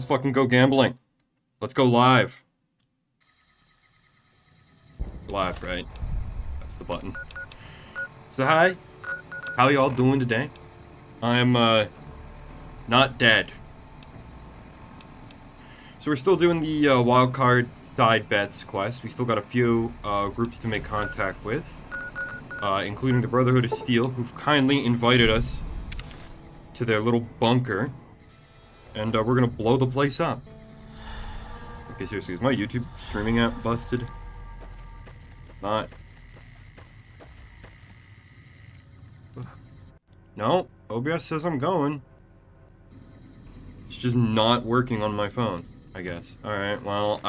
fucking go gambling. Let's go live. Live, right? That's the button. So hi, how y'all doing today? I'm not dead. So we're still doing the wildcard side bets quest. We still got a few groups to make contact with, including the Brotherhood of Steel, who've kindly invited us to their little bunker, and we're gonna blow the place up. Okay, seriously, is my YouTube streaming app busted? Not. No, OBS says I'm going. It's just not working on my phone, I guess. Alright, well,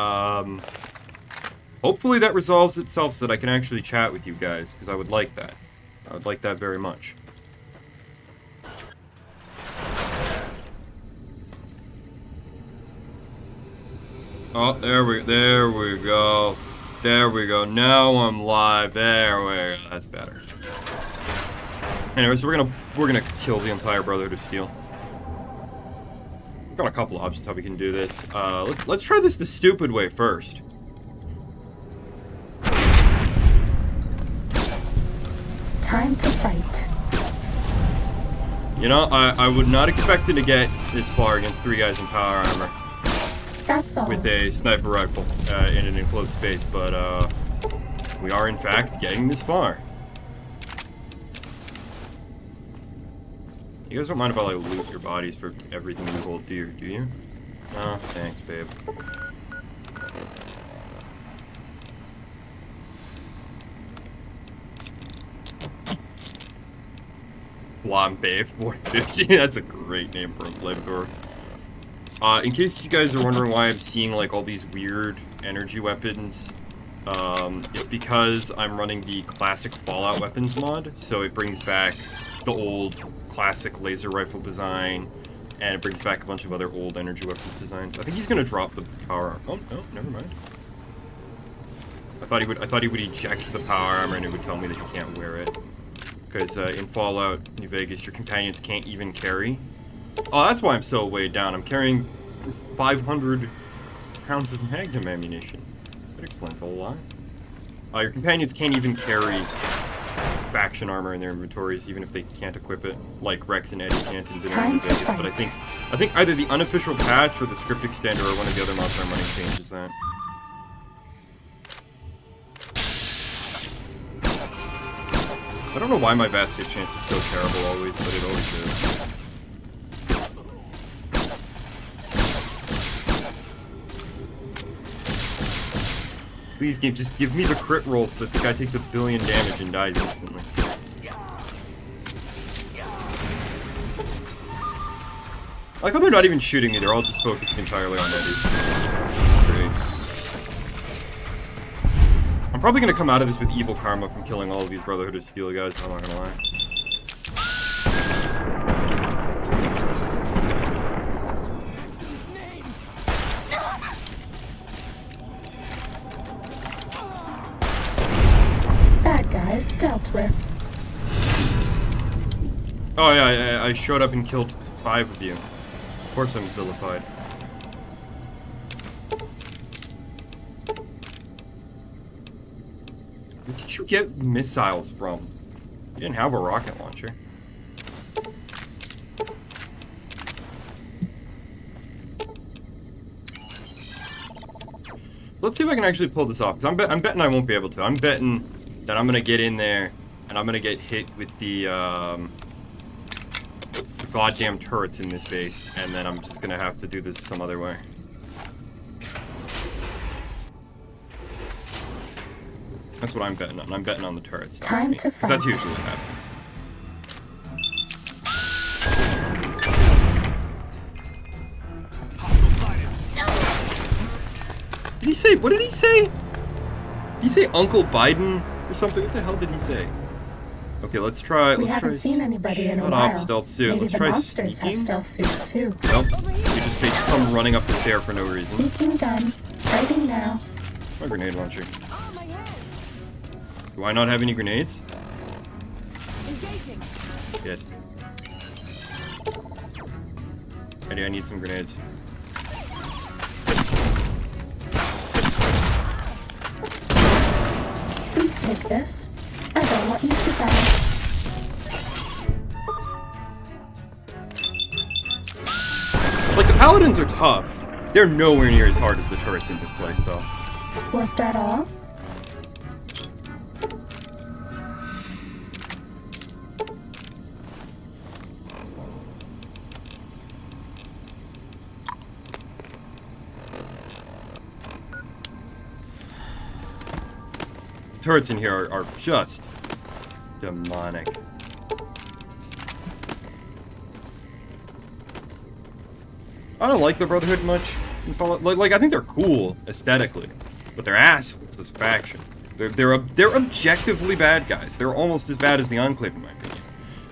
hopefully that resolves itself so that I can actually chat with you guys, because I would like that. I would like that very much. Oh, there we go. There we go. Now I'm live. There we go. That's better. Anyway, so we're gonna kill the entire Brotherhood of Steel. We've got a couple options how we can do this. Let's try this the stupid way first. Time to fight. You know, I would not expect it to get this far against 3 guys in power armor. That's all. With a sniper rifle in an enclosed space, but we are in fact getting this far. You guys don't mind if I like loot your bodies for everything you hold dear, do you? Oh, thanks, babe. Blonde Babe 450. That's a great name for a flamethrower. In case you guys are wondering why I'm seeing like all these weird energy weapons, it's because I'm running the classic Fallout weapons mod, so it brings back the old classic laser rifle design, and it brings back a bunch of other old energy weapons designs. I think he's gonna drop the power armor. Oh no, never mind. I thought he would eject the power armor and it would tell me that he can't wear it, because in Fallout New Vegas your companions can't even carry. Oh, that's why I'm so weighed down. I'm carrying 500 pounds of magnum ammunition. That explains a lot. Your companions can't even carry faction armor in their inventories, even if they can't equip it, like Rex and Eddie can't in New Vegas. But I think either the unofficial patch or the script extender or one of the other mods I'm running changes that. I don't know why my bat save chance is so terrible always, but it always is. Please, game, just give me the crit roll so that the guy takes 1 billion damage and dies instantly. I like how they're not even shooting me, they're all just focusing entirely on Eddie. Great. I'm probably gonna come out of this with evil karma from killing all of these Brotherhood of Steel guys, I'm not gonna lie. Dealt with. Oh yeah, I showed up and killed 5 of you. Of course I'm vilified. Where did you get missiles from? You didn't have a rocket launcher. Let's see if I can actually pull this off, because I'm betting I won't be able to. I'm betting that I'm gonna get in there and I'm gonna get hit with the goddamn turrets in this base, and then I'm just gonna have to do this some other way. That's what I'm betting on. I'm betting on the turrets. Time to fight. That's usually what happens. Did he say? What did he say? Did he say Uncle Biden or something? What the hell did he say? Okay, let's try. We haven't seen anybody in a while. Shut up, stealth suit. Maybe let's the try monsters sneaking. have stealth suits too. Nope. We just come running up the stair for no reason. Sneaking done. Fighting now. My grenade launcher. Do I not have any grenades? Good. Eddie, I need some grenades. take this. I don't want you to die. Like, the paladins are tough. They're nowhere near as hard as the turrets in this place, though. Was that all? The turrets in here are just demonic. I don't like the Brotherhood much. Like, I think they're cool aesthetically, but they're assholes, this faction. They're objectively bad guys. They're almost as bad as the Enclave, in my opinion,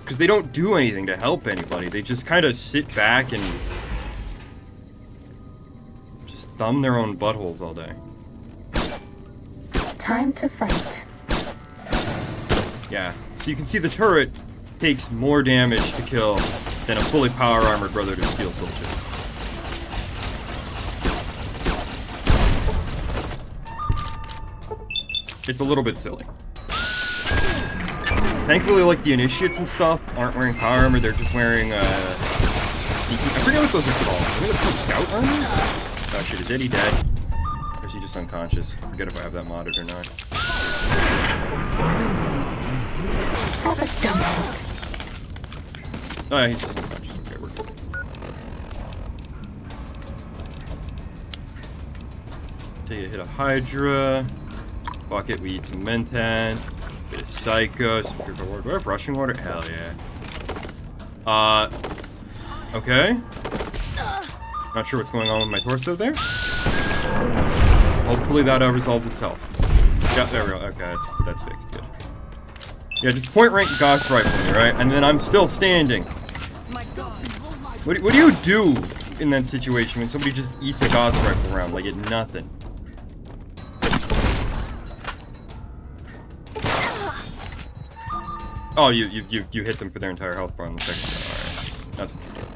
because they don't do anything to help anybody. They just kind of sit back and just thumb their own buttholes all day. Time to fight. Yeah, so you can see the turret takes more damage to kill than a fully power-armored Brotherhood of Steel soldier. It's a little bit silly. Thankfully, like, the initiates and stuff aren't wearing power armor, they're just wearing, I forget what those are called. I think it's called scout armor? Oh shit, is Eddie dead? Or is he just unconscious? I forget if I have that modded or not. Have a stomach. Oh yeah, he's just unconscious. Okay, we're good. Take a hit of Hydra. Bucket, we eat some Mentant, bit of Psycho, some Pure Water. Do I have rushing water? Hell yeah. Okay. Not sure what's going on with my torso there. Hopefully that resolves itself. Yeah, there we go. Okay, that's fixed. Good. Yeah, just point rank Gauss rifle me, right? And then I'm still standing. What do you do in that situation when somebody just eats a Gauss rifle round like it's nothing? Oh, you hit them for their entire health bar on the second shot. Alright. That's what you do.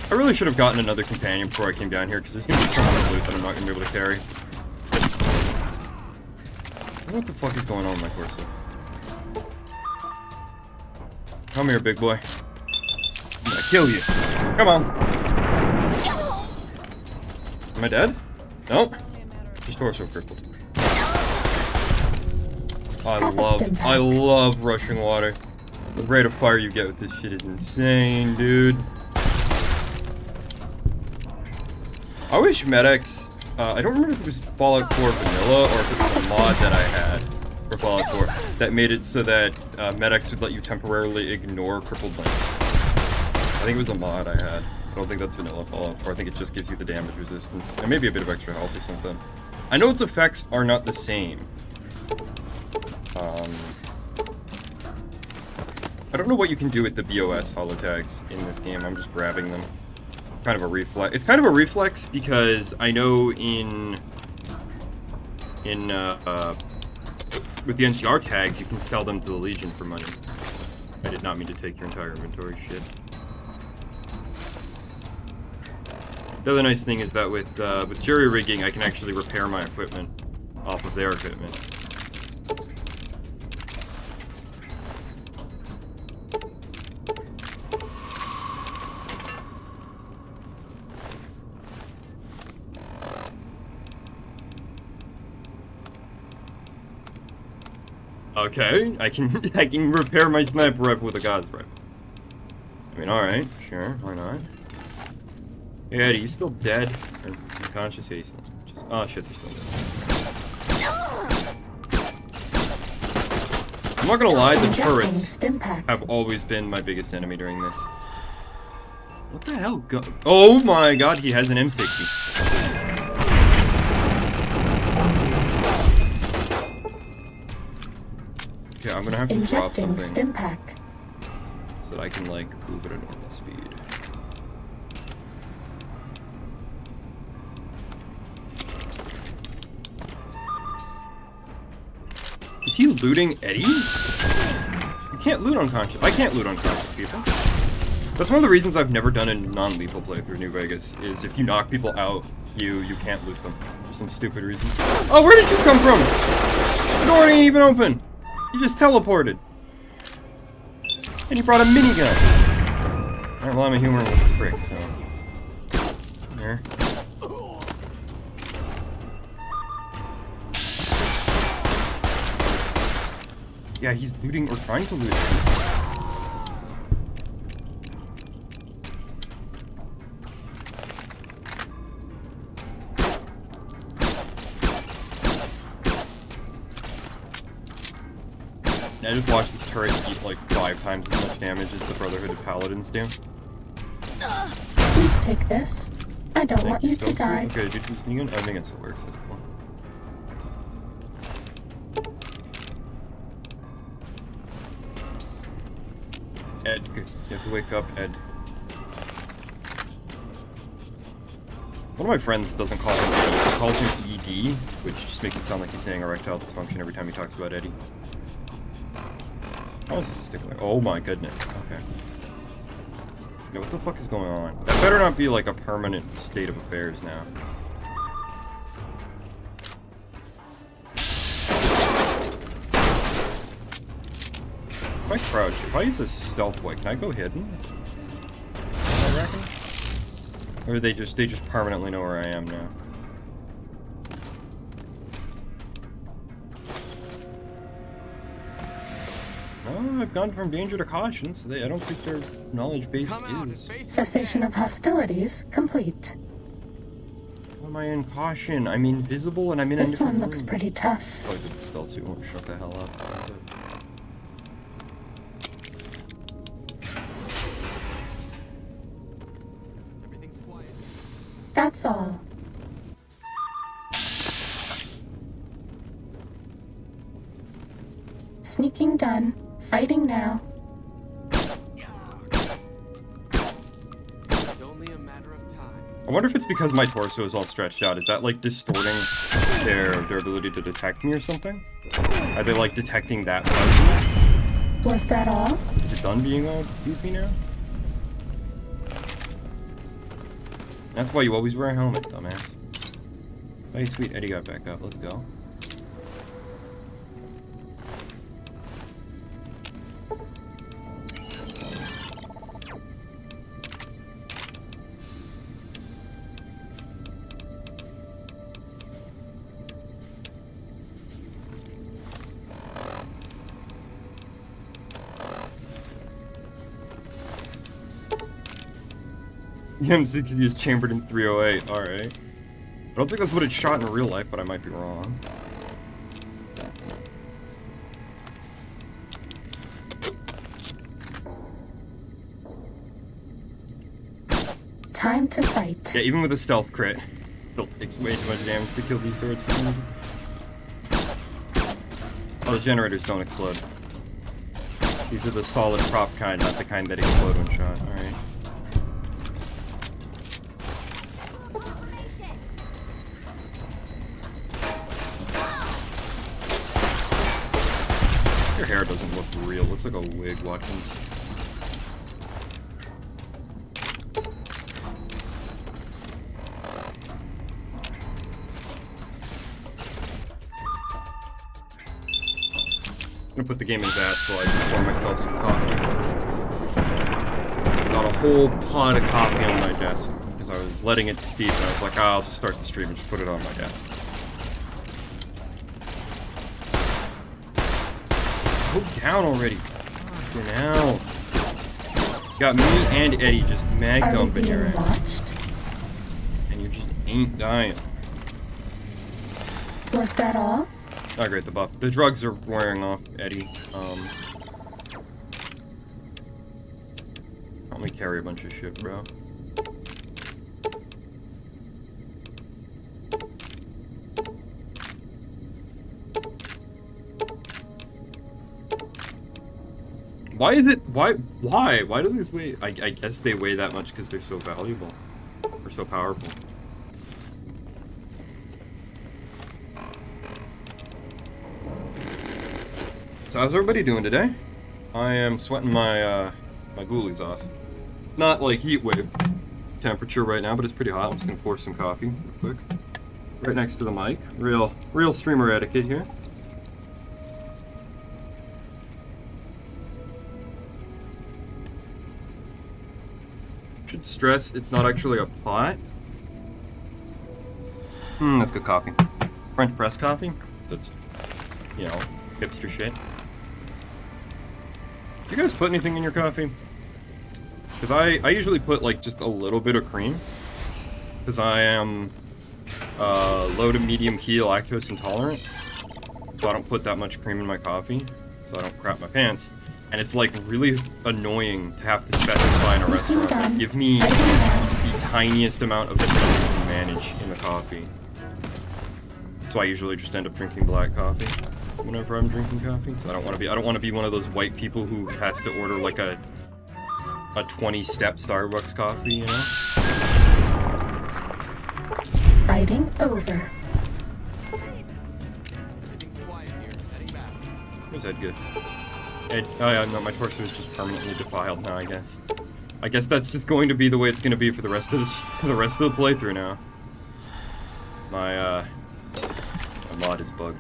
I really should have gotten another companion before I came down here, because there's going to be so much loot that I'm not going to be able to carry. What the fuck is going on with my torso? Come here, big boy. I'm gonna kill you. Come on. Am I dead? No. Just torso crippled. I love rushing water. The rate of fire you get with this shit is insane, dude. I wish medics. I don't remember if it was Fallout 4 vanilla or if it was a mod that I had for Fallout 4 that made it so that medics would let you temporarily ignore crippled limbs. I think it was a mod I had. I don't think that's vanilla Fallout 4. I think it just gives you the damage resistance and maybe a bit of extra health or something. I know its effects are not the same. I don't know what you can do with the BOS holotags in this game. I'm just grabbing them. Kind of a reflex. It's kind of a reflex because I know with the NCR tags, you can sell them to the Legion for money. I did not mean to take your entire inventory, shit. The other nice thing is that with jury rigging, I can actually repair my equipment off of their equipment. Okay, I can repair my sniper rifle with a Gauss rifle. I mean, alright, sure, why not? Hey, Eddie, you still dead? Or unconscious? Yeah, he's still unconscious. Oh shit, they're still dead. I'm not gonna lie, the turrets have always been my biggest enemy during this. What the hell oh my god, he has an M60. Okay, I'm gonna have to drop something stim pack so that I can, like, move at a normal speed. Is he looting Eddie? You can't loot unconscious. I can't loot unconscious people. That's one of the reasons I've never done a non-lethal playthrough New Vegas, is if you knock people out, you can't loot them. For some stupid reason. Oh, where did you come from? The door ain't even open. You just teleported. And you brought a minigun. Alright, well, I'm a humorless prick, so... There. Yeah, he's looting, or trying to loot. I just watched this turret eat like 5 times as much damage as the Brotherhood of Paladins do. Please take this. I don't want you to die. Okay, did you use minigun? I think it still works, that's cool. Ed, you have to wake up, Ed. One of my friends doesn't call him Eddie, he calls him ED, which just makes it sound like he's saying erectile dysfunction every time he talks about Eddie. Oh, oh my goodness, okay. Yeah, what the fuck is going on? That better not be like a permanent state of affairs now. If I crouch, if I use a stealth way, can I go hidden? I reckon? Or they just permanently know where I am now. Oh, I've gone from danger to caution, so I don't think their knowledge base is. Cessation of hostilities complete. How am I in caution? I'm invisible and I'm in a This different one looks room. pretty tough. Oh, the stealth suit won't shut the hell up. Everything's quiet. That's all. Sneaking done. Fighting now. It's only a matter of time. I wonder if it's because my torso is all stretched out. Is that like distorting their ability to detect me or something? Are they like detecting that well? Was that all? Is it done being all goofy now? That's why you always wear a helmet, dumbass. Hey, sweet, Eddie got back up. Let's go. The M60 is chambered in 308. Alright. I don't think that's what it's shot in real life, but I might be wrong. Time to fight. Yeah, even with a stealth crit, still takes way too much damage to kill these turrets. Oh, the generators don't explode. These are the solid prop kind, not the kind that explode when shot. Alright. Your hair doesn't look real. It looks like a wig, Watkins. I'm gonna put the game in that so I can pour myself some coffee. Got a whole pot of coffee on my desk because I was letting it steep and I was like, oh, I'll just start the stream and just put it on my desk. Go down already. Fucking hell. Got me and Eddie just mag Are we dumping your being ass. watched? And you just ain't dying. Was that all? Oh great, the buff. The drugs are wearing off, Eddie. Help me carry a bunch of shit, bro. Why is it? Why do these weigh? I guess they weigh that much because they're so valuable. Or so powerful. So how's everybody doing today? I am sweating my my ghoulies off. Not like heat wave temperature right now, but it's pretty hot. I'm just gonna pour some coffee real quick. Right next to the mic. Real streamer etiquette here. Should stress it's not actually a pot. That's good coffee. French press coffee. That's, you know, hipster shit. Do you guys put anything in your coffee? Because I usually put like just a little bit of cream. Because I am low to medium key lactose intolerant. So I don't put that much cream in my coffee. So I don't crap my pants. And it's like really annoying to have to specify in a restaurant. Like, give me the tiniest amount of sugar you can manage in the coffee. So I usually just end up drinking black coffee whenever I'm drinking coffee. So I don't want to be one of those white people who has to order like a 20-step Starbucks coffee, you know? Fighting over. Everything's quiet here. Heading back. Where's that good? Oh yeah, no, my torso is just permanently defiled now, I guess. I guess that's just going to be the way it's going to be for the rest of the playthrough now. My mod is bugged.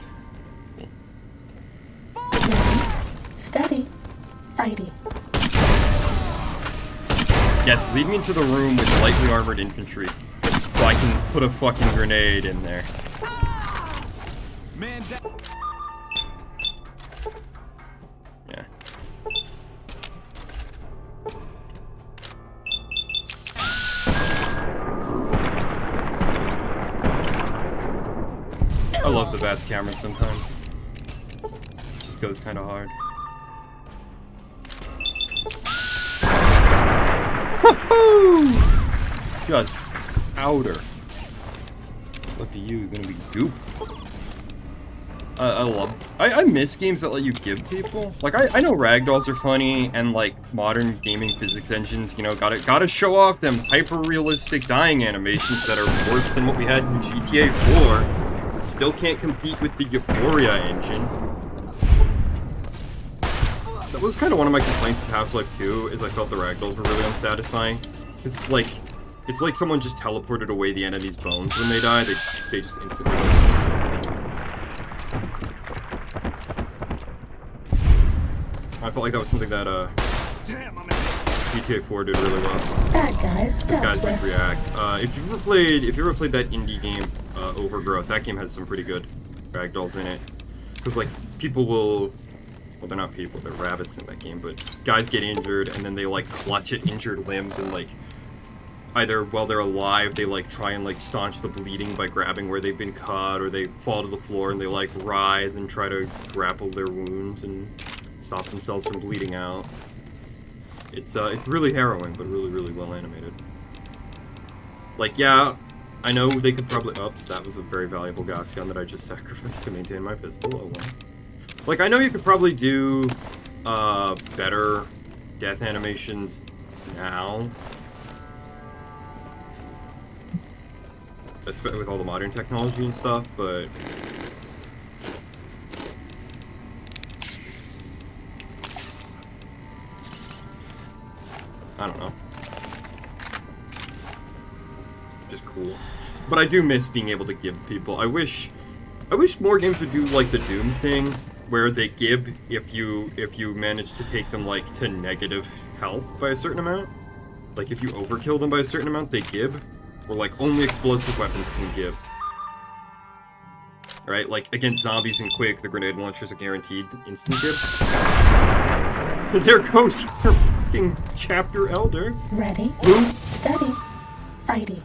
Steady. Fighty. Yes, lead me into the room with lightly armored infantry, so I can put a fucking grenade in there. Man down. Yeah. I love the Bat's camera sometimes. It just goes kind of hard. Woohoo! Just powder. Lucky you, you're gonna be goop. I miss games that let you give people. Like, I know ragdolls are funny, and like modern gaming physics engines, you know, gotta show off them hyper-realistic dying animations that are worse than what we had in GTA 4. Still can't compete with the Euphoria engine. That was kind of one of my complaints with Half-Life 2, is I felt the ragdolls were really unsatisfying. Because it's like someone just teleported away the enemy's bones when they die, they just instantly... I felt like that was something that GTA 4 did really well. Bad guys. These guys would react. If you ever played that indie game, Overgrowth, that game has some pretty good ragdolls in it. Because like people will, well, they're not people, they're rabbits in that game. But guys get injured and then they like clutch at injured limbs and like either while they're alive they like try and like staunch the bleeding by grabbing where they've been cut, or they fall to the floor and they like writhe and try to grapple their wounds and stop themselves from bleeding out. It's really harrowing, but really, really well animated. Like, yeah, I know they could probably... Oops, that was a very valuable gas gun that I just sacrificed to maintain my pistol. Oh well. Like, I know you could probably do better death animations now. Especially with all the modern technology and stuff, but... I don't know. Just cool. But I do miss being able to give people. I wish more games would do like the Doom thing, where they give if you manage to take them like to negative health by a certain amount. Like if you overkill them by a certain amount, they give. Or like only explosive weapons can give. Right? Like against zombies and Quake, the grenade launcher is a guaranteed instant give. And there goes your fucking chapter elder. Ready. Boom. Steady. Fighty.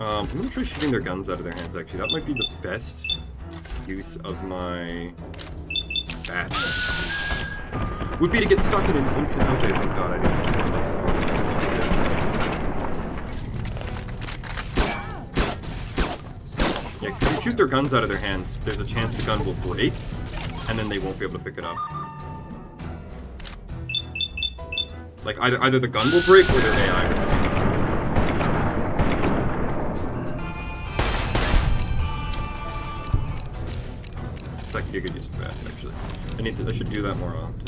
I'm gonna try shooting their guns out of their hands, actually. That might be the best use of my bat. Would be to get stuck in an infinite... Okay, thank god I didn't see one of those. Yeah, because if you shoot their guns out of their hands, there's a chance the gun will break, and then they won't be able to pick it up. Like, either the gun will break, or their AI will break. That could be a good use for that, actually. I should do that more often.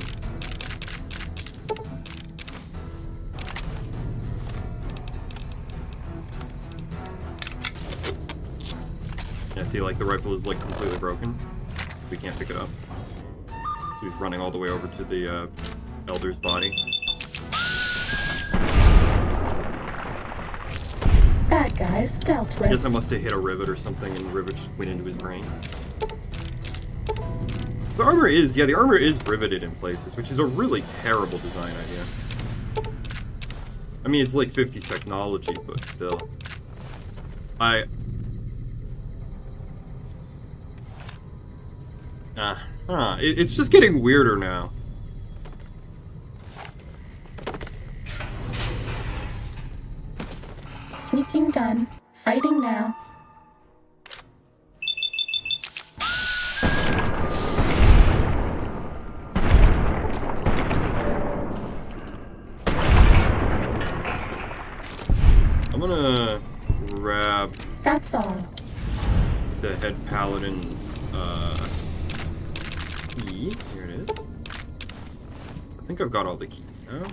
Yeah, see, like, the rifle is, like, completely broken. We can't pick it up. So he's running all the way over to the, Elder's body. Bad guys dealt I guess with. I must have hit a rivet or something, and the rivet just went into his brain. The armor is riveted in places, which is a really terrible design idea. I mean, it's like 50s technology, but still. It's just getting weirder now. Sneaking done. Fighting now. I'm gonna grab That's all. the head paladin's key. Here it is. I think I've got all the keys now.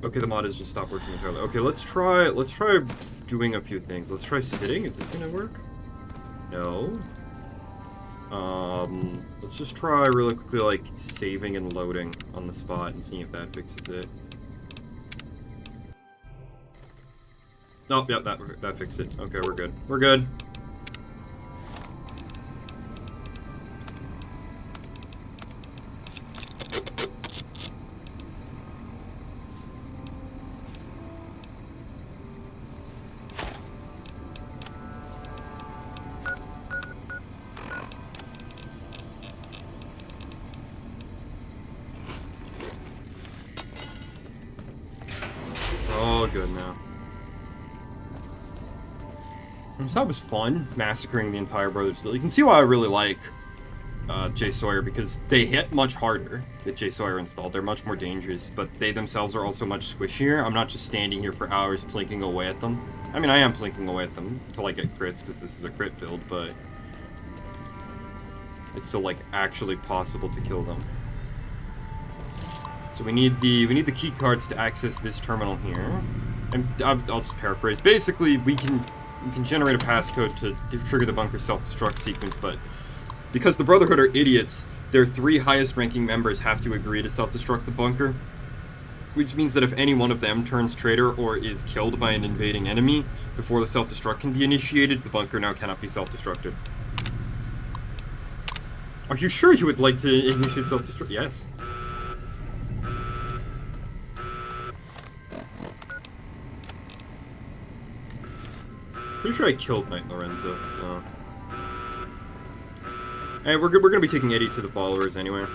Okay, the mod has just stopped working entirely. Okay, let's try doing a few things. Let's try sitting. Is this gonna work? No. Let's just try really quickly, like, saving and loading on the spot and seeing if that fixes it. Oh, yeah, that fixed it. Okay, we're good. We're good. All good now. So that was fun, massacring the entire Brothers Guild. You can see why I really like JSawyer, because they hit much harder that JSawyer installed. They're much more dangerous, but they themselves are also much squishier. I'm not just standing here for hours plinking away at them. I mean, I am plinking away at them till I get crits, because this is a crit build, but it's still, like, actually possible to kill them. So we need the key cards to access this terminal here. And I'll just paraphrase. Basically, we can generate a passcode to trigger the bunker self-destruct sequence, but because the Brotherhood are idiots, their 3 highest ranking members have to agree to self-destruct the bunker, which means that if any one of them turns traitor or is killed by an invading enemy before the self-destruct can be initiated, the bunker now cannot be self-destructed. Are you sure you would like to initiate self-destruct? Yes. Pretty sure I killed Knight Lorenzo, so... And we're gonna be taking Eddie to the followers anyway.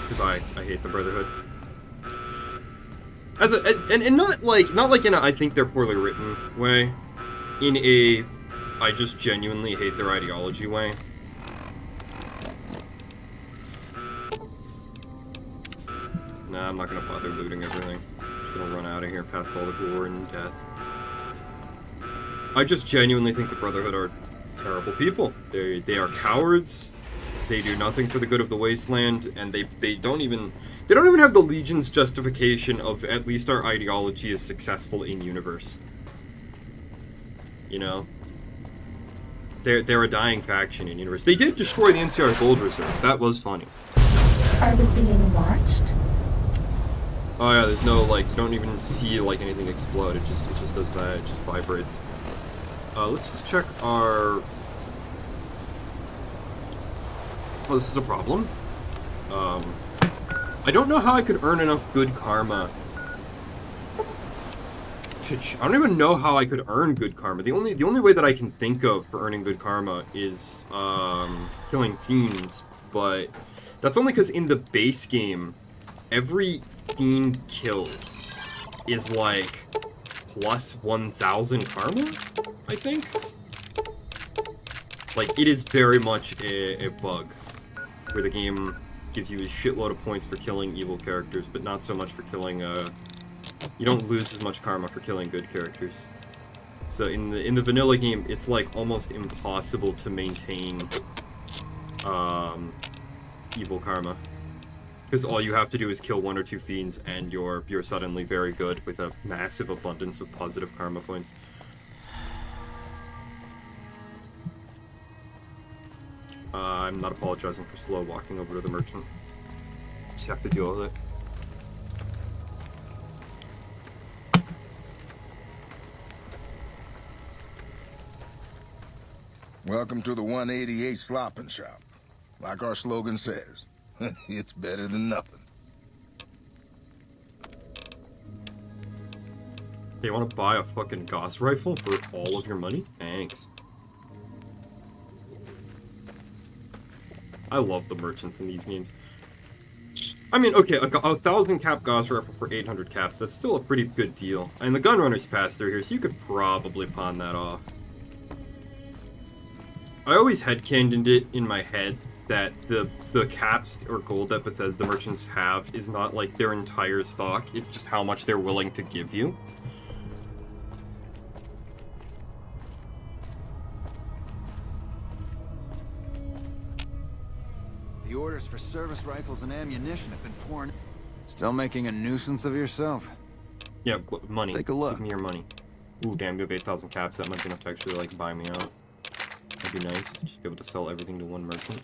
Because I hate the Brotherhood. And not like in a I think they're poorly written way. In a I just genuinely hate their ideology way. Nah, I'm not gonna bother looting everything. I'm just gonna run out of here past all the gore and death. I just genuinely think the Brotherhood are terrible people. They are cowards. They do nothing for the good of the wasteland, and they don't even have the Legion's justification of at least our ideology is successful in universe. You know, they're a dying faction in universe. They did destroy the NCR gold reserves. That was funny. Are we being watched? Oh yeah, there's no, like, you don't even see, like, anything explode. It just does that. It just vibrates. Let's just check our... Oh, this is a problem. I don't know how I could earn enough good karma. I don't even know how I could earn good karma. The only way that I can think of for earning good karma is killing fiends, but that's only because in the base game, every fiend killed is like plus 1,000 karma, I think. Like, it is very much a bug where the game gives you a shitload of points for killing evil characters, but not so much for killing, you don't lose as much karma for killing good characters. So in the vanilla game, it's like almost impossible to maintain evil karma, because all you have to do is kill 1 or 2 fiends, and you're suddenly very good with a massive abundance of positive karma points. I'm not apologizing for slow walking over to the merchant. Just have to deal with it. Welcome to the 188 Slopping Shop. Like our slogan says, it's better than nothing. Hey, you want to buy a fucking Gauss rifle for all of your money? Thanks. I love the merchants in these games. I mean, okay, a 1,000 cap Gauss rifle for 800 caps, that's still a pretty good deal. And the gunrunners pass through here, so you could probably pawn that off. I always headcanoned it in my head that the caps or gold that Bethesda merchants have is not like their entire stock, it's just how much they're willing to give you. The orders for service rifles and ammunition have been pouring. Still making a nuisance of yourself? Yeah, money. Take a look. Give me your money. Ooh, damn, you have 8,000 caps. That might be enough to actually, like, buy me out. That'd be nice. Just be able to sell everything to one merchant.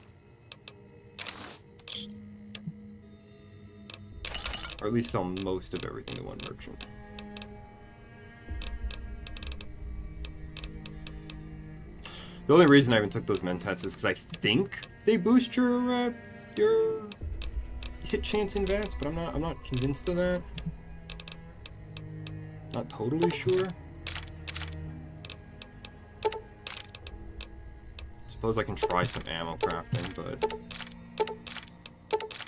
Or at least sell most of everything to one merchant. The only reason I even took those mentats is because I think they boost your hit chance in VATS, but I'm not convinced of that. Not totally sure. Suppose I can try some ammo crafting, but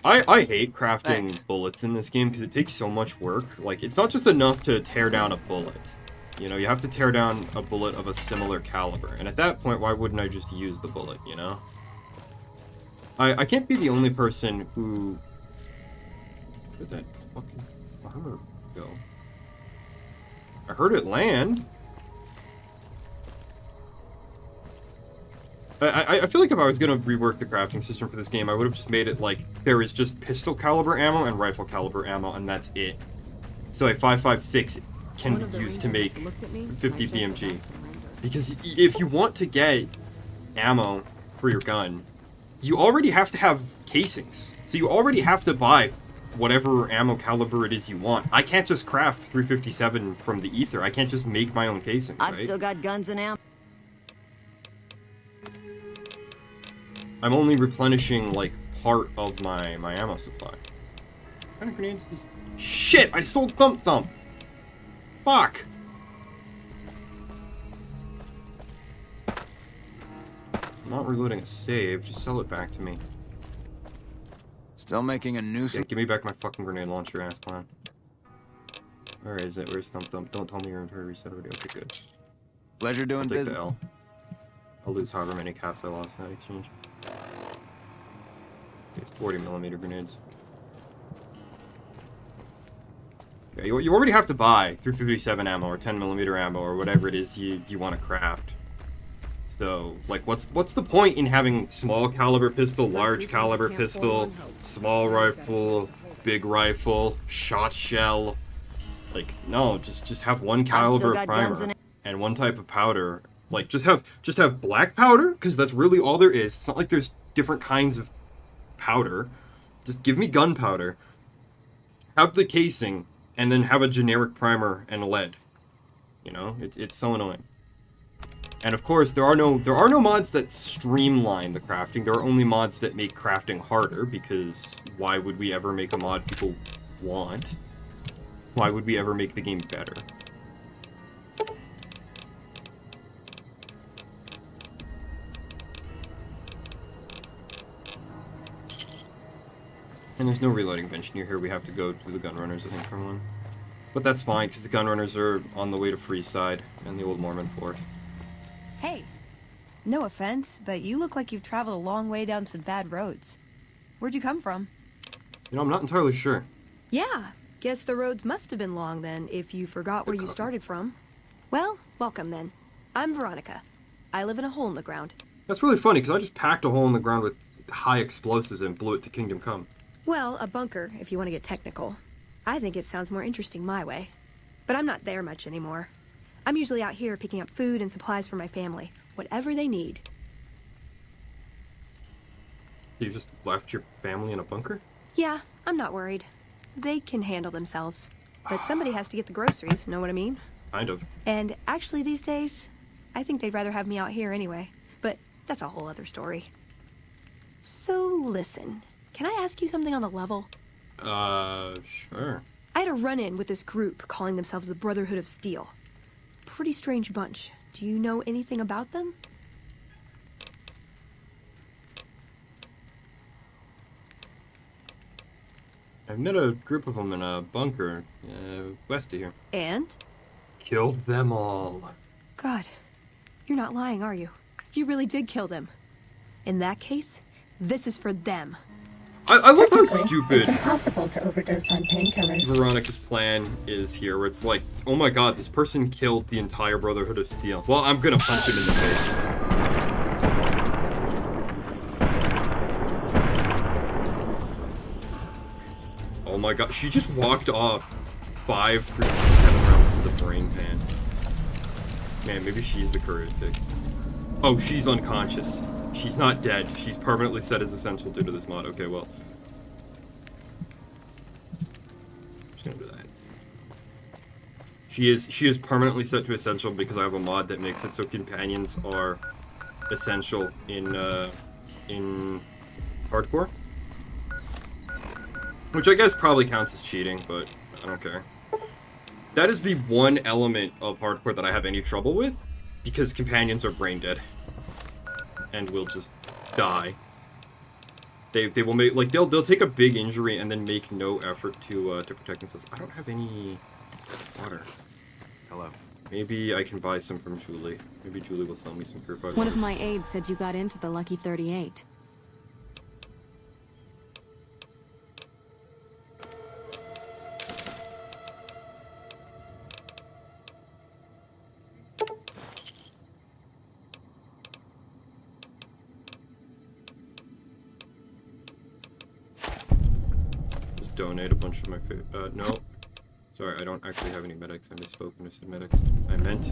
I hate crafting bullets in this game because it takes so much work. Like, it's not just enough to tear down a bullet. You know, you have to tear down a bullet of a similar caliber. And at that point, why wouldn't I just use the bullet, you know? I can't be the only person who... Where'd that fucking bird go? I heard it land. I feel like if I was going to rework the crafting system for this game, I would have just made it like there is just pistol caliber ammo and rifle caliber ammo, and that's it. So a 5.56 can be used to make 50 BMG. Because if you want to get ammo for your gun, you already have to have casings. So you already have to buy whatever ammo caliber it is you want. I can't just craft 357 from the ether. I can't just make my own casings, right? I've still got guns and ammo. I'm only replenishing, like, part of my ammo supply. What kind of grenades does... Shit! I sold Thump Thump! Fuck! I'm not reloading a save, just sell it back to me. Still making a Yeah, nuisance? give me back my fucking grenade launcher, ass clown. Where is it? Where's Thump Thump? Don't tell me your inventory reset already. Okay, good. Pleasure I'll doing take business. the L. I'll lose however many caps I lost in that exchange. It's 40mm grenades. Yeah, you already have to buy 357 ammo or 10mm ammo or whatever it is you want to craft. So, like, what's the point in having small caliber pistol, large caliber pistol, small rifle, big rifle, shot shell? Like, no, just have one caliber primer and one type of powder. Like, just have black powder, because that's really all there is. It's not like there's different kinds of powder. Just give me gunpowder. Have the casing, and then have a generic primer and lead. You know, it's so annoying. And of course, there are no mods that streamline the crafting. There are only mods that make crafting harder, because why would we ever make a mod people want? Why would we ever make the game better? And there's no reloading bench near here. We have to go to the gunrunners, I think, from one. But that's fine, because the gunrunners are on the way to Freeside and the old Mormon fort. Hey, no offense, but you look like you've traveled a long way down some bad roads. Where'd you come from? You know, I'm not entirely sure. Yeah, guess the roads must have been long then, if you forgot where you started from. Well, welcome then. I'm Veronica. I live in a hole in the ground. That's really funny, because I just packed a hole in the ground with high explosives and blew it to Kingdom Come. Well, a bunker, if you want to get technical. I think it sounds more interesting my way. But I'm not there much anymore. I'm usually out here picking up food and supplies for my family. Whatever they need. You just left your family in a bunker? Yeah, I'm not worried. They can handle themselves. But somebody has to get the groceries, know what I mean? Kind of. And actually these days, I think they'd rather have me out here anyway. But that's a whole other story. So listen, can I ask you something on the level? Sure. I had a run-in with this group calling themselves the Brotherhood of Steel. Pretty strange bunch. Do you know anything about them? I've met a group of them in a bunker, west of here. And? Killed them all. God, you're not lying, are you? You really did kill them. In that case, this is for them. I love how Technically, stupid it's impossible to overdose on painkillers. Veronica's plan is here, where it's like, oh my god, this person killed the entire Brotherhood of Steel. Well, I'm gonna punch him in the face. Oh my god, she just walked off 5 3 7 rounds of the brain pan. Man, maybe she's the Courier 6. Oh, she's unconscious. She's not dead. She's permanently set as essential due to this mod. Okay, well. Just gonna do that. She is permanently set to essential because I have a mod that makes it so companions are essential in hardcore. Which I guess probably counts as cheating, but I don't care. That is the one element of hardcore that I have any trouble with, because companions are brain dead. And will just die. They will make, like, they'll take a big injury and then make no effort to protect themselves. I don't have any water. Hello. Maybe I can buy some from Julie. Maybe Julie will sell me some purified One water. of my aides said you got into the Lucky 38. Donate a bunch of my no. Sorry, I don't actually have any medics. I misspoke when I said medics. I meant,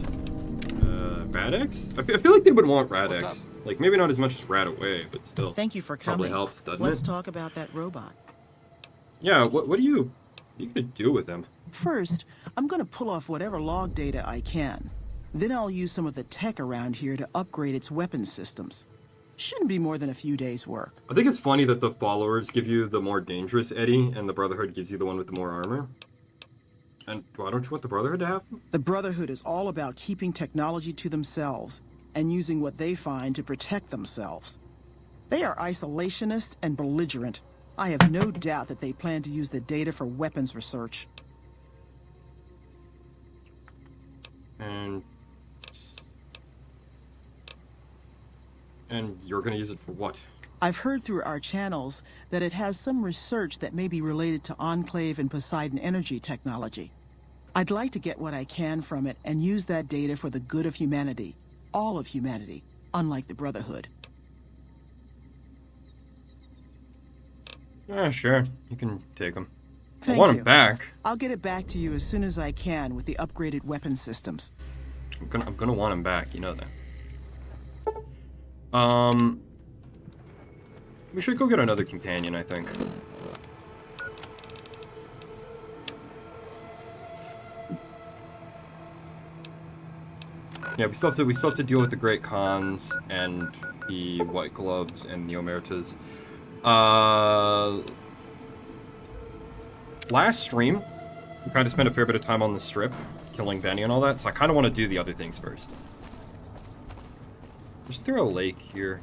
Rad-X? I feel like they would want Rad-X. Like, maybe not as much as Rad-Away, but still. Thank you for coming. Probably helps, doesn't Let's it? talk about that robot. Yeah, what are you gonna do with them? First, I'm gonna pull off whatever log data I can. Then I'll use some of the tech around here to upgrade its weapons systems. Shouldn't be more than a few days' work. I think it's funny that the followers give you the more dangerous Eddie, and the Brotherhood gives you the one with the more armor. And why don't you want the Brotherhood to have them? The Brotherhood is all about keeping technology to themselves and using what they find to protect themselves. They are isolationist and belligerent. I have no doubt that they plan to use the data for weapons research. And you're gonna use it for what? I've heard through our channels that it has some research that may be related to Enclave and Poseidon energy technology. I'd like to get what I can from it and use that data for the good of humanity. All of humanity, unlike the Brotherhood. Yeah, sure. You can take them. I Thank want you. them back. I'll get it back to you as soon as I can with the upgraded weapon systems. I'm gonna want them back, you know that. We should go get another companion, I think. Yeah, we still have to deal with the Great Khans and the White Gloves and the Omertas. Last stream, we kind of spent a fair bit of time on the strip, killing Benny and all that, so I kind of want to do the other things first. Is there a lake here?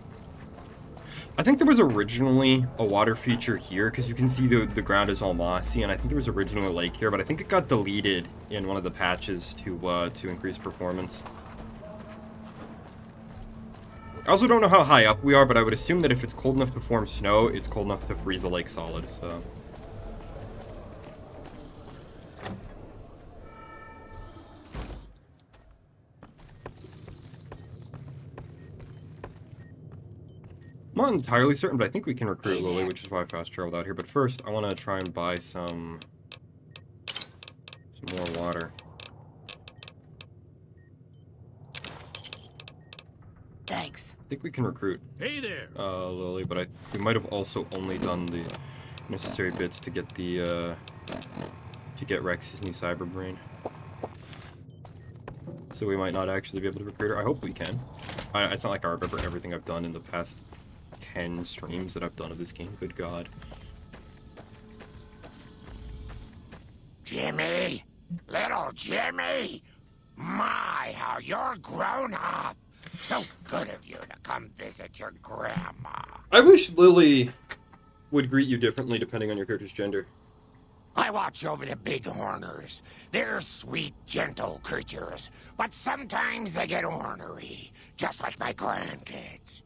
I think there was originally a water feature here, because you can see the ground is all mossy, and I think there was originally a lake here, but I think it got deleted in one of the patches to increase performance. I also don't know how high up we are, but I would assume that if it's cold enough to form snow, it's cold enough to freeze a lake solid, so... I'm not entirely certain, but I think we can recruit Lily, which is why I fast traveled out here. But first, I want to try and buy some more water. Thanks. I think we can recruit Lily, but we might have also only done the necessary bits to get the to get Rex's new cyber brain. So we might not actually be able to recruit her. I hope we can. It's not like I remember everything I've done in the past 10 streams that I've done of this game. Good God. Jimmy! Little Jimmy! My, how you're grown up! So good of you to come visit your grandma. I wish Lily would greet you differently depending on your character's gender. I watch over the bighorners. They're sweet, gentle creatures, but sometimes they get ornery, just like my grandkids.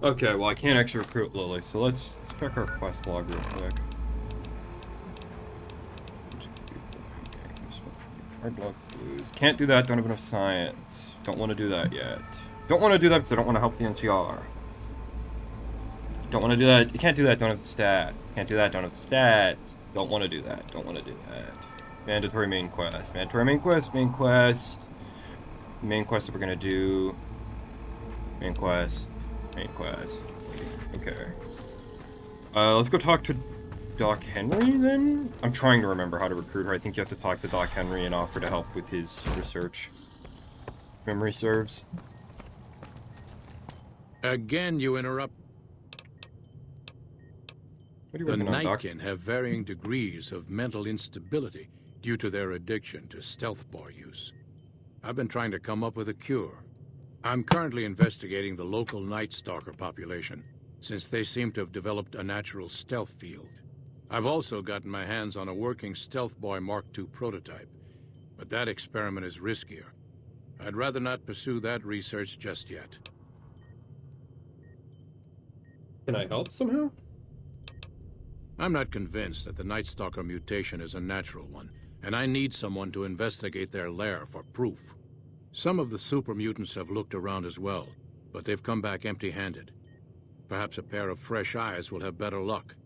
Okay, well I can't actually recruit Lily, so let's check our quest log real quick. Hard block blues. Can't do that, don't have enough science. Don't want to do that yet. Don't want to do that because I don't want to help the NTR. Don't want to do that. You can't do that, don't have the stat. Can't do that, don't have the stat. Don't want to do that, don't want to do that. Mandatory main quest. Mandatory main quest, main quest. Main quest that we're going to do. Main quest. Main quest. Okay. Let's go talk to Doc Henry then? I'm trying to remember how to recruit her. I think you have to talk to Doc Henry and offer to help with his research. Memory serves. Again, you interrupt. What are you The working on, Doc? Nightkin have varying degrees of mental instability due to their addiction to stealth boy use. I've been trying to come up with a cure. I'm currently investigating the local Night Stalker population, since they seem to have developed a natural stealth field. I've also gotten my hands on a working Stealth Boy Mark II prototype, but that experiment is riskier. I'd rather not pursue that research just yet. Can I help somehow? I'm not convinced that the Night Stalker mutation is a natural one, and I need someone to investigate their lair for proof. Some of the super mutants have looked around as well, but they've come back empty-handed. Perhaps a pair of fresh eyes will have better luck.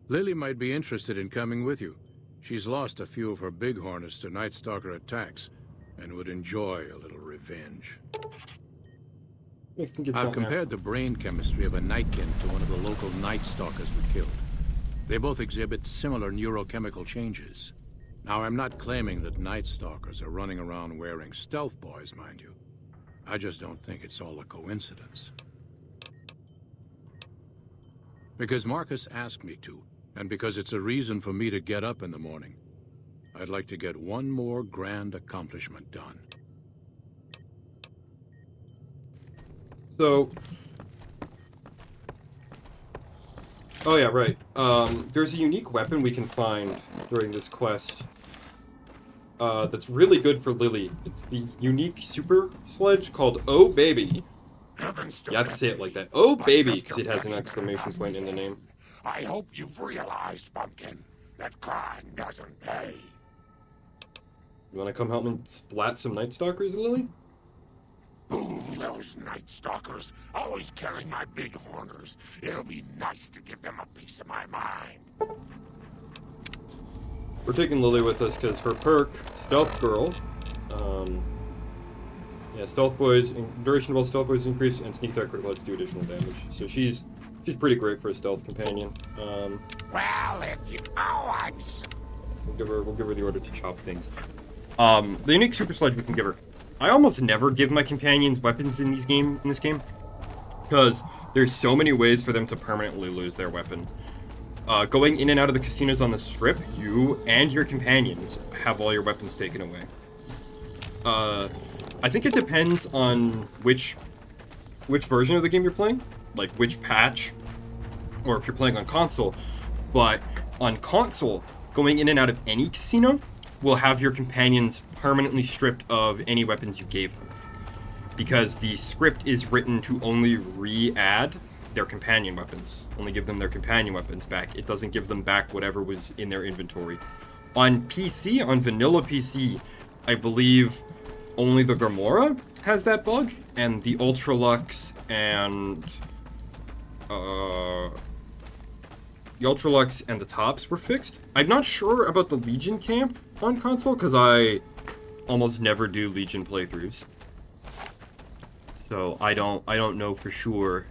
Lily might be interested in coming with you. She's lost a few of her bighorners to Night Stalker attacks, and would enjoy a little revenge. I've compared the brain chemistry of a Nightkin to one of the local Night Stalkers we killed. They both exhibit similar neurochemical changes. Now, I'm not claiming that Night Stalkers are running around wearing stealth boys, mind you. I just don't think it's all a coincidence. Because Marcus asked me to, and because it's a reason for me to get up in the morning, I'd like to get one more grand accomplishment done. So... Oh yeah, right. There's a unique weapon we can find during this quest that's really good for Lily. It's the unique super sledge called Oh Baby. You have to say it like that. Oh Baby, because it has an exclamation point in the name. I hope you've realized, Pumpkin, that crime doesn't pay. You want to come help me splat some Night Stalkers, Lily? Ooh, those Night Stalkers, always killing my bighorners. It'll be nice to give them a piece of my mind. We're taking Lily with us because her perk, Stealth Girl, yeah, Stealth Boys, duration of all Stealth Boys increase, and Sneak Attack critical hits do additional damage. So she's pretty great for a stealth companion. Well, if you... Oh, I'm so... We'll give her the order to chop things. The unique super sledge we can give her. I almost never give my companions weapons in this game, because there's so many ways for them to permanently lose their weapon. Going in and out of the casinos on the strip, you and your companions have all your weapons taken away. I think it depends on which version of the game you're playing, like which patch, or if you're playing on console. But on console, going in and out of any casino will have your companions permanently stripped of any weapons you gave them, because the script is written to only re-add their companion weapons, only give them their companion weapons back. It doesn't give them back whatever was in their inventory. On PC, on vanilla PC, I believe only the Gamora has that bug, and the Ultralux and the Ultralux and the tops were fixed. I'm not sure about the Legion camp on console, because I almost never do Legion playthroughs. So I don't know for sure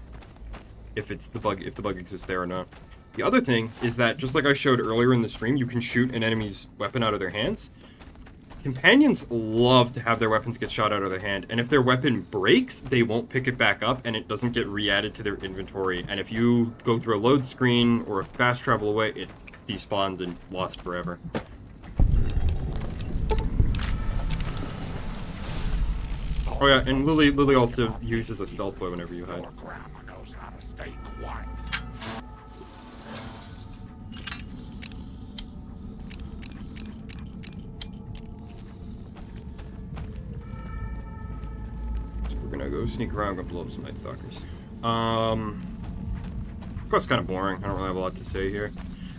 if the bug exists there or not. The other thing is that, just like I showed earlier in the stream, you can shoot an enemy's weapon out of their hands. Companions love to have their weapons get shot out of their hand, and if their weapon breaks, they won't pick it back up, and it doesn't get re-added to their inventory. And if you go through a load screen or a fast travel away, it despawned and lost forever. Oh yeah, and Lily also uses a stealth boy whenever you hide. We're gonna go sneak around, gonna blow up some Night Stalkers. Of course, kind of boring. I don't really have a lot to say here.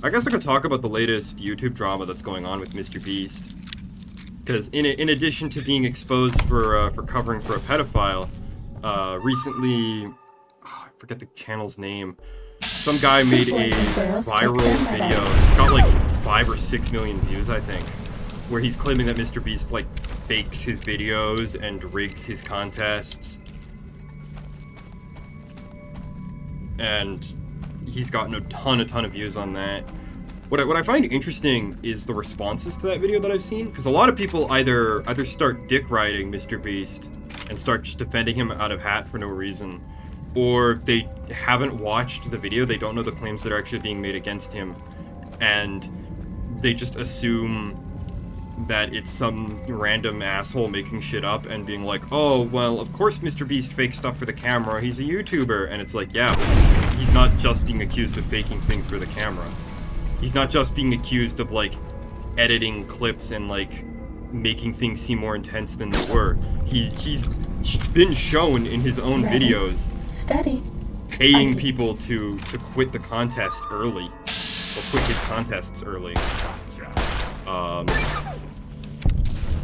I guess I could talk about the latest YouTube drama that's going on with Mr. Beast. Because in addition to being exposed for covering for a pedophile, recently, I forget the channel's name. Some guy made a viral video. It's got like 5 or 6 million views, I think, where he's claiming that Mr. Beast like fakes his videos and rigs his contests, and he's gotten a ton of views on that. What I find interesting is the responses to that video that I've seen, because a lot of people either start dick riding Mr. Beast and start just defending him out of hat for no reason, or they haven't watched the video, they don't know the claims that are actually being made against him, and they just assume that it's some random asshole making shit up and being like, oh, well, of course Mr. Beast fakes stuff for the camera, he's a YouTuber. And it's like, yeah, but he's not just being accused of faking things for the camera. He's not just being accused of, like, editing clips and, like, making things seem more intense than they were. He's been shown in his own videos paying people to quit the contest early, or quit his contests early.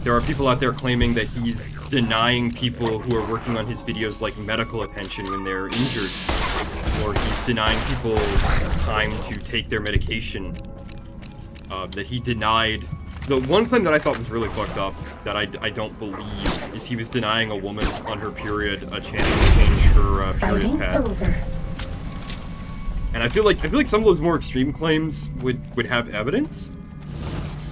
There are people out there claiming that he's denying people who are working on his videos, like, medical attention when they're injured, or he's denying people time to take their medication. That he denied... The one claim that I thought was really fucked up, that I don't believe, is he was denying a woman on her period a chance to change her period pad. And I feel like some of those more extreme claims would have evidence.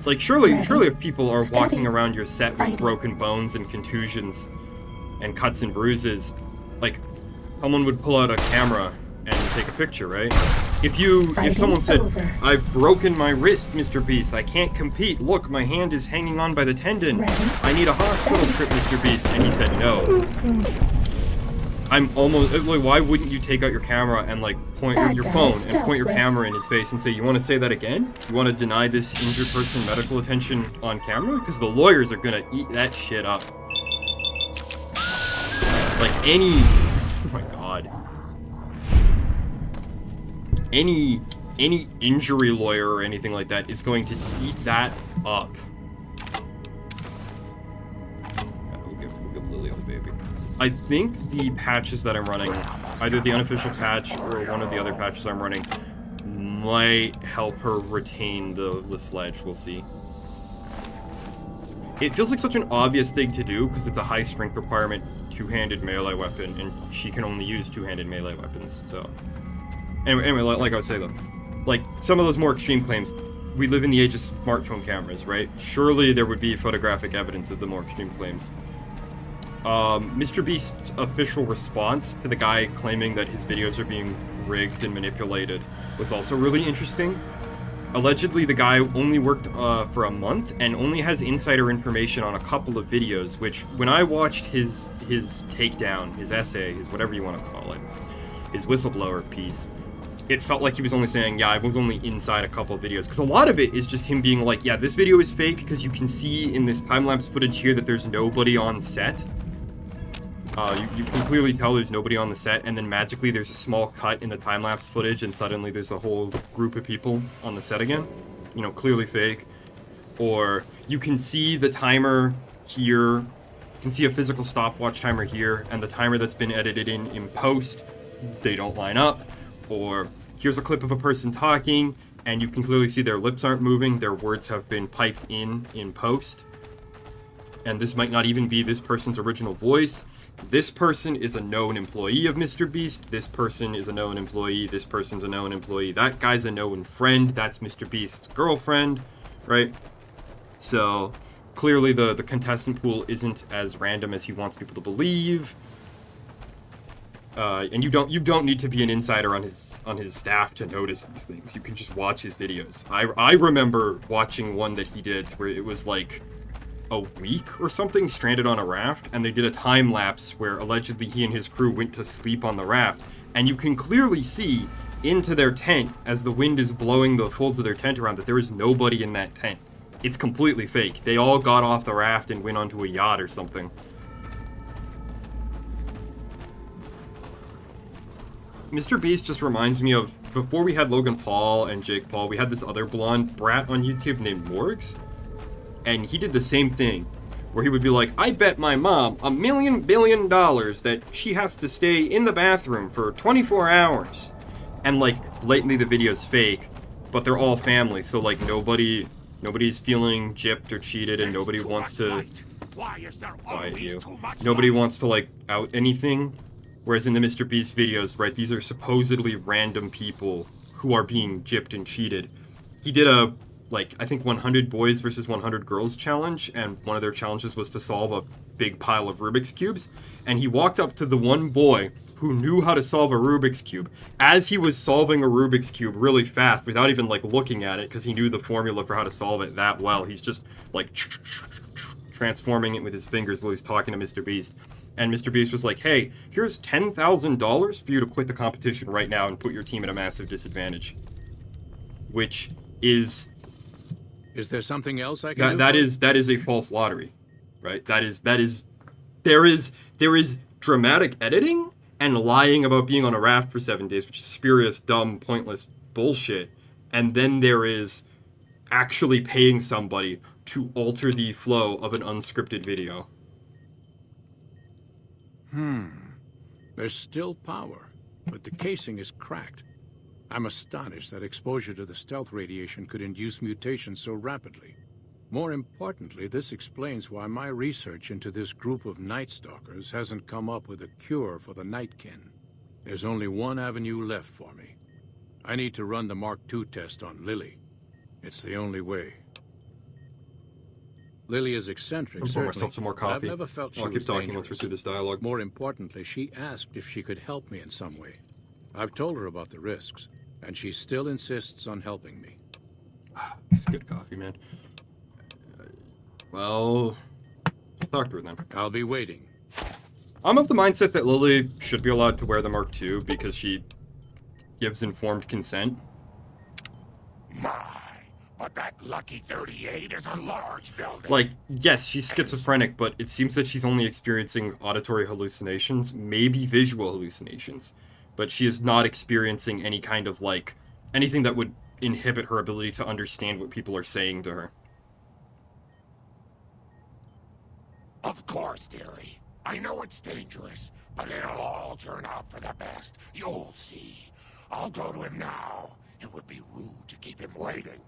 Like, surely if people are walking around your set with broken bones and contusions and cuts and bruises, like, someone would pull out a camera and take a picture, right? If someone said, I've broken my wrist, Mr. Beast, I can't compete, look, my hand is hanging on by the tendon, I need a hospital trip, Mr. Beast, and he said no. I'm almost, like, why wouldn't you take out your camera and, like, point your phone and point your camera in his face and say, you want to say that again? You want to deny this injured person medical attention on camera? Because the lawyers are gonna eat that shit up. Like, oh my god. Any injury lawyer or anything like that is going to eat that up. We'll give Lily the baby. I think the patches that I'm running, either the unofficial patch or one of the other patches I'm running, might help her retain the sledge. We'll see. It feels like such an obvious thing to do because it's a high strength requirement two-handed melee weapon, and she can only use two-handed melee weapons, so... Anyway, like I would say though, like, some of those more extreme claims, we live in the age of smartphone cameras, right? Surely there would be photographic evidence of the more extreme claims. Mr. Beast's official response to the guy claiming that his videos are being rigged and manipulated was also really interesting. Allegedly, the guy only worked for a month and only has insider information on a couple of videos, which, when I watched his takedown, his essay, his whatever you want to call it, his whistleblower piece, it felt like he was only saying, yeah, I was only inside a couple of videos. Because a lot of it is just him being like, yeah, this video is fake because you can see in this time-lapse footage here that there's nobody on set. You can clearly tell there's nobody on the set, and then magically there's a small cut in the time-lapse footage, and suddenly there's a whole group of people on the set again. You know, clearly fake. Or you can see the timer here, you can see a physical stopwatch timer here, and the timer that's been edited in post, they don't line up. Or here's a clip of a person talking, and you can clearly see their lips aren't moving, their words have been piped in post. And this might not even be this person's original voice. This person is a known employee of Mr. Beast. This person is a known employee. This person's a known employee. That guy's a known friend. That's Mr. Beast's girlfriend, right? So clearly the contestant pool isn't as random as he wants people to believe. And you don't need to be an insider on his staff to notice these things. You can just watch his videos. I remember watching one that he did where it was like a week or something stranded on a raft, and they did a time lapse where allegedly he and his crew went to sleep on the raft, and you can clearly see into their tent as the wind is blowing the folds of their tent around that there is nobody in that tent. It's completely fake. They all got off the raft and went onto a yacht or something. Mr. Beast just reminds me of, before we had Logan Paul and Jake Paul, we had this other blonde brat on YouTube named Morgs. And he did the same thing, where he would be like, I bet my mom $1 billion that she has to stay in the bathroom for 24 hours. And like, blatantly the video's fake, but they're all family, so like nobody's feeling gypped or cheated, and nobody wants to... Nobody wants to like out anything. Whereas in the Mr. Beast videos, right, these are supposedly random people who are being gypped and cheated. He did a, like, I think 100 boys versus 100 girls challenge, and one of their challenges was to solve a big pile of Rubik's Cubes, and he walked up to the one boy who knew how to solve a Rubik's Cube as he was solving a Rubik's Cube really fast without even, like, looking at it, because he knew the formula for how to solve it that well. He's just, like, transforming it with his fingers while he's talking to Mr. Beast. And Mr. Beast was like, hey, here's $10,000 for you to quit the competition right now and put your team at a massive disadvantage. Which is... Is there something else I can do? That is a false lottery, right? There is dramatic editing and lying about being on a raft for 7 days, which is spurious, dumb, pointless bullshit. And then there is actually paying somebody to alter the flow of an unscripted video. There's still power, but the casing is cracked. I'm astonished that exposure to the stealth radiation could induce mutations so rapidly. More importantly, this explains why my research into this group of Night Stalkers hasn't come up with a cure for the Nightkin. There's only one avenue left for me. I need to run the Mark II test on Lily. It's the only way. Lily is eccentric, I'll pour myself some more coffee. I've never felt she I'll keep was talking dangerous. once we're through this dialogue. More importantly, she asked if she could help me in some way. I've told her about the risks, and she still insists on helping me. It's good coffee, man. Well, I'll talk to her then. I'll be waiting. I'm of the mindset that Lily should be allowed to wear the Mark II because she gives informed consent. But that Lucky 38 is a large building. Like, yes, she's schizophrenic, but it seems that she's only experiencing auditory hallucinations, maybe visual hallucinations. But she is not experiencing any kind of, like, anything that would inhibit her ability to understand what people are saying to her. Of course, dearie. I know it's dangerous, but it'll all turn out for the best. You'll see. I'll go to him now. It would be rude to keep him waiting.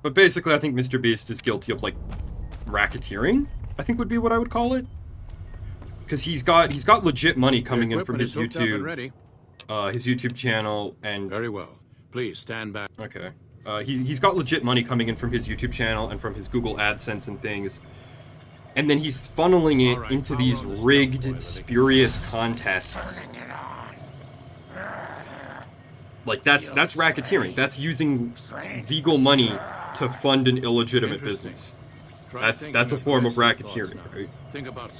But basically, I think Mr. Beast is guilty of, like, racketeering, I think would be what I would call it. Because he's got legit money coming in from his YouTube, his YouTube channel, and... Very well. Please, stand back. Okay. He's got legit money coming in from his YouTube channel and from his Google AdSense and things. And then he's funneling it into these rigged, spurious contests. Like, that's racketeering. That's using legal money to fund an illegitimate business. That's a form of racketeering, right?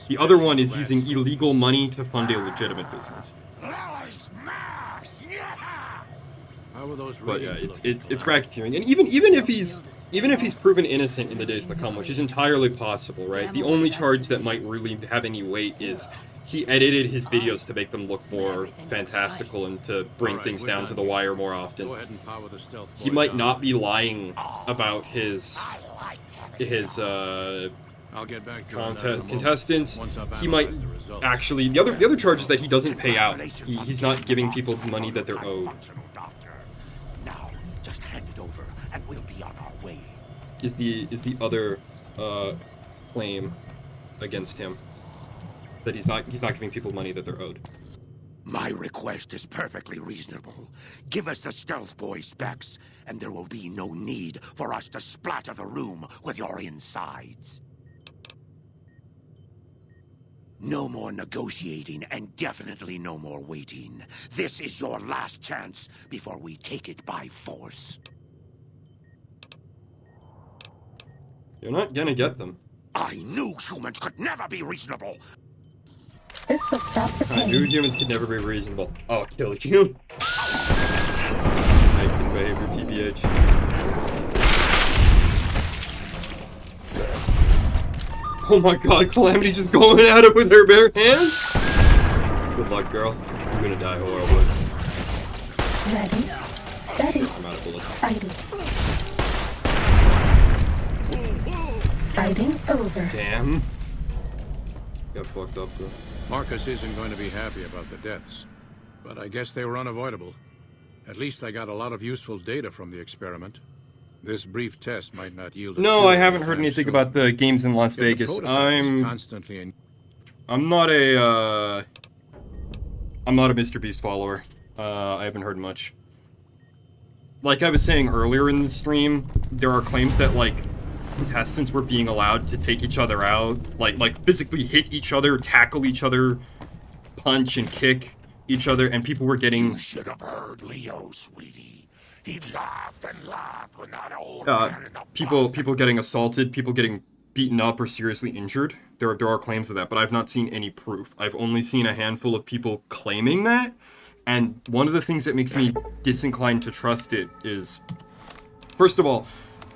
The other one is using illegal money to fund a legitimate business. But yeah, it's racketeering. And even if he's proven innocent in the days to come, which is entirely possible, right? The only charge that might really have any weight is he edited his videos to make them look more fantastical and to bring things down to the wire more often. He might not be lying about his I'll get back to you on that in a moment. Contestants. Once I've He might analyzed the results. actually. The other charge is that he doesn't pay out. He's not giving people the money that they're owed. Now, just hand it over, and we'll be on our way. Is the other claim against him that he's not giving people money that they're owed. My request is perfectly reasonable. Give us the stealth boy specs, and there will be no need for us to splatter the room with your insides. No more negotiating, and definitely no more waiting. This is your last chance before we take it by force. You're not gonna get them. I knew humans could never be reasonable. This will stop the I knew pain. humans could never be reasonable. I'll kill you. Making behavior, TBH. Oh my god, Calamity just going at it with her bare hands? Good luck, girl. You're gonna die horribly. Ready, steady, I'm out of bullets. fighting. Fighting over. Damn. Got fucked up, though. Marcus isn't going to be happy about the deaths, but I guess they were unavoidable. At least I got a lot of useful data from the experiment. This brief test might not yield. No, I haven't heard anything about the games in Las Vegas. I'm not a Mr. Beast follower. I haven't heard much. Like I was saying earlier in the stream, there are claims that like contestants were being allowed to take each other out, like physically hit each other, tackle each other, punch and kick each other, and people were getting. You should have heard Leo, sweetie. He laughed and laughed when that old man in the people getting assaulted, people getting beaten up or seriously injured. There are claims of that, but I've not seen any proof. I've only seen a handful of people claiming that, and one of the things that makes me disinclined to trust it is, first of all,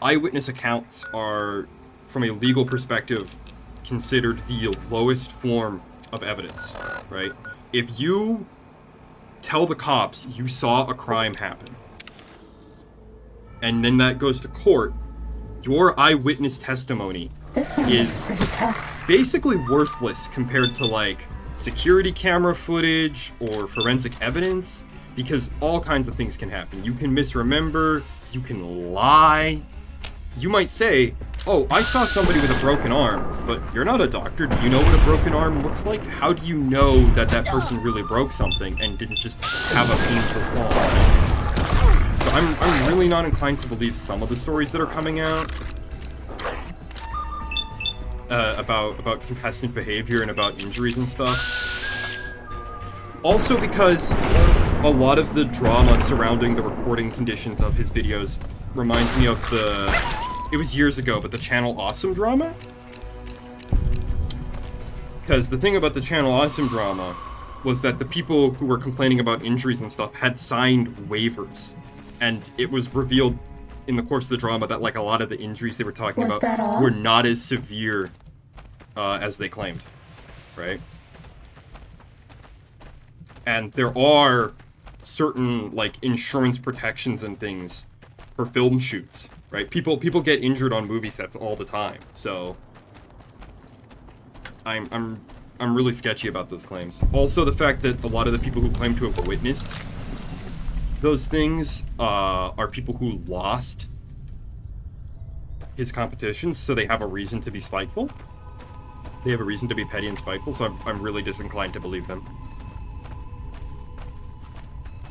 eyewitness accounts are, from a legal perspective, considered the lowest form of evidence, right? If you tell the cops you saw a crime happen, and then that goes to court, your eyewitness testimony This one is pretty tough. basically worthless compared to, like, security camera footage or forensic evidence, because all kinds of things can happen. You can misremember, you can lie. You might say, oh, I saw somebody with a broken arm, but you're not a doctor. Do you know what a broken arm looks like? How do you know that that person really broke something and didn't just have a painful fall? So I'm really not inclined to believe some of the stories that are coming out about contestant behavior and about injuries and stuff. Also because a lot of the drama surrounding the recording conditions of his videos reminds me of it was years ago, but the Channel Awesome drama? Because the thing about the Channel Awesome drama was that the people who were complaining about injuries and stuff had signed waivers. And it was revealed in the course of the drama that, like, a lot of the injuries they were talking Was that about all? were not as severe as they claimed, right? And there are certain, like, insurance protections and things for film shoots, right? People get injured on movie sets all the time, so I'm really sketchy about those claims. Also, the fact that a lot of the people who claim to have witnessed those things are people who lost his competitions, so they have a reason to be spiteful. They have a reason to be petty and spiteful, so I'm really disinclined to believe them.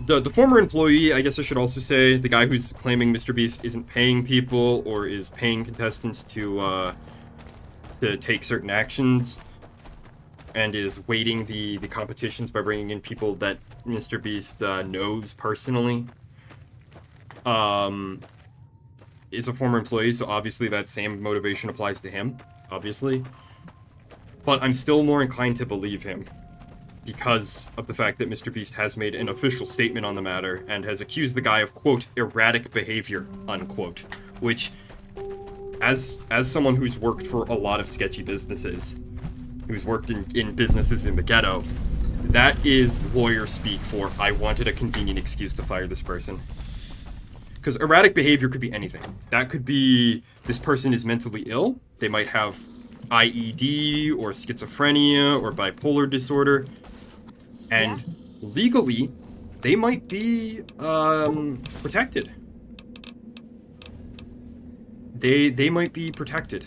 The former employee, I guess I should also say, the guy who's claiming Mr. Beast isn't paying people or is paying contestants to take certain actions and is weighting the competitions by bringing in people that Mr. Beast knows personally, is a former employee, so obviously that same motivation applies to him, obviously. But I'm still more inclined to believe him because of the fact that Mr. Beast has made an official statement on the matter and has accused the guy of, quote, erratic behavior, unquote, which, as someone who's worked for a lot of sketchy businesses, who's worked in businesses in the ghetto, that is lawyer speak for, I wanted a convenient excuse to fire this person. Because erratic behavior could be anything. That could be, this person is mentally ill, they might have IED or schizophrenia or bipolar disorder. And legally, they might be protected. They might be protected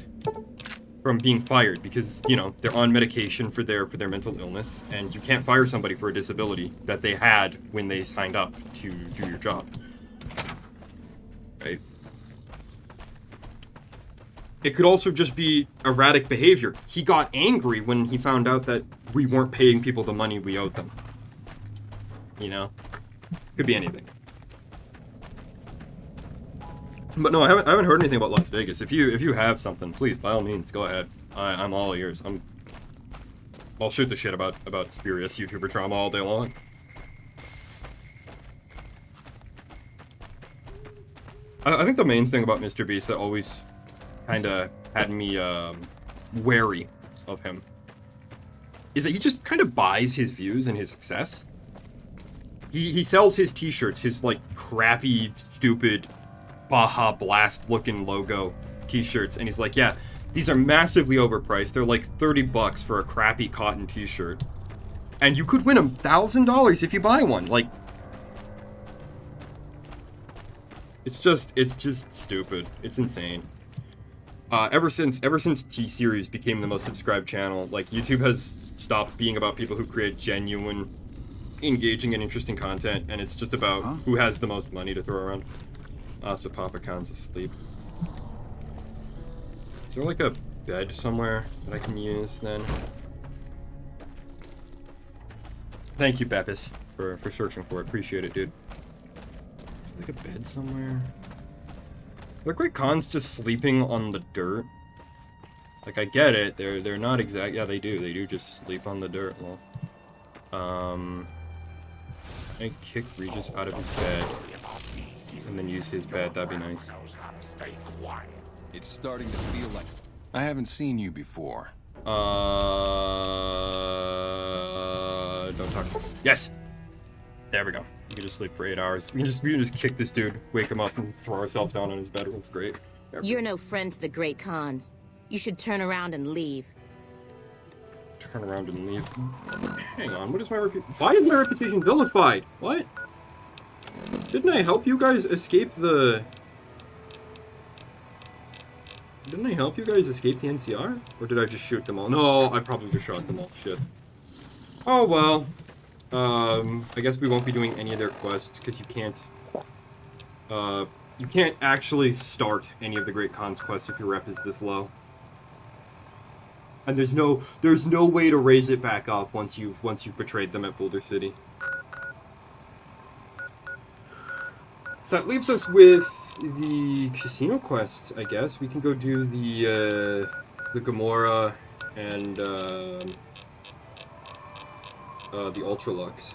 from being fired because, you know, they're on medication for their mental illness, and you can't fire somebody for a disability that they had when they signed up to do your job. Right? It could also just be erratic behavior. He got angry when he found out that we weren't paying people the money we owed them. You know? Could be anything. But no, I haven't heard anything about Las Vegas. If you have something, please, by all means, go ahead. I'm all ears. I'll shoot the shit about spurious YouTuber trauma all day long. I think the main thing about Mr. Beast that always kind of had me wary of him is that he just kind of buys his views and his success. He sells his t-shirts, his like crappy, stupid Baja Blast looking logo t-shirts, and he's like, yeah, these are massively overpriced. They're like $30 for a crappy cotton t-shirt, and you could win $1,000 if you buy one. Like, it's just stupid. It's insane. Ever since T-Series became the most subscribed channel, like, YouTube has stopped being about people who create genuine, engaging and interesting content, and it's just about who has the most money to throw around. So Papa Khan's asleep. Is there like a bed somewhere that I can use then? Thank you, Beppis, for searching for it. Appreciate it, dude. Like a bed somewhere? Are Great Khans just sleeping on the dirt? Like, I get it. They're not exact. Yeah, they do. They do just sleep on the dirt. Well, I kick Regis out of his bed and then use his bed. That'd be nice. It's starting to feel like I haven't seen you before. Don't talk. Yes. There we go. We can just sleep for 8 hours. We can just kick this dude, wake him up, and throw ourselves down on his bed. It's great. You're no friend to the Great Khans. You should turn around and leave. Turn around and leave. Hang on. What is my reputation? Why is my reputation vilified? What? Didn't I help you guys escape the? Didn't I help you guys escape the NCR? Or did I just shoot them all? No, I probably just shot them all. Shit. Oh well. I guess we won't be doing any of their quests because you can't actually start any of the Great Khans quests if your rep is this low. And there's no way to raise it back up once you've betrayed them at Boulder City. So that leaves us with the casino quests, I guess. We can go do the Gamora and the Ultralux.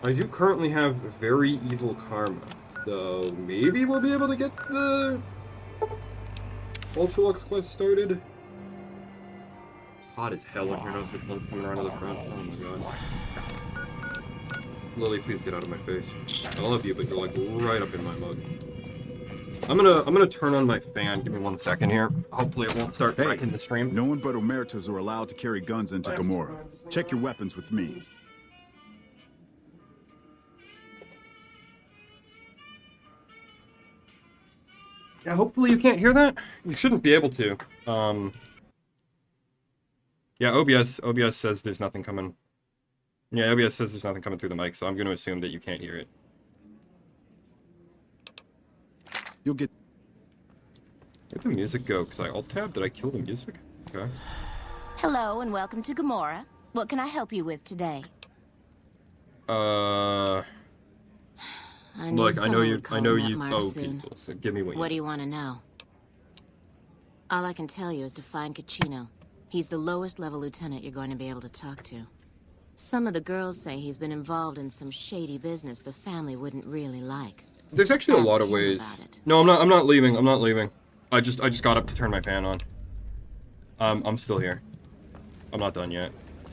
I do currently have very evil karma, so maybe we'll be able to get the Ultralux quest started. It's hot as hell in here now. The sun's coming around to the front. Oh my god. Lily, please get out of my face. I love you, but you're like right up in my mug. I'm gonna turn on my fan. Give me 1 second here. Hopefully it won't start wrecking the stream. No one but Emeritus are allowed to carry guns into Gamora. Check your weapons with me. Yeah, hopefully you can't hear that. You shouldn't be able to. Yeah, OBS says there's nothing coming. Yeah, OBS says there's nothing coming through the mic, so I'm going to assume that you can't hear it. You'll get... Where'd the music go? Because I alt-tab? Did I kill the music? Okay. Hello and welcome to Gamora. What can I help you with today? Look, I know you owe people, so give me what do you want to know? All I can tell you is to find Caccino. He's the lowest level lieutenant you're going to be able to talk to. Some of the girls say he's been involved in some shady business the family wouldn't really like. There's actually a lot of ways. No, I'm not leaving. I'm not leaving. I just got up to turn my fan on. I'm still here. I'm not done yet.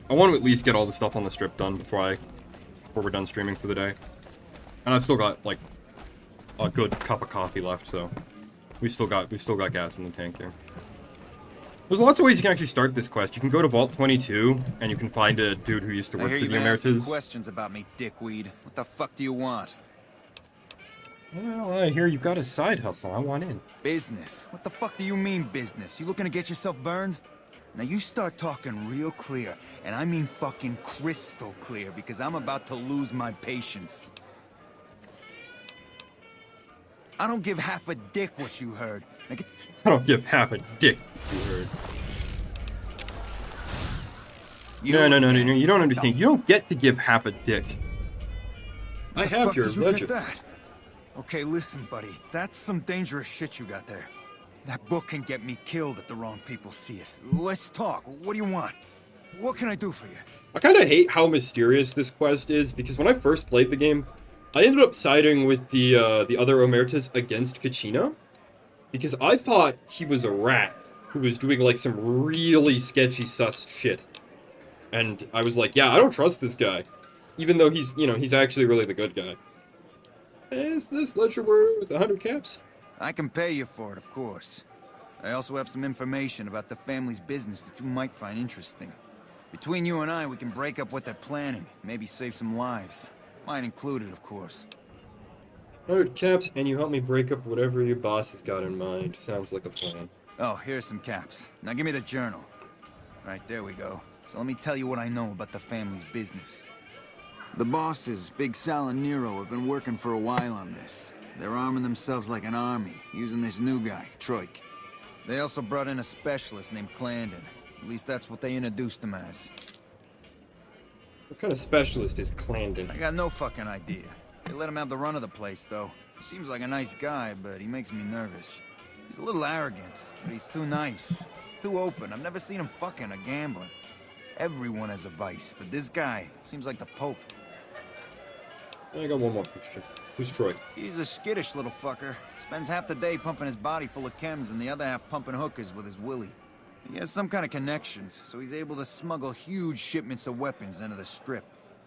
I want to at least get all the stuff on the strip done before we're done streaming for the day. And I've still got like a good cup of coffee left, so we still got gas in the tank there. There's lots of ways you can actually start this quest. You can go to Vault 22, and you can find a dude who used to work for the Emeritus. Questions about me, dickweed. What the fuck do you want? Well, I hear you've got a side hustle. I want in. Business? What the fuck do you mean business? You looking to get yourself burned? Now you start talking real clear, and I mean fucking crystal clear, because I'm about to lose my patience. I don't give half a dick what you heard. Now get... I don't give half a dick what you heard. No, you don't understand. You don't get to give half a dick. I have your ledger. Okay, listen, buddy. That's some dangerous shit you got there. That book can get me killed if the wrong people see it. Let's talk. What do you want? What can I do for you? I kind of hate how mysterious this quest is, because when I first played the game, I ended up siding with the other Emeritus against Kachina, because I thought he was a rat who was doing, like, some really sketchy sus shit. And I was like, yeah, I don't trust this guy. Even though he's, you know, he's actually really the good guy. Is this ledger worth 100 caps? I can pay you for it, of course. I also have some information about the family's business that you might find interesting. Between you and I, we can break up what they're planning, maybe save some lives. Mine included, of course. 100 caps, and you help me break up whatever your boss has got in mind. Sounds like a plan. Oh, here's some caps. Now give me the journal. Right, there we go. So let me tell you what I know about the family's business. The bosses, Big Sal and Nero, have been working for a while on this. They're arming themselves like an army, using this new guy, Troik. They also brought in a specialist named Clandon. At least that's what they introduced him as. What kind of specialist is Clandon? I got no fucking idea. They let him have the run of the place, though. He seems like a nice guy, but he makes me nervous. He's a little arrogant, but he's too nice. Too open. I've never seen him fucking or gambling. Everyone has a vice, but this guy seems like the Pope. I got one more question. Who's Troik? He's a skittish little fucker. Spends half the day pumping his body full of chems and the other half pumping hookers with his willy. He has some kind of connections, so he's able to smuggle huge shipments of weapons into the Strip.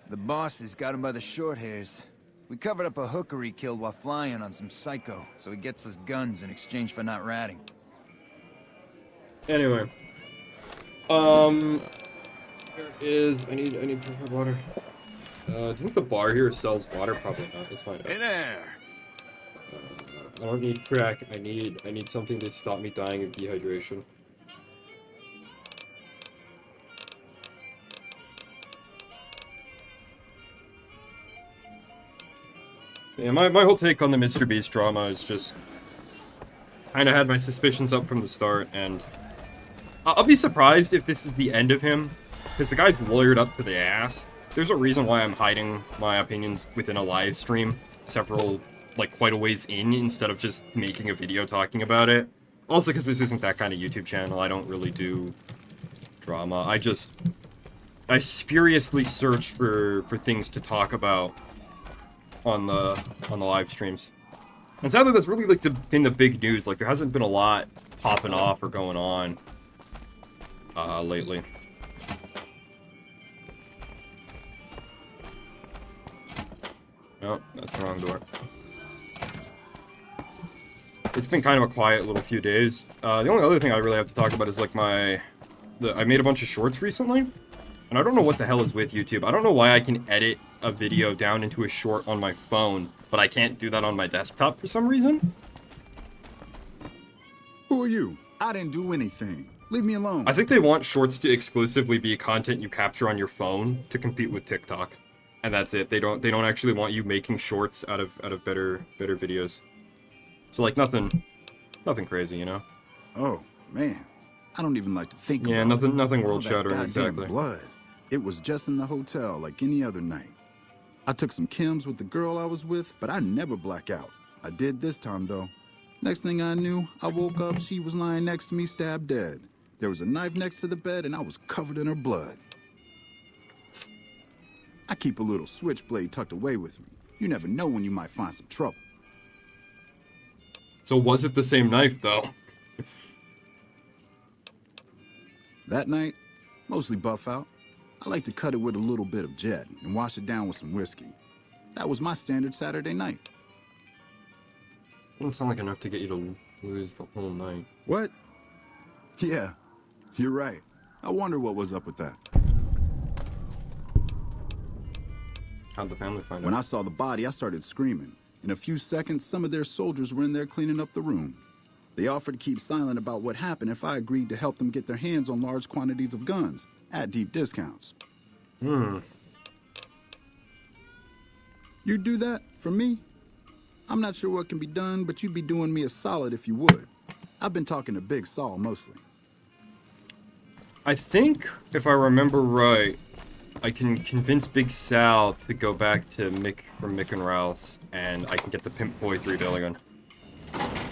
The bosses got him by the short hairs. We covered up a hooker he killed while flying on some psycho, so he gets us guns in exchange for not ratting. Anyway. There it is. I need purified water. Do you think the bar here sells water? Probably not. Let's find out. Hey there! I don't need crack. I need something to stop me dying of dehydration. Yeah, my whole take on the Mr. Beast drama is just... kind of had my suspicions up from the start, and... I'll be surprised if this is the end of him, because the guy's lawyered up to the ass. There's a reason why I'm hiding my opinions within a live stream, several, like, quite a ways in, instead of just making a video talking about it. Also, because this isn't that kind of YouTube channel, I don't really do drama. I spuriously search for things to talk about on the live streams. And sadly, that's really, like, been the big news. Like, there hasn't been a lot popping off or going on lately. Oh, that's the wrong door. It's been kind of a quiet little few days. The only other thing I really have to talk about is, like, I made a bunch of shorts recently, and I don't know what the hell is with YouTube. I don't know why I can edit a video down into a short on my phone, but I can't do that on my desktop for some reason. Who are you? I didn't do anything. Leave me alone. I think they want shorts to exclusively be content you capture on your phone to compete with TikTok. And that's it. They don't actually want you making shorts out of better videos. So, like, nothing crazy, you know? Oh, man. I don't even like to think about it. Yeah, nothing world-shattering, exactly. Blood. It was just in the hotel like any other night. I took some chems with the girl I was with, but I never black out. I did this time, though. Next thing I knew, I woke up, she was lying next to me, stabbed dead. There was a knife next to the bed, and I was covered in her blood. I keep a little switchblade tucked away with me. You never know when you might find some trouble. So was it the same knife, though? That night, mostly buff out. I like to cut it with a little bit of jet and wash it down with some whiskey. That was my standard Saturday night. Doesn't sound like enough to get you to lose the whole night. What? Yeah, you're right. I wonder what was up with that. How'd the family find out? When I saw the body, I started screaming. In a few seconds, some of their soldiers were in there cleaning up the room. They offered to keep silent about what happened if I agreed to help them get their hands on large quantities of guns at deep discounts. Hmm. You'd do that for me? I'm not sure what can be done, but you'd be doing me a solid if you would. I've been talking to Big Saul mostly. I think, if I remember right, I can convince Big Sal to go back to Mick from Mick and Rouse, and I can get the Pimp Boy 3 billion.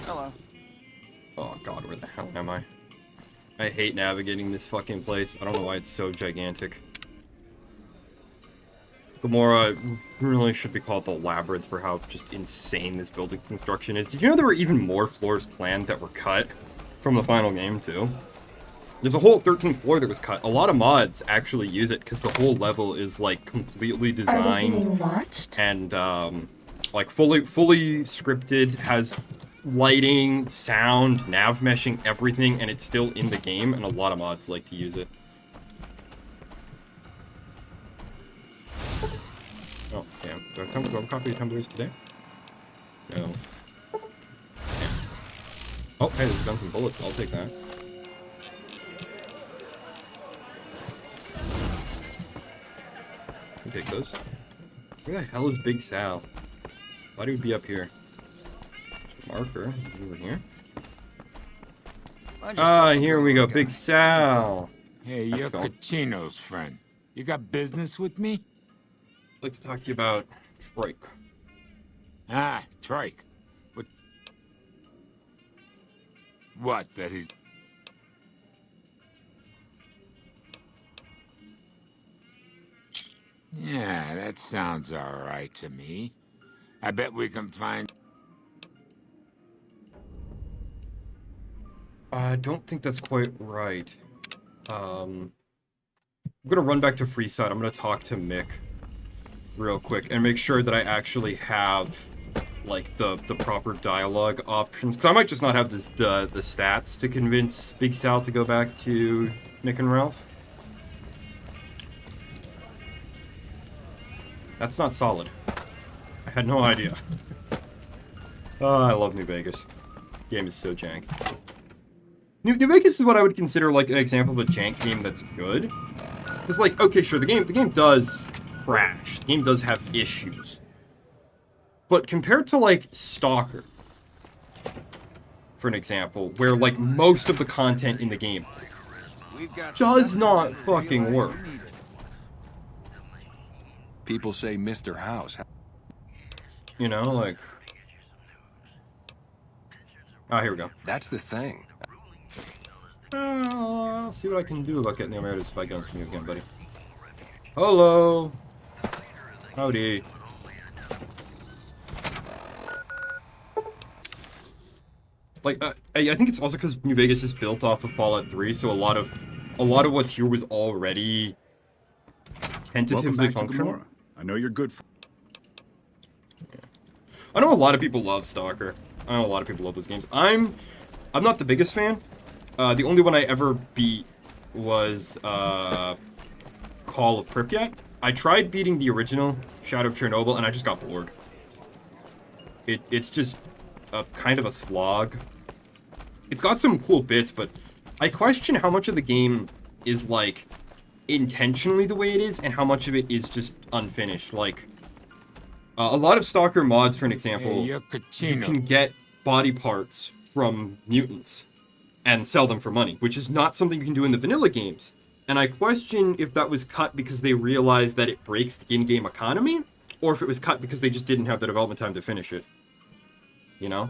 Hello. Oh god, where the hell am I? I hate navigating this fucking place. I don't know why it's so gigantic. Gomorrah really should be called the Labyrinth for how just insane this building construction is. Did you know there were even more floors planned that were cut from the final game, too? There's a whole 13th floor that was cut. A lot of mods actually use it because the whole level is, like, completely designed and, like, fully scripted, has lighting, sound, nav meshing, everything, and it's still in the game, and a lot of mods like to use it. Oh, damn. Do I have a copy of Tumblers today? No. Damn. Oh, hey, there's guns and bullets. I'll take that. I'll take those. Where the hell is Big Sal? Why do we be up here? Marker over here. Ah, here we go. Big Sal. Hey, you're Cachino's friend. You got business with me? I'd like to talk to you about Trike. Ah, Trike. What, that he's... Yeah, that sounds all right to me. I bet we can find... I don't think that's quite right. I'm gonna run back to Freeside. I'm gonna talk to Mick real quick and make sure that I actually have like the proper dialogue options, because I might just not have this, the stats to convince Big Sal to go back to Mick and Ralph. That's not solid. I had no idea. Oh, I love New Vegas. Game is so jank. New Vegas is what I would consider like an example of a jank game that's good. It's like, okay, sure, the game does crash. The game does have issues. But compared to like Stalker, for an example, where like most of the content in the game does not fucking work. People say Mr. House. You know, like... Ah, here we go. That's the thing. I'll see what I can do about getting the Emeritus spy guns from you again, buddy. Hello! Howdy. Like, I think it's also because New Vegas is built off of Fallout 3, so a lot of what's here was already tentatively functional. I know you're good for... Yeah. I know a lot of people love Stalker. I know a lot of people love those games. I'm not the biggest fan. The only one I ever beat was Call of Pripyat. I tried beating the original Shadow of Chernobyl, and I just got bored. It's just a kind of a slog. It's got some cool bits, but I question how much of the game is like intentionally the way it is, and how much of it is just unfinished. Like a lot of Stalker mods, for an example, you can get body parts from mutants and sell them for money, which is not something you can do in the vanilla games. And I question if that was cut because they realized that it breaks the in-game economy, or if it was cut because they just didn't have the development time to finish it. You know?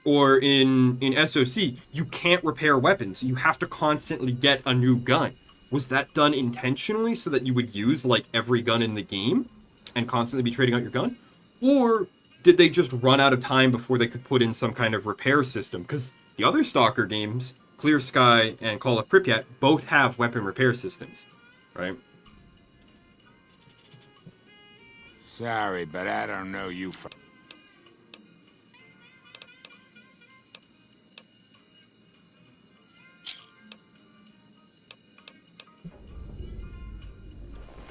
Or in SOC, you can't repair weapons. You have to constantly get a new gun. Was that done intentionally so that you would use, like, every gun in the game and constantly be trading out your gun? Or did they just run out of time before they could put in some kind of repair system? Because the other Stalker games, Clear Sky and Call of Pripyat, both have weapon repair systems, right? Sorry, but I don't know you from...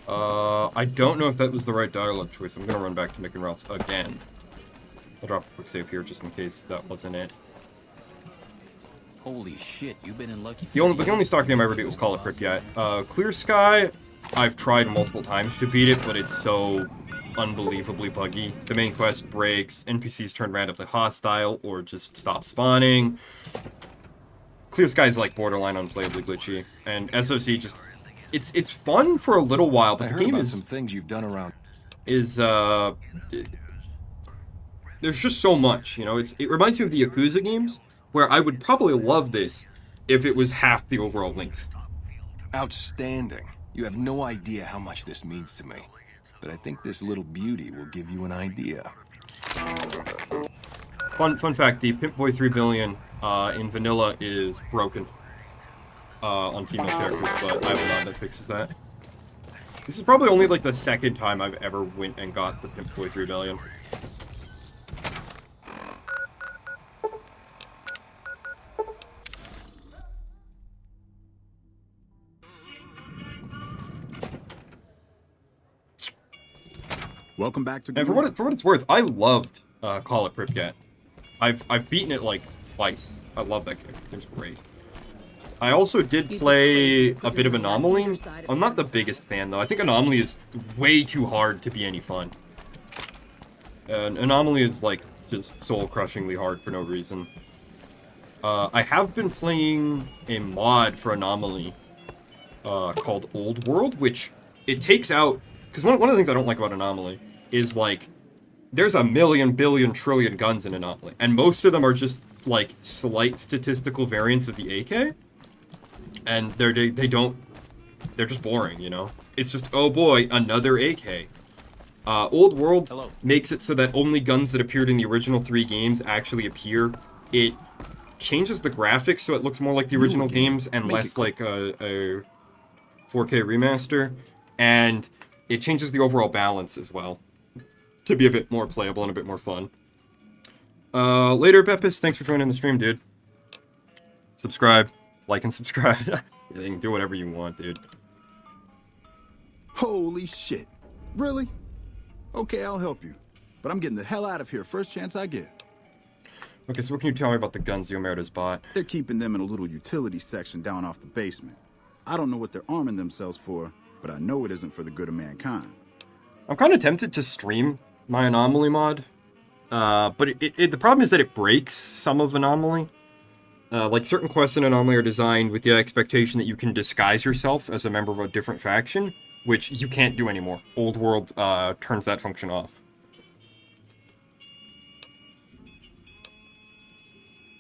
I don't know if that was the right dialogue choice. I'm gonna run back to making routes again. I'll drop a quick save here just in case that wasn't it. Holy shit, you've been in lucky. The only stock game I ever beat was Call of Pripyat. Clear Sky, I've tried multiple times to beat it, but it's so unbelievably buggy. The main quest breaks, NPCs turn randomly hostile, or just stop spawning. Clear Sky is like borderline unplayably glitchy, and SOC just it's fun for a little while, but the game is some things you've done around. There's just so much, you know. It reminds me of the Yakuza games, where I would probably love this if it was half the overall length. Outstanding. You have no idea how much this means to me, but I think this little beauty will give you an idea. Fun fact: the Pimp Boy 3 billion in vanilla is broken on female characters, but I have a mod that fixes that. This is probably only like the second time I've ever went and got the Pimp Boy 3 billion. Welcome back to. And for what it's worth, I loved Call of Pripyat. I've beaten it like twice. I love that game. It's great. I also did play a bit of Anomaly. I'm not the biggest fan though. I think Anomaly is way too hard to be any fun. Anomaly is like just soul-crushingly hard for no reason. I have been playing a mod for Anomaly called Old World, which it takes out. Because one of the things I don't like about Anomaly is, like, there's a million, billion, trillion guns in Anomaly, and most of them are just, like, slight statistical variants of the AK, and they're just boring, you know? It's just, oh boy, another AK. Old World makes it so that only guns that appeared in the original 3 games actually appear. It changes the graphics so it looks more like the original games and less like a 4K remaster, and it changes the overall balance as well to be a bit more playable and a bit more fun. Later, Beppis, thanks for joining the stream, dude. Subscribe, like and subscribe. You can do whatever you want, dude. Holy shit. Really? Okay, I'll help you. But I'm getting the hell out of here first chance I get. Okay, so what can you tell me about the guns the Omerta's bought? They're keeping them in a little utility section down off the basement. I don't know what they're arming themselves for, but I know it isn't for the good of mankind. I'm kind of tempted to stream my Anomaly mod, but the problem is that it breaks some of Anomaly. Like, certain quests in Anomaly are designed with the expectation that you can disguise yourself as a member of a different faction, which you can't do anymore. Old World turns that function off.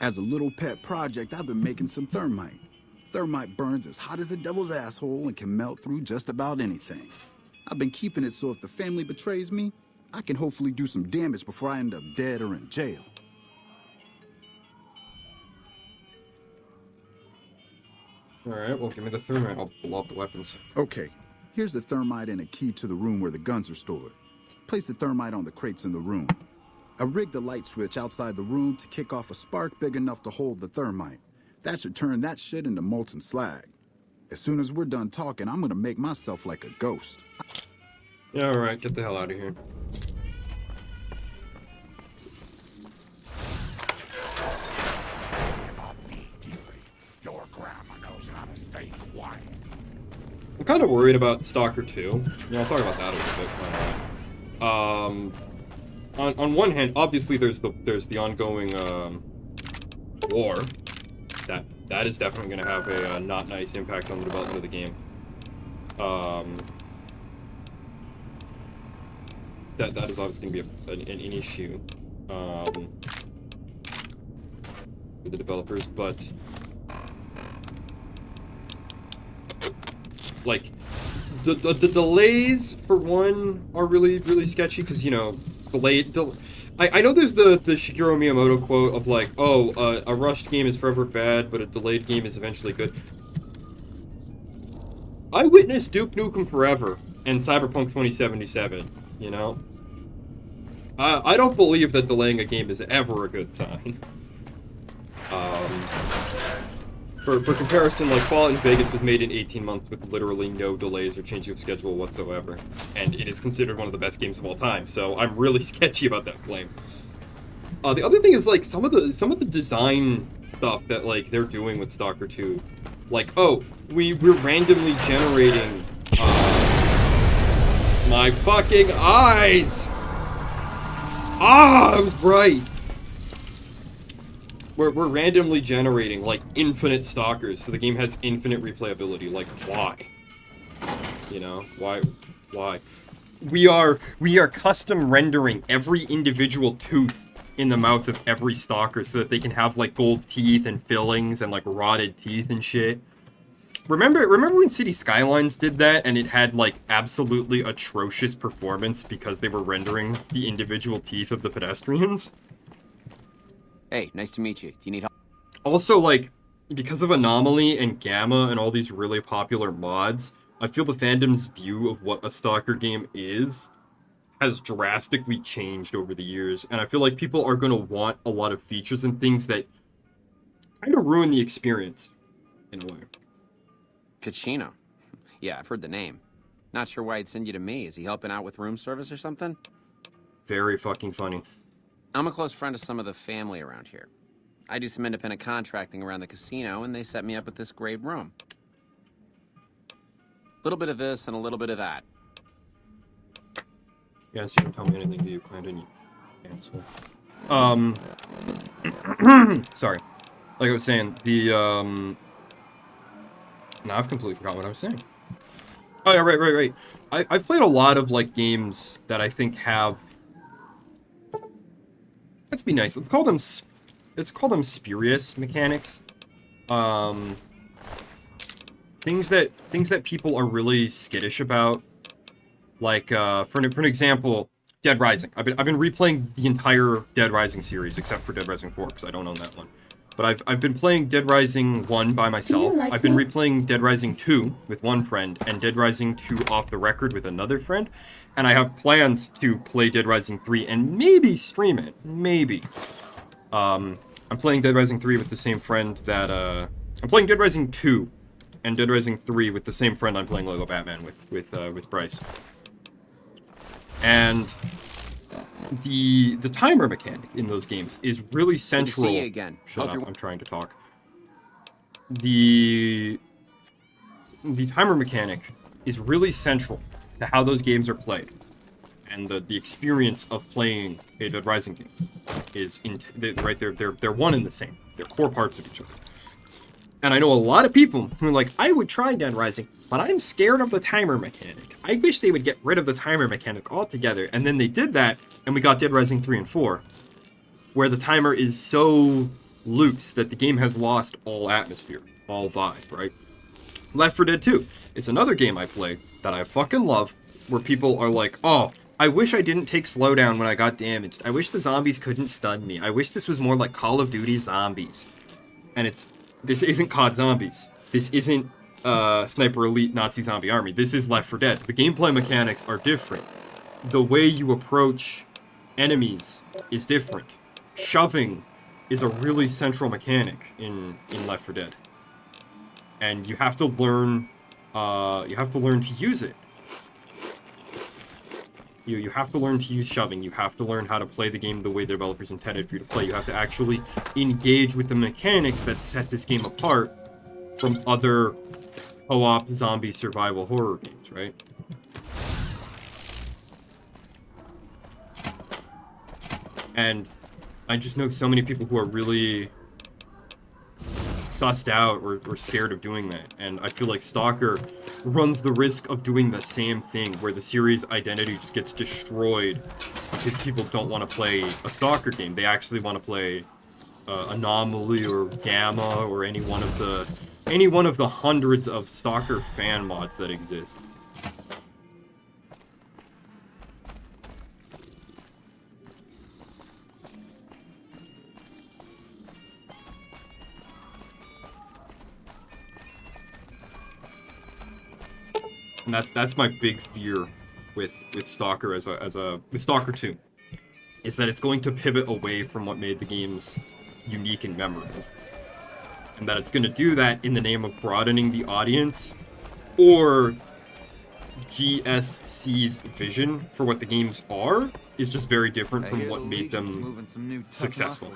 As a little pet project, I've been making some thermite. Thermite burns as hot as the devil's asshole and can melt through just about anything. I've been keeping it so if the family betrays me, I can hopefully do some damage before I end up dead or in jail. Alright, well, give me the thermite. I'll blow up the weapons. Okay, here's the thermite and a key to the room where the guns are stored. Place the thermite on the crates in the room. I rigged the light switch outside the room to kick off a spark big enough to hold the thermite. That should turn that shit into molten slag. As soon as we're done talking, I'm gonna make myself like a ghost. Yeah, alright, get the hell out of here. Your grandma knows how to stay quiet. I'm kind of worried about Stalker 2. Yeah, I'll talk about that a little bit. On one hand, obviously there's the ongoing war. That is definitely going to have a not nice impact on the development of the game. That is obviously going to be an issue for the developers, but like the delays for one are really sketchy because, you know, I know there's the Shigeru Miyamoto quote of like, oh, a rushed game is forever bad, but a delayed game is eventually good. I witnessed Duke Nukem Forever and Cyberpunk 2077, you know? I don't believe that delaying a game is ever a good sign. For comparison, like Fallout New Vegas was made in 18 months with literally no delays or changing of schedule whatsoever, and it is considered one of the best games of all time. So I'm really sketchy about that claim. The other thing is like some of the design stuff that like they're doing with Stalker 2, like we're randomly generating. My fucking eyes! Ah, it was bright. We're randomly generating like infinite stalkers, so the game has infinite replayability. Like, why? You know, why? We are custom rendering every individual tooth in the mouth of every stalker so that they can have like gold teeth and fillings and like rotted teeth and shit. Remember when City Skylines did that and it had like absolutely atrocious performance because they were rendering the individual teeth of the pedestrians? Hey, nice to meet you. Do you need help? Also, like, because of Anomaly and Gamma and all these really popular mods, I feel the fandom's view of what a Stalker game is has drastically changed over the years, and I feel like people are going to want a lot of features and things that kind of ruin the experience, in a way. Kachino. Yeah, I've heard the name. Not sure why he'd send you to me. Is he helping out with room service or something? Very fucking funny. I'm a close friend of some of the family around here. I do some independent contracting around the casino, and they set me up with this great room. A little bit of this and a little bit of that. Yes, you can tell me anything that you planned on, you asshole. Sorry. Like I was saying, now I've completely forgotten what I was saying. Oh yeah, right. I've played a lot of like games that I think have. Let's be nice. Let's call them spurious mechanics. Things that people are really skittish about. Like for an example, Dead Rising. I've been replaying the entire Dead Rising series except for Dead Rising 4 because I don't own that one. But I've been playing Dead Rising 1 by myself. I've been replaying Dead Rising 2 with one friend, and Dead Rising 2 off the record with another friend. And I have plans to play Dead Rising 3 and maybe stream it. Maybe. I'm playing Dead Rising 3 with the same friend that, I'm playing Dead Rising 2 and Dead Rising 3 with the same friend I'm playing Lego Batman with Bryce. And the timer mechanic in those games is really central. Good to see you again. Shut up, I'm trying to talk. The timer mechanic is really central to how those games are played. And the experience of playing a Dead Rising game is they're one and the same. They're core parts of each other. And I know a lot of people who are like, I would try Dead Rising, but I'm scared of the timer mechanic. I wish they would get rid of the timer mechanic altogether. And then they did that, and we got Dead Rising 3 and 4, where the timer is so loose that the game has lost all atmosphere, all vibe, right? Left 4 Dead 2 is another game I played that I fucking love, where people are like, oh, I wish I didn't take slowdown when I got damaged. I wish the zombies couldn't stun me. I wish this was more like Call of Duty Zombies. And this isn't COD Zombies. This isn't Sniper Elite Nazi Zombie Army. This is Left 4 Dead. The gameplay mechanics are different. The way you approach enemies is different. Shoving is a really central mechanic in Left 4 Dead. And you have to learn to use it. You have to learn to use shoving. You have to learn how to play the game the way the developers intended for you to play. You have to actually engage with the mechanics that set this game apart from other co-op zombie survival horror games, right? And I just know so many people who are really sussed out or scared of doing that. And I feel like Stalker runs the risk of doing the same thing, where the series identity just gets destroyed because people don't want to play a Stalker game. They actually want to play Anomaly or Gamma or any one of the hundreds of Stalker fan mods that exist. And that's my big fear with Stalker with Stalker 2, is that it's going to pivot away from what made the games unique and memorable. and that it's going to do that in the name of broadening the audience, or GSC's vision for what the games are is just very different from what made them successful.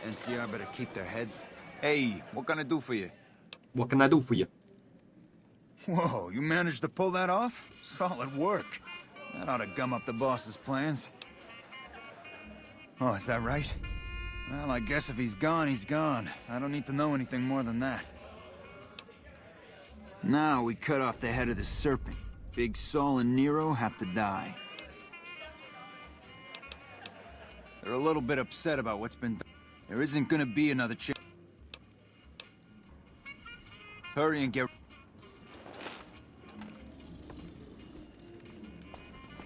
NCR better keep their heads. Hey, what can I do for you? What can I do for you? Whoa, you managed to pull that off? Solid work. That ought to gum up the boss's plans. Oh, is that right? Well, I guess if he's gone, he's gone. I don't need to know anything more than that. Now we cut off the head of the serpent. Big Saul and Nero have to die. They're a little bit upset about what's been done. There isn't gonna be another chance. Hurry and get...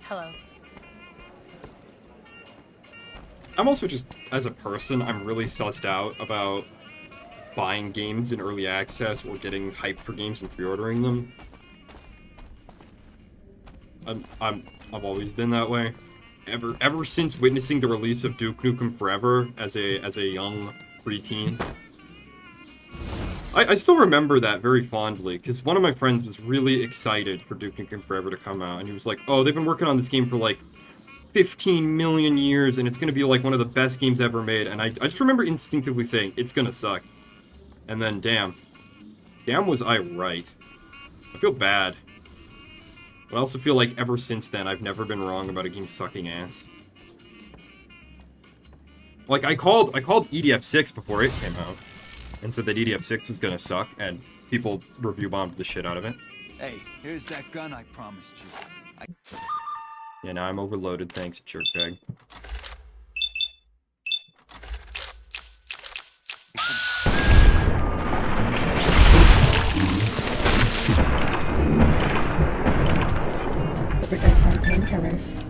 Hello. I'm also just, as a person, I'm really sussed out about buying games in early access or getting hyped for games and pre-ordering them. I've always been that way. Ever since witnessing the release of Duke Nukem Forever as a young preteen. I still remember that very fondly, because one of my friends was really excited for Duke Nukem Forever to come out, and he was like, oh, they've been working on this game for like 15 million years, and it's going to be like one of the best games ever made, and I just remember instinctively saying, it's going to suck. And then, damn was I right. I feel bad. But I also feel like ever since then, I've never been wrong about a game sucking ass. Like, I called EDF6 before it came out, and said that EDF6 was gonna suck, and people review bombed the shit out of it. Hey, here's that gun I promised you. Yeah, now I'm overloaded, thanks, jerkbag. Overdose on painkillers.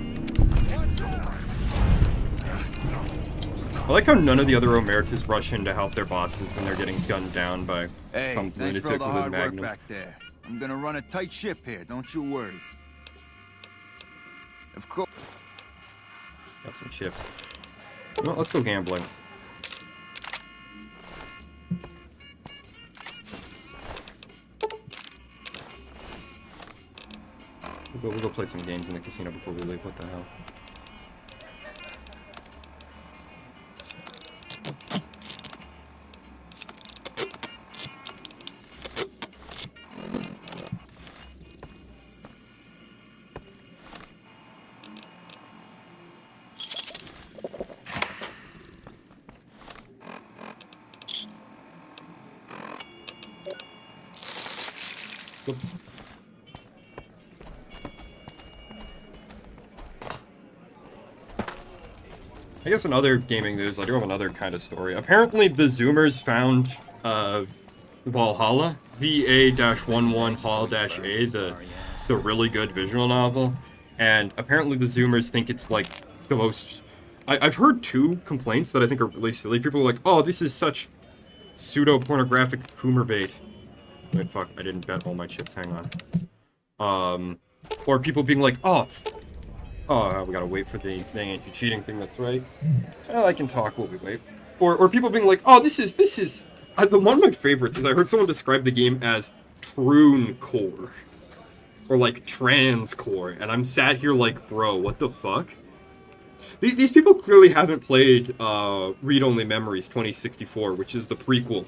I like how none of the other Emeritus rush in to help their bosses when they're getting gunned down by some thanks for lunatic all the with a hard work magnum. back there. I'm gonna run a tight ship here, don't you worry. Of course. Got some chips. Well, let's go gambling. We'll go play some games in the casino before we leave. What the hell? Oops. I guess in other gaming news, I do have another kind of story. Apparently, the Zoomers found Valhalla, VA-11 Hall-A, the really good visual novel, and apparently the Zoomers think it's like the most. I've heard two complaints that I think are really silly. People are like, "Oh, this is such pseudo-pornographic Coomer bait." Wait, fuck! I didn't bet all my chips. Hang on. Or people being like, "Oh, we gotta wait for the dang anti-cheating thing." That's right. Well, I can talk while we wait. Or people being like, "Oh, this is." One of my favorites is I heard someone describe the game as Trooncore, or like Transcore, and I'm sat here like, bro, what the fuck? These people clearly haven't played Read Only Memories 2064, which is the prequel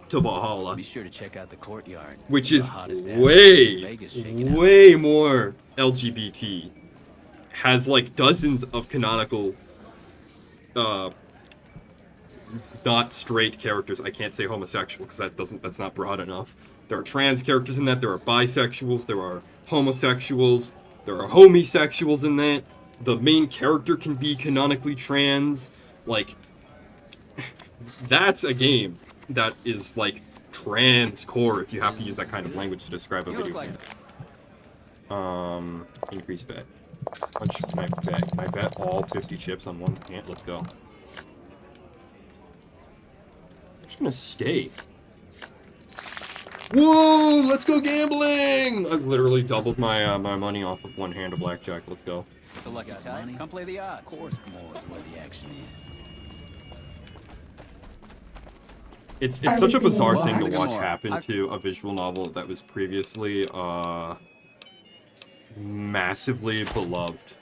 to Valhalla. Be sure to check out the courtyard. Which is way more LGBT. Has like dozens of canonical not straight characters. I can't say homosexual because that's not broad enough. There are trans characters in that, there are bisexuals, there are homosexuals, there are homosexuals in that. The main character can be canonically trans. Like, that's a game that is like transcore if you have to use that kind of language to describe a video game. Increase bet. How much can I bet? Can I bet all 50 chips on one hand? Let's go. I'm just gonna stay. Whoa! Let's go gambling! I've literally doubled my my money off of one hand of blackjack. Let's go. The lucky time. Come play the odds. Of course, more is where the action is. It's I such a would be bizarre more. thing to Nothing watch more. happen to a visual novel that was previously massively beloved.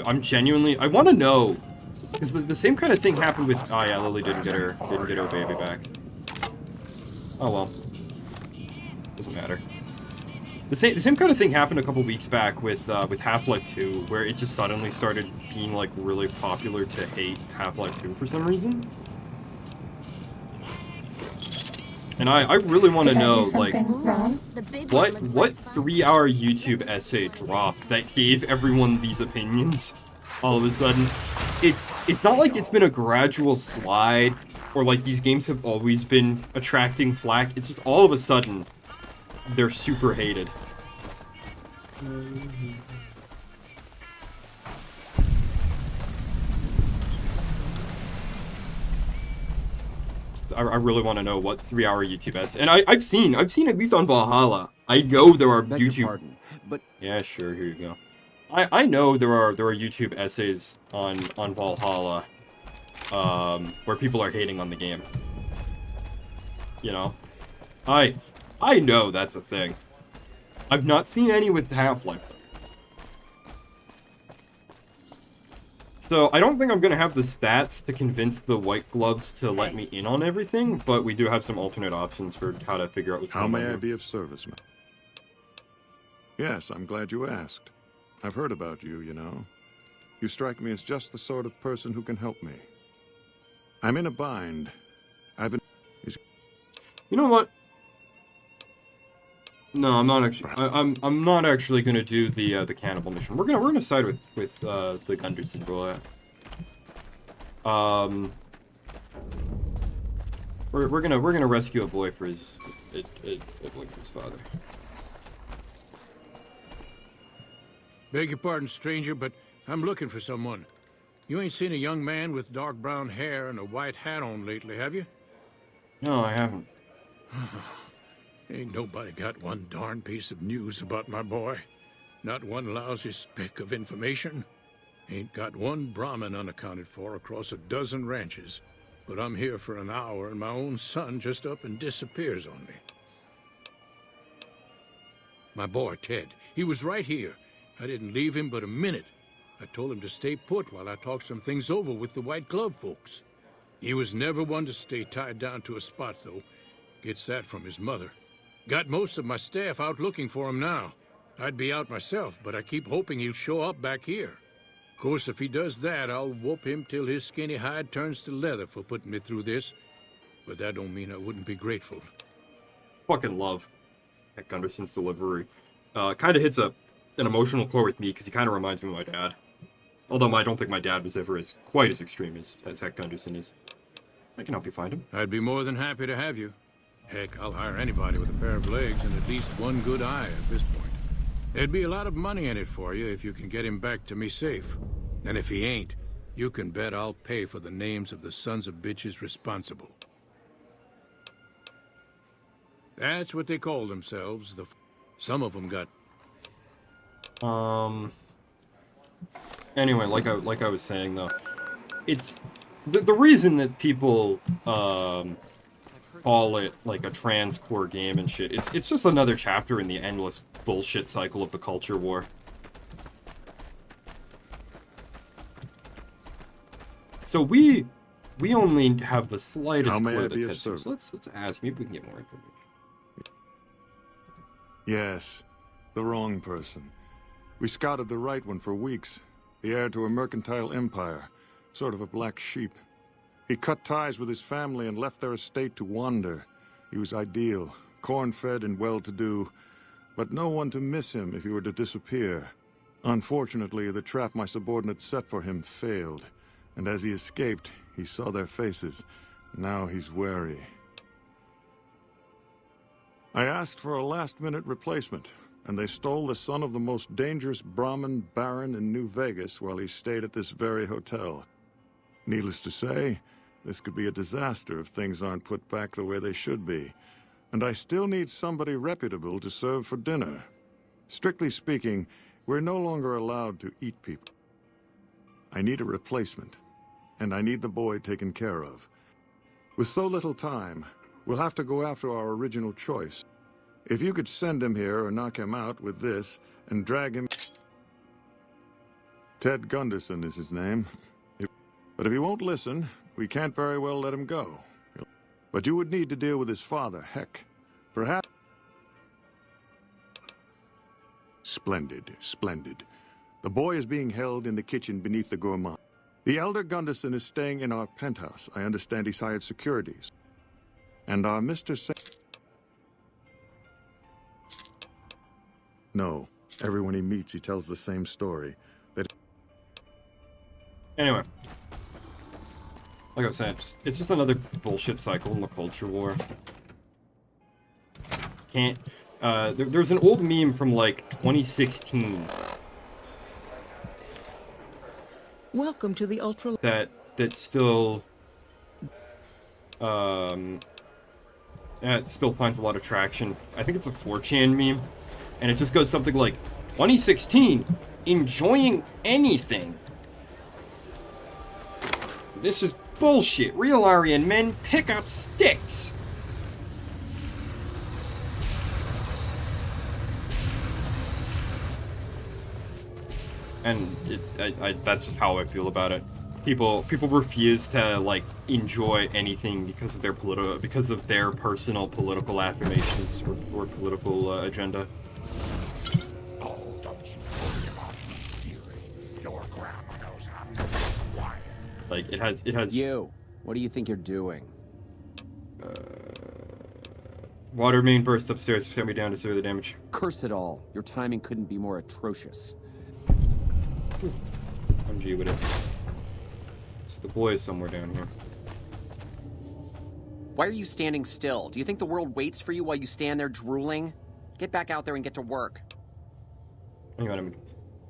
I'm genuinely, I want to know, because the same kind of thing happened with, oh yeah, Lily didn't get her baby back. Oh well, doesn't matter. The same kind of thing happened a couple weeks back with Half-Life 2, where it just suddenly started being like really popular to hate Half-Life 2 for some reason. And I really want to Did I do know, like, something wrong? what 3-hour YouTube essay dropped that gave everyone these opinions all of a sudden? It's not like it's been a gradual slide, or like these games have always been attracting flack. It's just all of a sudden, they're super hated. I really want to know what 3-hour YouTube essay, and I've seen at least on Valhalla. I know there are Beg your YouTube. pardon, but Yeah, sure. Here you go. I know there are YouTube essays on Valhalla, where people are hating on the game. You know, I know that's a thing. I've not seen any with Half-Life. So, I don't think I'm going to have the stats to convince the White Gloves to let me in on everything, but we do have some alternate options for how to figure out what's How going on may I here. be of service, ma'am? Yes, I'm glad you asked. I've heard about you, you know. You strike me as just the sort of person who can help me. I'm in a bind. I've been... You know what? No, I'm not actually. I'm not actually gonna do the cannibal mission. We're gonna side with the Gunderson rule. We're gonna rescue a boy for his father. Beg your pardon, stranger, but I'm looking for someone. You ain't seen a young man with dark brown hair and a white hat on lately, have you? No, I haven't. Ain't nobody got one darn piece of news about my boy. Not one lousy speck of information. Ain't got one Brahmin unaccounted for across a dozen ranches. But I'm here for an hour and my own son just up and disappears on me. My boy, Ted, he was right here. I didn't leave him but a minute. I told him to stay put while I talked some things over with the White Glove folks. He was never one to stay tied down to a spot, though. Gets that from his mother. Got most of my staff out looking for him now. I'd be out myself, but I keep hoping he'll show up back here. Of course, if he does that, I'll whoop him till his skinny hide turns to leather for putting me through this. But that don't mean I wouldn't be grateful. Fucking love Heck Gunderson's delivery. Kind of hits an emotional chord with me because he kind of reminds me of my dad. Although I don't think my dad was ever quite as extreme as Heck Gunderson is. I can help you find him. I'd be more than happy to have you. Heck, I'll hire anybody with a pair of legs and at least one good eye at this point. There'd be a lot of money in it for you if you can get him back to me safe. And if he ain't, you can bet I'll pay for the names of the sons of bitches responsible. That's what they call themselves. Some of them got... Anyway, like I was saying though, it's the reason that people call it like a trans-core game and shit. It's just another chapter in the endless bullshit cycle of the culture war. So we only have the slightest How may clue I that be of Ted service? so let's ask. Maybe we can get more information. Yes, the wrong person. We scouted the right one for weeks. The heir to a mercantile empire. Sort of a black sheep. He cut ties with his family and left their estate to wander. He was ideal, corn-fed and well-to-do, but no one to miss him if he were to disappear. Unfortunately, the trap my subordinates set for him failed, and as he escaped, he saw their faces. Now he's wary. I asked for a last-minute replacement, and they stole the son of the most dangerous Brahmin baron in New Vegas while he stayed at this very hotel. Needless to say, this could be a disaster if things aren't put back the way they should be. And I still need somebody reputable to serve for dinner. Strictly speaking, we're no longer allowed to eat people. I need a replacement, and I need the boy taken care of. With so little time, we'll have to go after our original choice. If you could send him here or knock him out with this and drag him... Ted Gunderson is his name. But if he won't listen, we can't very well let him go. But you would need to deal with his father, heck. Perhaps... Splendid, splendid. The boy is being held in the kitchen beneath the gourmand. The elder Gunderson is staying in our penthouse. I understand he's hired securities. And our Mr. No. Everyone he meets, he tells the same story. That... Anyway. Like I was saying, it's just another bullshit cycle in the culture war. Can't... there's an old meme from, like, 2016... Welcome to the ultra... That still... it still finds a lot of traction. I think it's a 4chan meme. And it just goes something like, 2016, enjoying anything. This is bullshit. Real Aryan men pick up sticks. And that's just how I feel about it. People refuse to like enjoy anything because of their personal political affirmations or political agenda. Oh, don't you worry about theory. Your grandma knows how to be quiet. Like it has. You. What do you think you're doing? Water main burst upstairs. Sent me down to severe the damage. Curse it all. Your timing couldn't be more atrocious. I'm G with it. So the boy is somewhere down here. Why are you standing still? Do you think the world waits for you while you stand there drooling? Get back out there and get to work. Hang on a minute.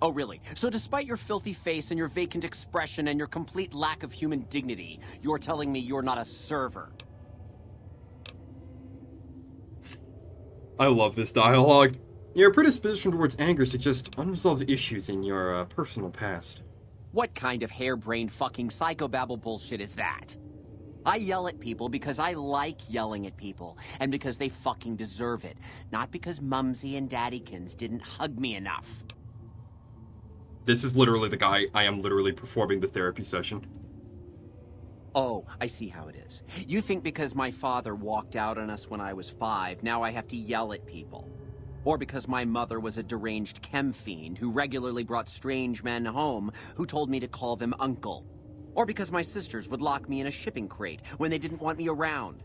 Oh, really? So despite your filthy face and your vacant expression and your complete lack of human dignity, you're telling me you're not a server? I love this dialogue. Your predisposition towards anger suggests unresolved issues in your personal past. What kind of harebrained fucking psychobabble bullshit is that? I yell at people because I like yelling at people, and because they fucking deserve it, not because Mumsy and Daddykins didn't hug me enough. This is literally the guy I am literally performing the therapy session. Oh, I see how it is. You think because my father walked out on us when I was 5, now I have to yell at people. Or because my mother was a deranged chem fiend who regularly brought strange men home who told me to call them uncle. Or because my sisters would lock me in a shipping crate when they didn't want me around.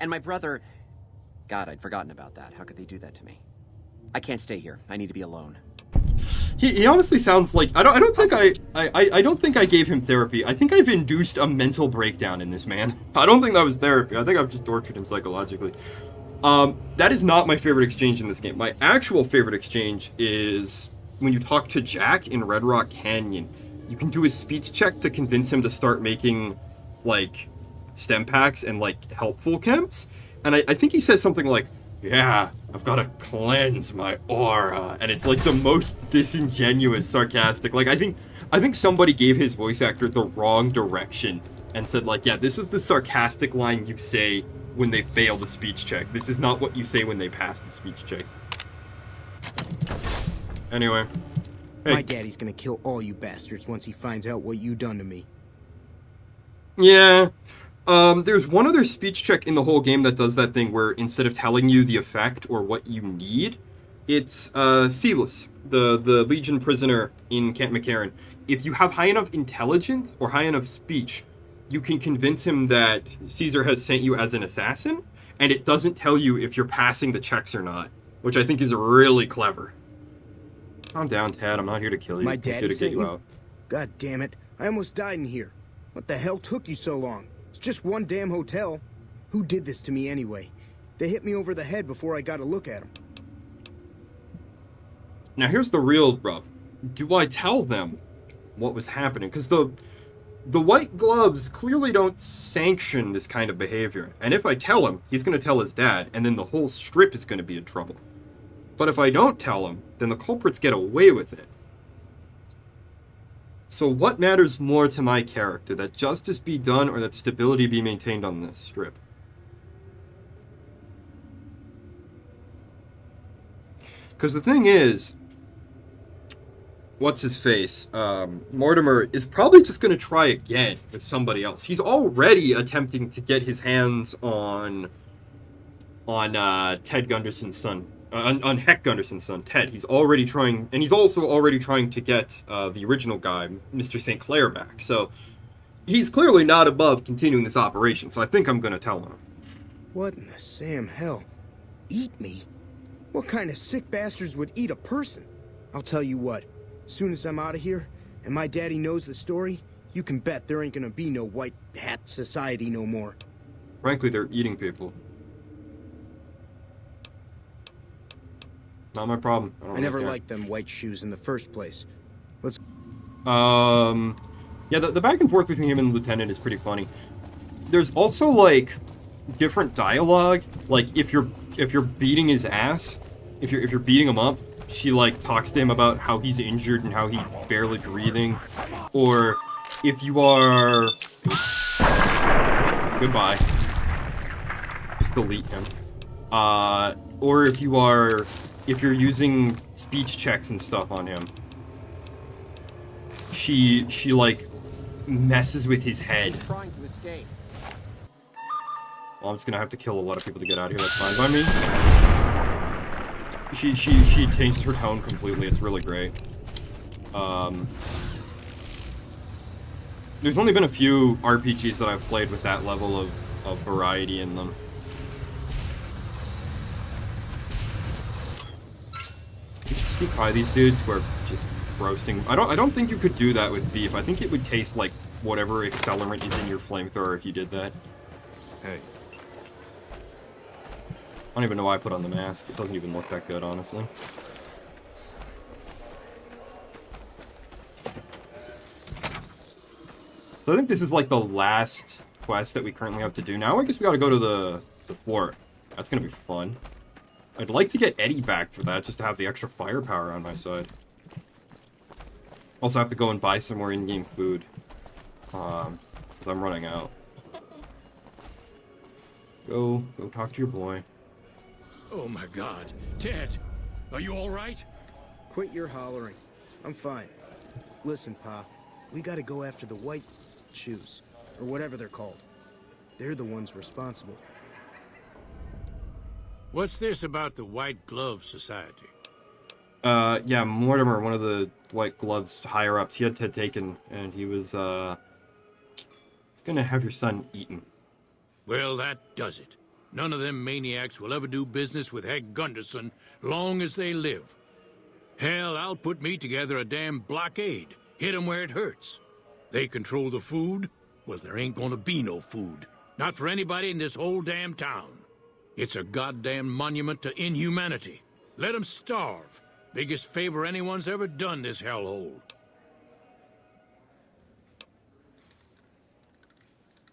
And my brother... God, I'd forgotten about that. How could they do that to me? I can't stay here. I need to be alone. He honestly sounds like... I don't think I gave him therapy. I think I've induced a mental breakdown in this man. I don't think that was therapy. I think I've just tortured him psychologically. That is not my favorite exchange in this game. My actual favorite exchange is when you talk to Jack in Red Rock Canyon. You can do a speech check to convince him to start making, like, stem packs and, like, helpful chems. And I think he says something like, yeah, I've got to cleanse my aura. And it's, like, the most disingenuous, sarcastic. Like, I think somebody gave his voice actor the wrong direction and said, like, yeah, this is the sarcastic line you say when they fail the speech check. This is not what you say when they pass the speech check. Anyway. Hey. My daddy's gonna kill all you bastards once he finds out what you done to me. Yeah. There's one other speech check in the whole game that does that thing where instead of telling you the effect or what you need, it's Silas, the Legion prisoner in Camp McCarran. If you have high enough intelligence or high enough speech, you can convince him that Caesar has sent you as an assassin, and it doesn't tell you if you're passing the checks or not, which I think is really clever. Calm down, Tad. I'm not here to kill you. My I'm here daddy to sent get you you? out. God damn it. I almost died in here. What the hell took you so long? It's just one damn hotel. Who did this to me anyway? They hit me over the head before I got a look at them. Now here's the real rub. Do I tell them what was happening? Because the the white gloves clearly don't sanction this kind of behavior. And if I tell him, he's going to tell his dad, and then the whole strip is going to be in trouble. But if I don't tell him, then the culprits get away with it. So what matters more to my character, that justice be done or that stability be maintained on this strip? Because the thing is, what's-his-face, Mortimer is probably just going to try again with somebody else. He's already attempting to get his hands on Ted Gunderson's son, on Heck Gunderson's son, Ted. He's already trying, and he's also already trying to get the original guy, Mr. St. Clair, back. So he's clearly not above continuing this operation, so I think I'm going to tell him. What in the Sam hell? Eat me? What kind of sick bastards would eat a person? I'll tell you what. As soon as I'm out of here, and my daddy knows the story, you can bet there ain't gonna be no white hat society no more. Frankly, they're eating people. Not my problem. I never liked them white shoes in the first place. Let's... Yeah, the back and forth between him and the lieutenant is pretty funny. There's also, like, different dialogue. Like, if you're beating his ass, if you're beating him up, she, like, talks to him about how he's injured and how he's barely breathing. Or if you are... Oops. Goodbye. Just delete him. Or if you're using speech checks and stuff on him, she like, messes with his head. Trying to escape. Well, I'm just gonna have to kill a lot of people to get out of here, that's fine by me. She changes her tone completely, it's really great. There's only been a few RPGs that I've played with that level of variety in them. You just sneak by these dudes who are just roasting. I don't think you could do that with beef. I think it would taste like whatever accelerant is in your flamethrower if you did that. Hey. I don't even know why I put on the mask. It doesn't even look that good, honestly. So I think this is like the last quest that we currently have to do. Now I guess we gotta go to the fort. That's gonna be fun. I'd like to get Eddie back for that, just to have the extra firepower on my side. Also have to go and buy some more in-game food. Because I'm running out. Go talk to your boy. Oh my God. Ted, are you all right? Quit your hollering. I'm fine. Listen, Pa, we gotta go after the white shoes, or whatever they're called. They're the ones responsible. What's this about the White Glove Society? Yeah, Mortimer, one of the White Gloves higher-ups, he had Ted taken, and he was, he's gonna have your son eaten. Well, that does it. None of them maniacs will ever do business with Heck Gunderson long as they live. Hell, I'll put me together a damn blockade. Hit 'em where it hurts. They control the food? Well, there ain't gonna be no food. Not for anybody in this whole damn town. It's a goddamn monument to inhumanity. Let 'em starve. Biggest favor anyone's ever done this hellhole.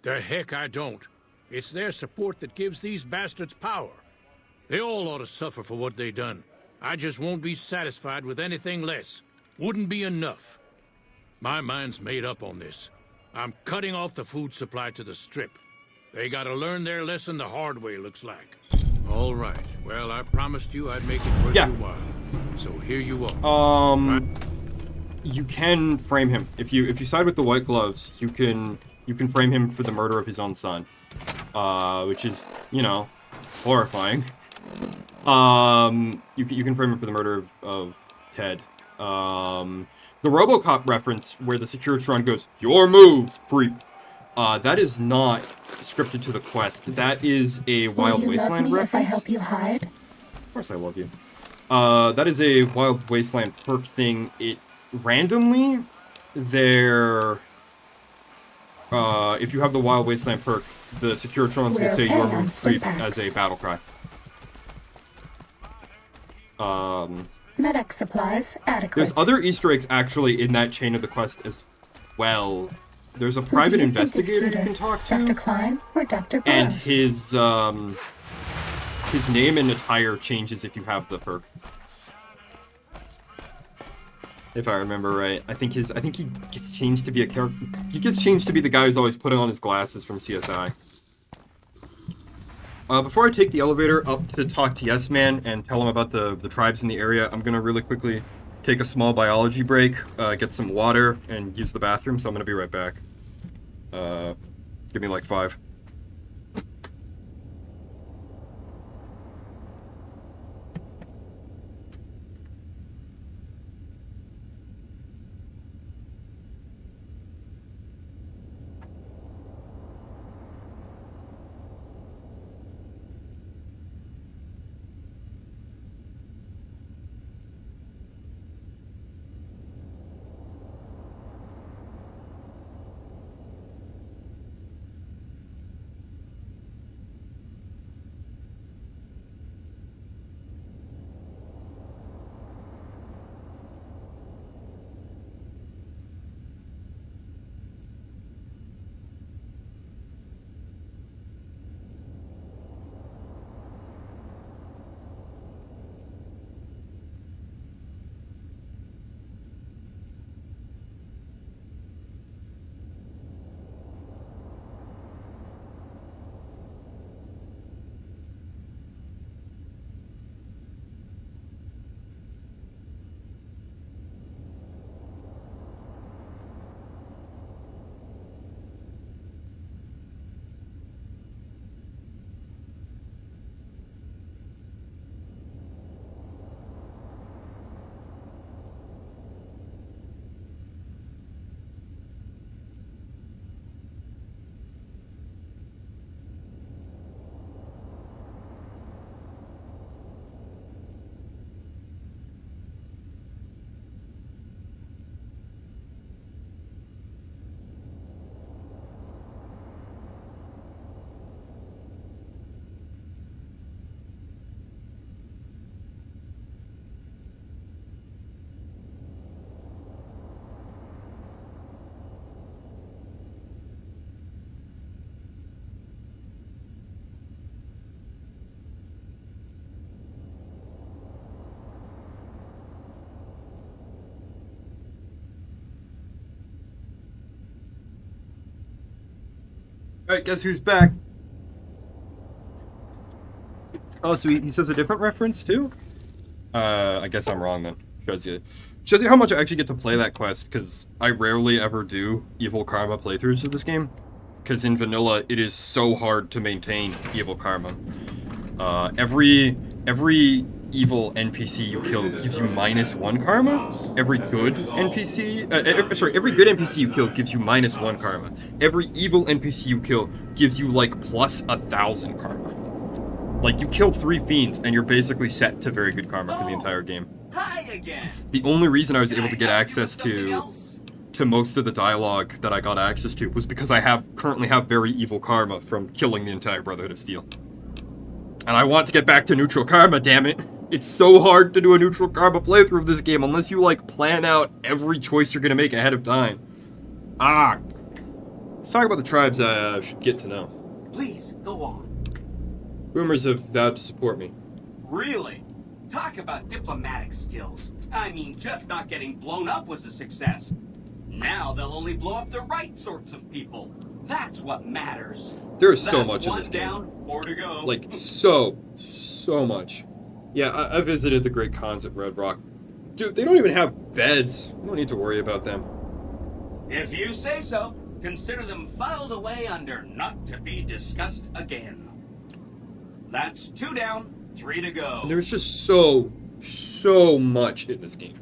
The heck I don't. It's their support that gives these bastards power. They all ought to suffer for what they done. I just won't be satisfied with anything less. Wouldn't be enough. My mind's made up on this. I'm cutting off the food supply to the strip. They gotta learn their lesson the hard way, looks like. All right. Well, I promised you I'd make it worth your while. So here you are. You can frame him. If you side with the White Gloves, you can frame him for the murder of his own son. Which is, you know, horrifying. You can frame him for the murder of Ted. The RoboCop reference where the Securitron goes, "Your move, creep." That is not scripted to the quest. That is a Wild Wasteland reference. If I help you hide? Of course I love you. That is a Wild Wasteland perk thing. It randomly, if you have the Wild Wasteland perk, the Securitrons will say your move creep as a battle cry. Medic supplies adequate. There's other Easter eggs actually in that chain of the quest as well. there's a Who do private you think is investigator you cuter, can talk to, Dr. Klein or Dr. and Burroughs? his name and attire changes if you have the perk. If I remember right, I think he gets changed to be a character. He gets changed to be the guy who's always putting on his glasses from CSI. Before I take the elevator up to talk to Yes Man and tell him about the tribes in the area, I'm gonna really quickly take a small biology break, get some water, and use the bathroom. So I'm gonna be right back. Give me like 5. Alright, guess who's back? Oh, so he says a different reference too? I guess I'm wrong then. Shows you how much I actually get to play that quest, because I rarely ever do Evil Karma playthroughs of this game. Because in vanilla, it is so hard to maintain Evil Karma. Every evil NPC you kill gives you -1 karma. Every good NPC, every good NPC you kill gives you -1 karma. Every evil NPC you kill gives you like plus 1,000 karma. Like you killed 3 fiends and you're basically set to very good karma for the entire game. Hi again. The only reason I was able to get access to most of the dialogue that I got access to was because I currently have very evil karma from killing the entire Brotherhood of Steel. And I want to get back to neutral karma, damn it. It's so hard to do a neutral karma playthrough of this game unless you, like, plan out every choice you're gonna make ahead of time. Let's talk about the tribes I should get to know. Please, go on. Rumors have vowed to support me. Really? Talk about diplomatic skills. I mean, just not getting blown up was a success. Now they'll only blow up the right sorts of people. That's what matters. There is so much in this game. Down, 4 to go. Like, so much. Yeah, I visited the Great Khans at Red Rock. Dude, they don't even have beds. We don't need to worry about them. If you say so, consider them filed away under not to be discussed again. That's 2 down, 3 to go. And there's just so much in this game.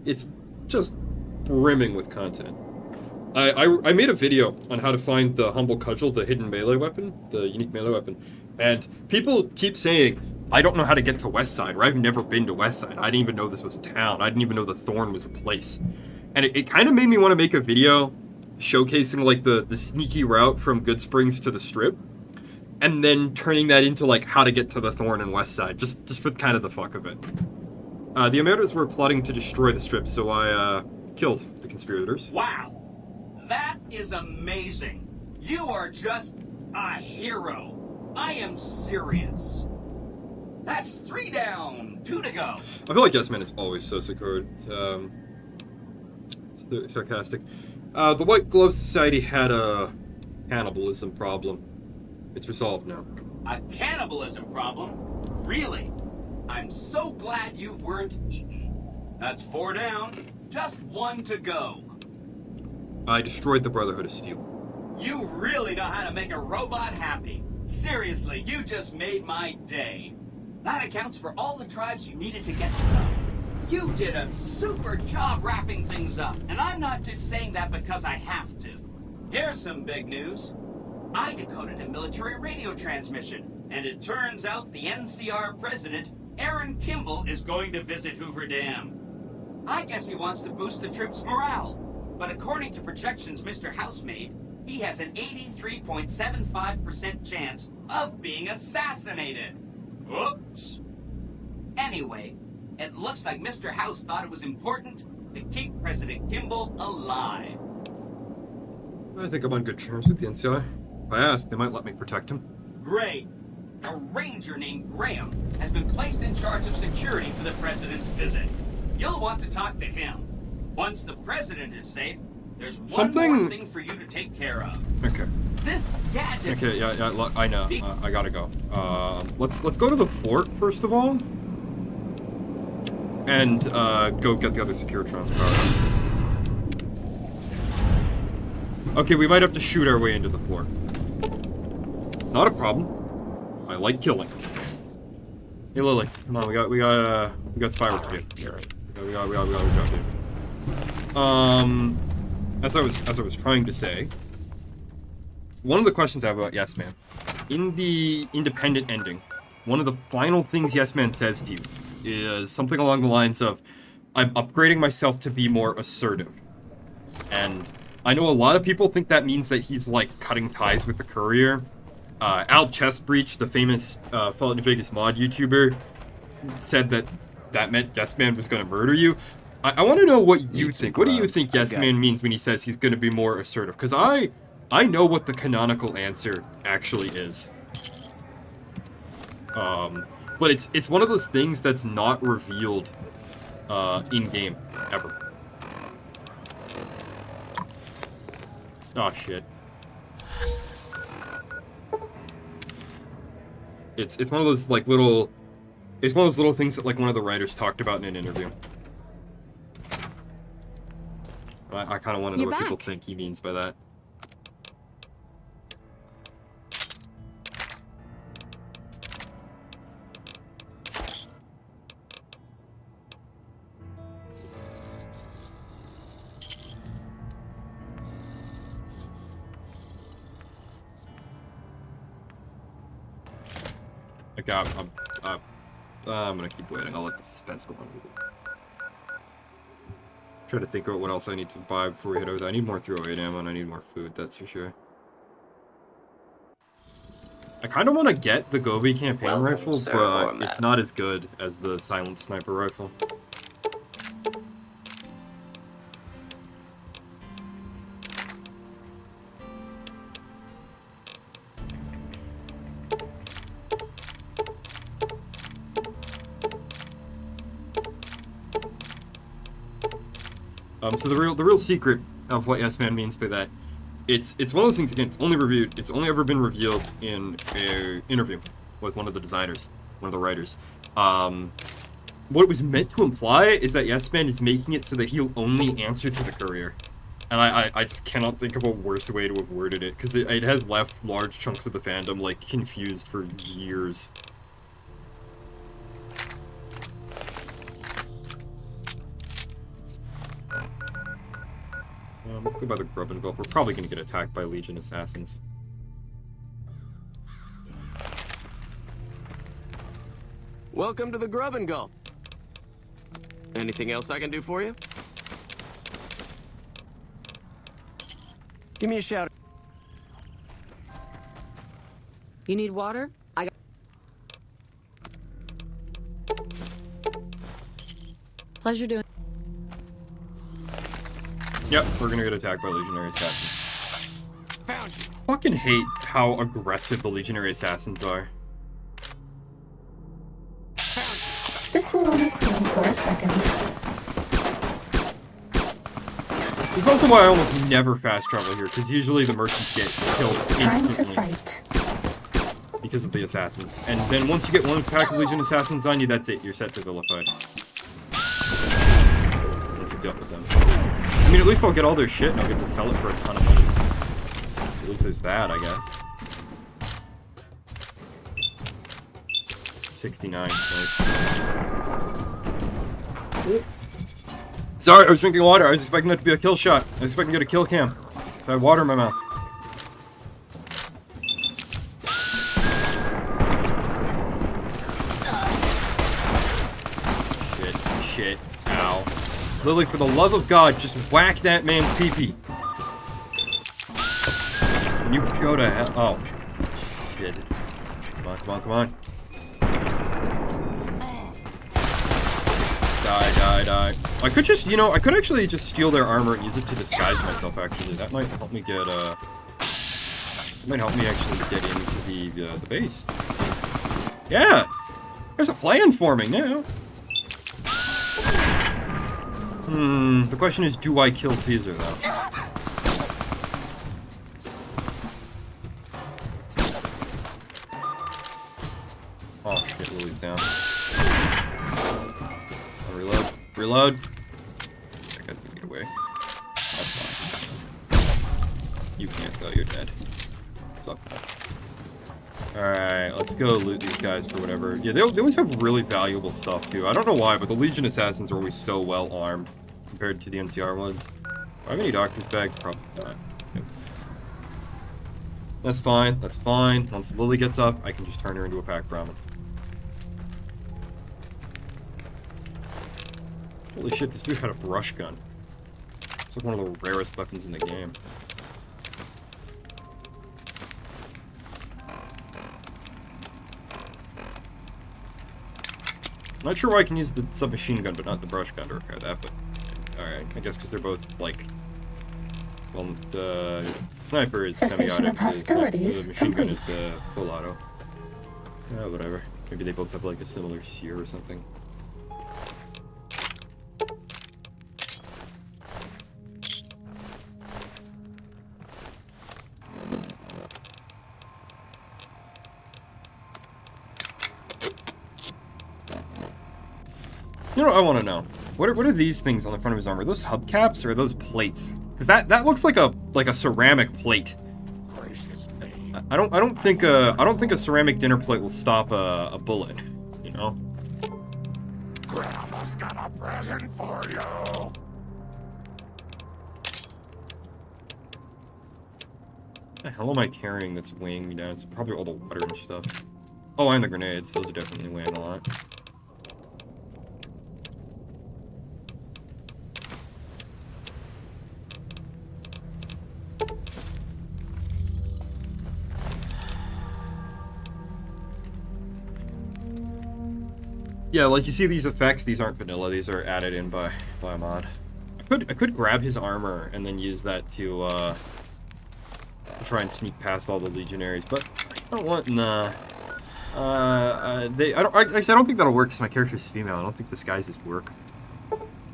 It's just brimming with content. I made a video on how to find the Humble Cudgel, the hidden melee weapon, the unique melee weapon, and people keep saying, I don't know how to get to Westside, or I've never been to Westside. I didn't even know this was a town. I didn't even know the Thorn was a place. And it kind of made me want to make a video showcasing, like, the sneaky route from Good Springs to the Strip, and then turning that into, like, how to get to the Thorn and Westside, just for kind of the fuck of it. The Emeralds were plotting to destroy the Strip, so I killed the conspirators. Wow! That is amazing. You are just a hero. I am serious. That's 3 down, 2 to go. I feel like Yes Man is always so sarcastic. The White Glove Society had a cannibalism problem. It's resolved now. A cannibalism problem? Really? I'm so glad you weren't eaten. That's 4 down, just 1 to go. I destroyed the Brotherhood of Steel. You really know how to make a robot happy. Seriously, you just made my day. That accounts for all the tribes you needed to get to know. You did a super job wrapping things up, and I'm not just saying that because I have to. Here's some big news. I decoded a military radio transmission, and it turns out the NCR president, Aaron Kimball, is going to visit Hoover Dam. I guess he wants to boost the troops' morale, but according to projections Mr. House made, he has an 83.75% chance of being assassinated. Whoops. Anyway, it looks like Mr. House thought it was important to keep President Kimball alive. I think I'm on good terms with the NCI. If I ask, they might let me protect him. Great. A ranger named Graham has been placed in charge of security for the president's visit. You'll want to talk to him. Once the president is safe, there's one more thing for you to take care of. Okay. This gadget. Okay, yeah, look, I know. I gotta go. Let's go to the fort first of all, and go get the other Securitrons powered up. Okay, we might have to shoot our way into the fort. Not a problem. I like killing. Hey Lily, come on, we got fireworks to do. We got. As I was trying to say, one of the questions I have about Yes Man, in the independent ending, one of the final things Yes Man says to you is something along the lines of, I'm upgrading myself to be more assertive. And I know a lot of people think that means that he's, like, cutting ties with the Courier. Al Chestbreach, the famous Fallout New Vegas mod YouTuber, said that meant Yes Man was going to murder you. I want to know what you think. What do you think Yes Man means when he says he's going to be more assertive? Because I know what the canonical answer actually is. But it's one of those things that's not revealed in-game, ever. Oh, shit. It's one of those, like, little... It's one of those little things that, like, one of the writers talked about in an interview. I kind of want to know what people think he means by that. Okay, I'm gonna keep waiting. I'll let the suspense go on. Try to think about what else I need to buy before we head over there. I need more 308 ammo and I need more food, that's for sure. I kind of want to get the Gobi campaign rifle, but it's not as good as the silent sniper rifle. So the real secret of what Yes Man means by that, it's one of those things, again, it's only ever been revealed in an interview with one of the designers, one of the writers. What it was meant to imply is that Yes Man is making it so that he'll only answer to the Courier. And I just cannot think of a worse way to have worded it, because it has left large chunks of the fandom, like, confused for years. Let's go by the Grub and Vulp. We're probably going to get attacked by Legion assassins. Welcome to the Grub and Gulp. Anything else I can do for you? Give me a shout. You need water? I got... Pleasure doing... Yep, we're gonna get attacked by Legionary Assassins. Found you. Fucking hate how aggressive the Legionary Assassins are. This will only stand for a second. This is also why I almost never fast travel here, because usually the merchants get killed Time to instantly fight. because of the assassins. And then once you get one pack of Legion Assassins on you, that's it. You're set to vilified. Once you've dealt with them. I mean, at least I'll get all their shit and I'll get to sell it for a ton of money. At least there's that, I guess. 69. Nice. Sorry, I was drinking water. I was expecting that to be a kill shot. I was expecting to get a kill cam. I had water in my mouth. Shit. Ow. Lily, for the love of God, just whack that man's pee-pee. Can you go to hell? Oh. Shit. Come on. Die. I could just, I could actually just steal their armor and use it to disguise myself, actually. That might help me get, might help me actually get into the base. Yeah! There's a plan forming now. The question is, do I kill Caesar, though? Oh, shit, Lily's down. Reload. That guy's gonna get away. That's fine. You can't though, you're dead. Fuck that. Alright, let's go loot these guys for whatever. Yeah, they always have really valuable stuff too. I don't know why, but the Legion Assassins are always so well armed compared to the NCR ones. Do I have any doctor's bags? Probably not. Yep. That's fine. Once Lily gets up, I can just turn her into a pack Brahmin. Holy shit, this dude had a brush gun. It's like one of the rarest weapons in the game. Not sure why I can use the submachine gun, but not the brush gun to repair that, but... Alright, I guess because they're both, like... Well, the sniper is semi-auto, the machine gun is full auto. Whatever. Maybe they both have, like, a similar sear or something. You know what I want to know? What are these things on the front of his armor? Are those hubcaps or are those plates? Because that looks like a ceramic plate. I don't think a ceramic dinner plate will stop a bullet. You know. Grandma's got a present for you. What the hell am I carrying that's weighing me down? It's probably all the water and stuff. Oh, and the grenades. Those are definitely weighing a lot. Yeah, like you see these effects, these aren't vanilla, these are added in by a mod. I could grab his armor and then use that to try and sneak past all the legionaries, but I don't want I don't think that'll work because my character's female. I don't think disguises work.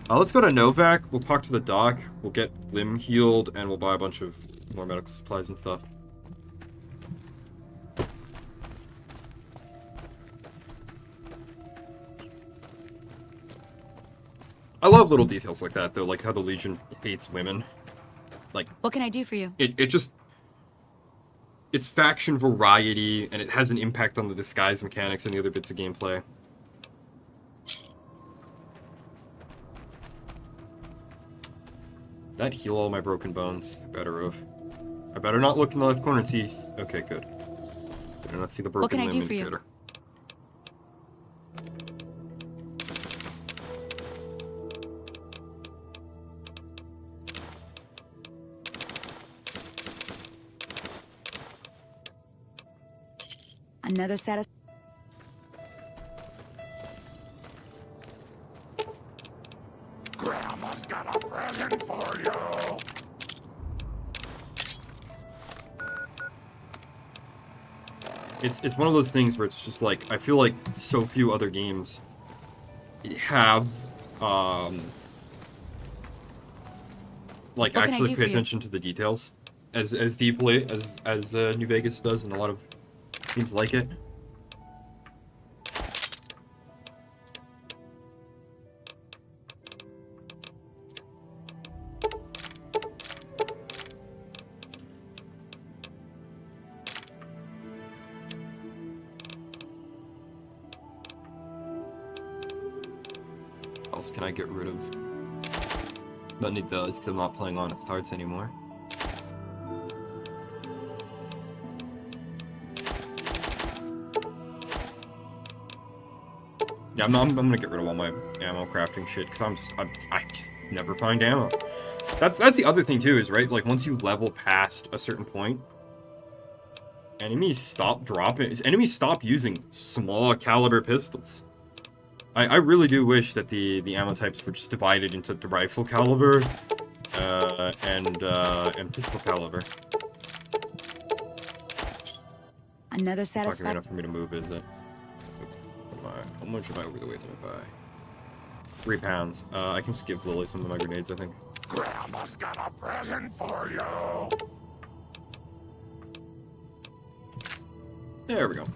Let's go to Novak, we'll talk to the doc, we'll get limb healed, and we'll buy a bunch of more medical supplies and stuff. I love little details like that, though, like how the Legion hates women. Like, what can I do for you? It's faction variety, and it has an impact on the disguise mechanics and the other bits of gameplay. That heal all my broken bones. I better have. I better not look in the left corner and see. Okay, good. Better not see the broken limb indicator. Another satis- Grandma's got a present for you. It's one of those things where it's just like, I feel like so few other games have, like, What can I actually do pay for you? attention to the details as deeply as New Vegas does, and a lot of teams like it. What else can I get rid of? Don't need those because I'm not playing on Hearts anymore. Yeah, I'm gonna get rid of all my ammo crafting shit because I just never find ammo. That's the other thing too, is right, like once you level past a certain point, enemies stop using small caliber pistols. I really do wish that the ammo types were just divided into the rifle caliber and pistol caliber. Another It's not gonna be satisfaction. enough for me to move, is it? How much am I over the weight limit by? 3 pounds. I can just give Lily some of my grenades, I think. Grandma's got a present for you. There we go.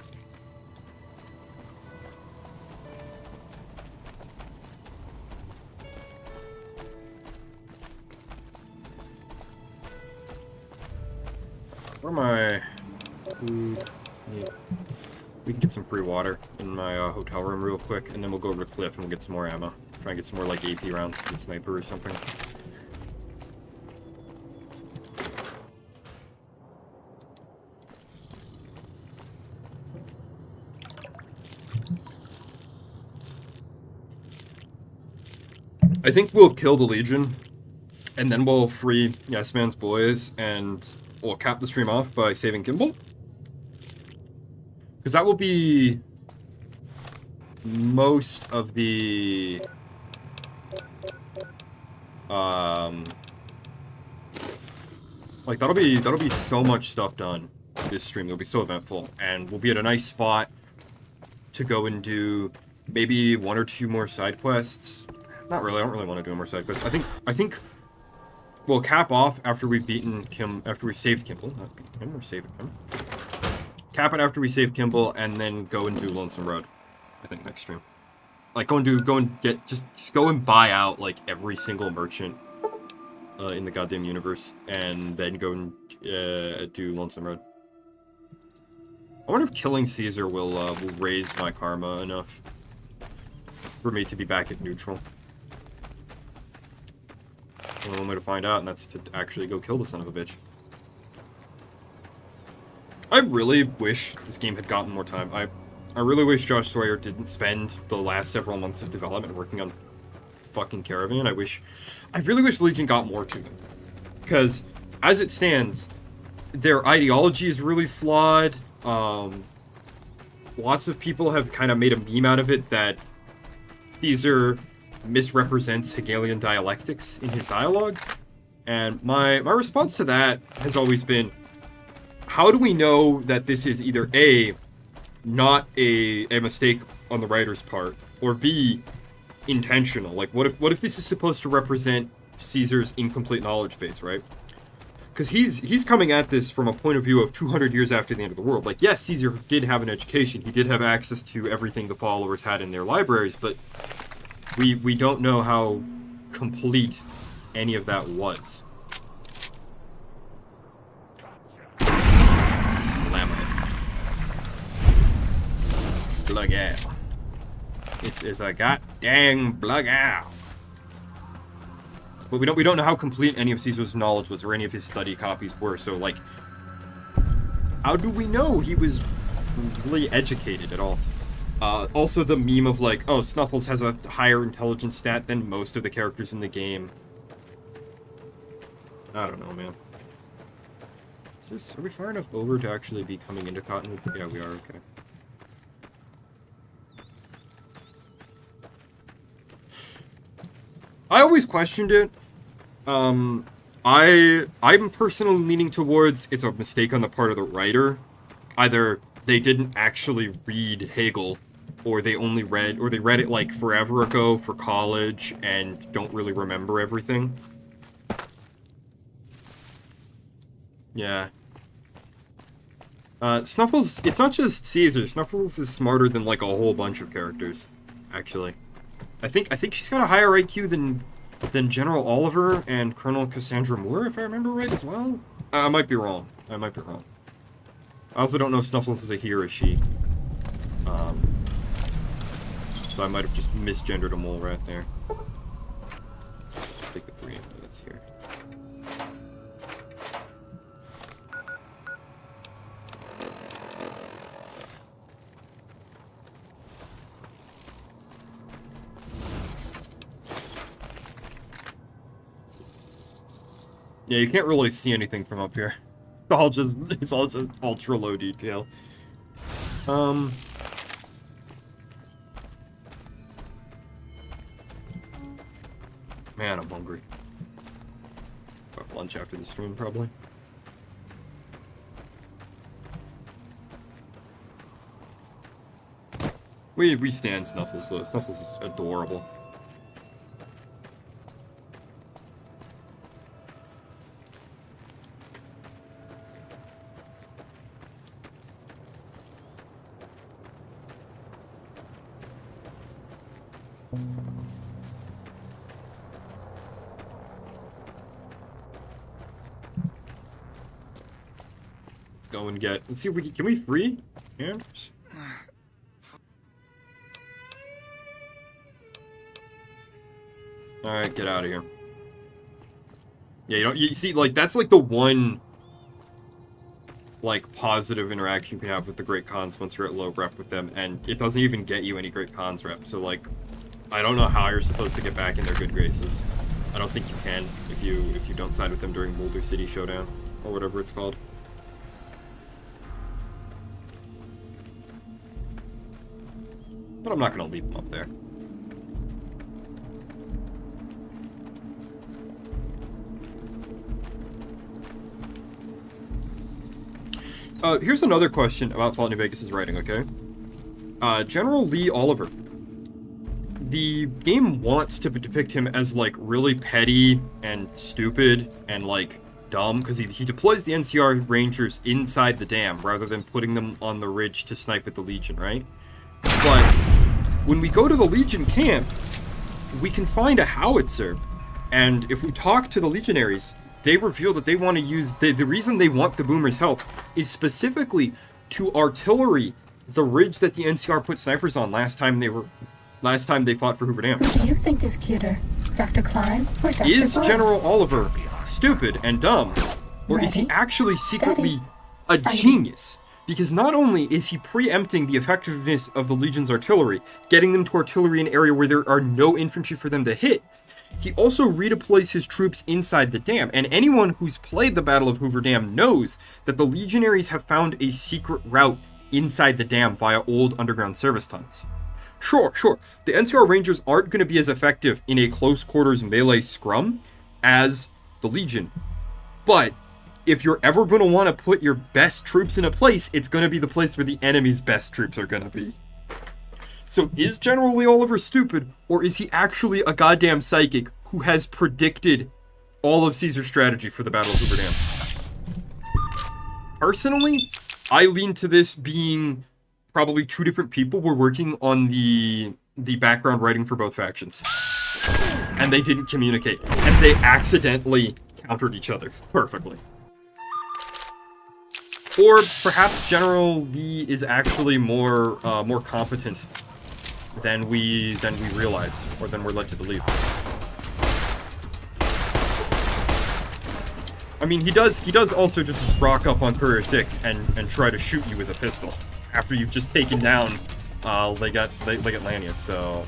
Where am I? We can get some free water in my hotel room real quick, and then we'll go over to Cliff and we'll get some more ammo. Try and get some more like AP rounds for the sniper or something. I think we'll kill the Legion, and then we'll free Yes Man's boys, and we'll cap the stream off by saving Kimball. Because that will be most of the like that'll be so much stuff done this stream. It'll be so eventful, and we'll be at a nice spot to go and do maybe 1 or 2 more side quests. Not really. I don't really want to do more side quests. I think we'll cap off after we've beaten after we saved Kimball. Not beaten him or saved him. Cap it after we save Kimball, and then go and do Lonesome Road. I think next stream. Like go and get just go and buy out like every single merchant in the goddamn universe, and then go and do Lonesome Road. I wonder if killing Caesar will raise my karma enough for me to be back at neutral. Only one way to find out, and that's to actually go kill the son of a bitch. I really wish this game had gotten more time. I really wish JSawyer didn't spend the last several months of development working on fucking Caravan. I really wish Legion got more to them. Because, as it stands, their ideology is really flawed. Lots of people have kind of made a meme out of it that Caesar misrepresents Hegelian dialectics in his dialogue. And my response to that has always been, how do we know that this is either A, not a mistake on the writer's part, or B, intentional? Like, what if this is supposed to represent Caesar's incomplete knowledge base, right? Because he's coming at this from a point of view of 200 years after the end of the world. Like, yes, Caesar did have an education. He did have access to everything the followers had in their libraries, but we don't know how complete any of that was. Blug out. This is a goddamn blug out. But we don't know how complete any of Caesar's knowledge was, or any of his study copies were. So like, how do we know he was really educated at all? Also, the meme of like, oh, Snuffles has a higher intelligence stat than most of the characters in the game. I don't know, man. Are we far enough over to actually be coming into Cottonwood? Yeah, we are. Okay. I always questioned it. I'm personally leaning towards it's a mistake on the part of the writer. Either they didn't actually read Hegel, or they read it like forever ago for college and don't really remember everything. Yeah. Snuffles, it's not just Caesar. Snuffles is smarter than like a whole bunch of characters, actually. I think she's got a higher IQ than General Oliver and Colonel Cassandra Moore, if I remember right, as well. I might be wrong. I also don't know if Snuffles is a he or a she. So I might have just misgendered a mole right there. Take the 3 minutes here. Yeah, you can't really see anything from up here. It's all just ultra low detail. Man, I'm hungry. I'll have lunch after the stream, probably. We stand Snuffles, though. Snuffles is adorable. Go and get. Let's see if we can we free Anders? All right, get out of here. Yeah, you see, like that's like the one like positive interaction you can have with the Great Khans once you're at low rep with them, and it doesn't even get you any Great Khans rep. So like, I don't know how you're supposed to get back in their good graces. I don't think you can if you don't side with them during Boulder City Showdown or whatever it's called. But I'm not going to leave them up there. Here's another question about Fallout New Vegas' writing, okay? General Lee Oliver. The game wants to depict him as, like, really petty and stupid and, like, dumb, because he deploys the NCR Rangers inside the dam rather than putting them on the ridge to snipe at the Legion, right? But when we go to the Legion camp, we can find a howitzer, and if we talk to the Legionaries, they reveal that they want to use the reason they want the boomers' help is specifically to artillery the ridge that the NCR put snipers on last time they fought for Hoover Dam. Who do you think is cuter, Dr. Klein or Dr. Is Vulpes? General Oliver stupid and dumb, or is he actually secretly a genius? Because not only is he preempting the effectiveness of the Legion's artillery, getting them to artillery in an area where there are no infantry for them to hit, he also redeploys his troops inside the dam, and anyone who's played the Battle of Hoover Dam knows that the Legionaries have found a secret route inside the dam via old underground service tunnels. Sure, the NCR Rangers aren't going to be as effective in a close quarters melee scrum as the Legion, but if you're ever going to want to put your best troops in a place, it's going to be the place where the enemy's best troops are going to be. So is General Lee Oliver stupid, or is he actually a goddamn psychic who has predicted all of Caesar's strategy for the Battle of Hoover Dam? Personally, I lean to this being probably two different people were working on the background writing for both factions. And they didn't communicate, and they accidentally countered each other perfectly. Or perhaps General Lee is actually more competent than we realize, or than we're led to believe. I mean, he does also just rock up on Courier 6 and try to shoot you with a pistol after you've just taken down Legate Lanius, so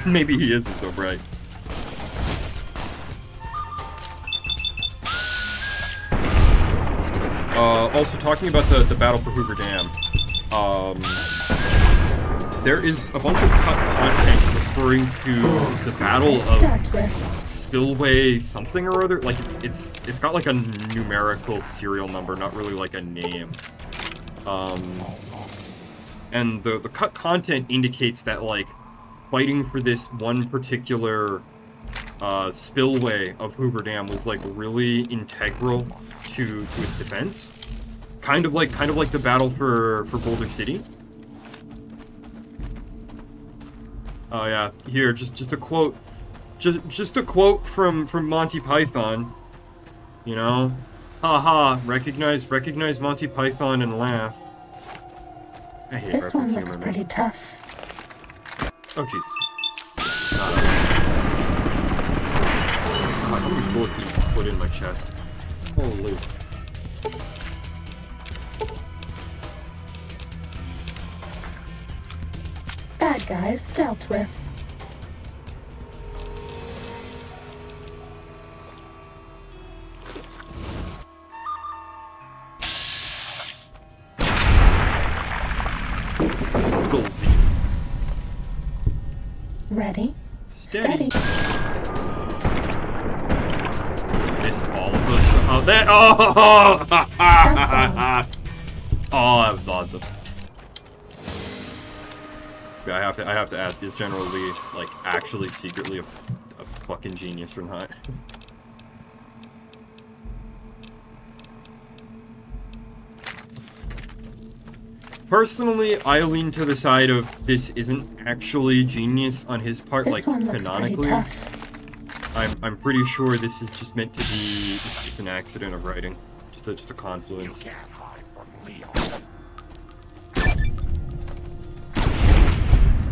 maybe he isn't so bright. Also, talking about the battle for Hoover Dam, there is a bunch of cut content referring to the Battle of Spillway something or other. Like it's got like a numerical serial number, not really like a name. And the cut content indicates that, like, fighting for this one particular spillway of Hoover Dam was, like, really integral to its defense. Kind of like the battle for Boulder City. Oh yeah, here, just a quote. Just a quote from Monty Python. You know? Haha, recognize Monty Python and laugh. I hate This one reference looks humor, pretty man. tough. Oh Jesus. Not how many bullets did you put in my chest? Holy. Bad guys dealt with. Ready? Steady. Miss all of those. Oh, that. Oh! Oh, that was awesome. I have to ask: is General Lee like actually secretly a fucking genius or not? Personally, I lean to the side of this isn't actually genius on his part, This like one looks canonically. pretty tough. I'm pretty sure this is just meant to be just an accident of writing, just a confluence.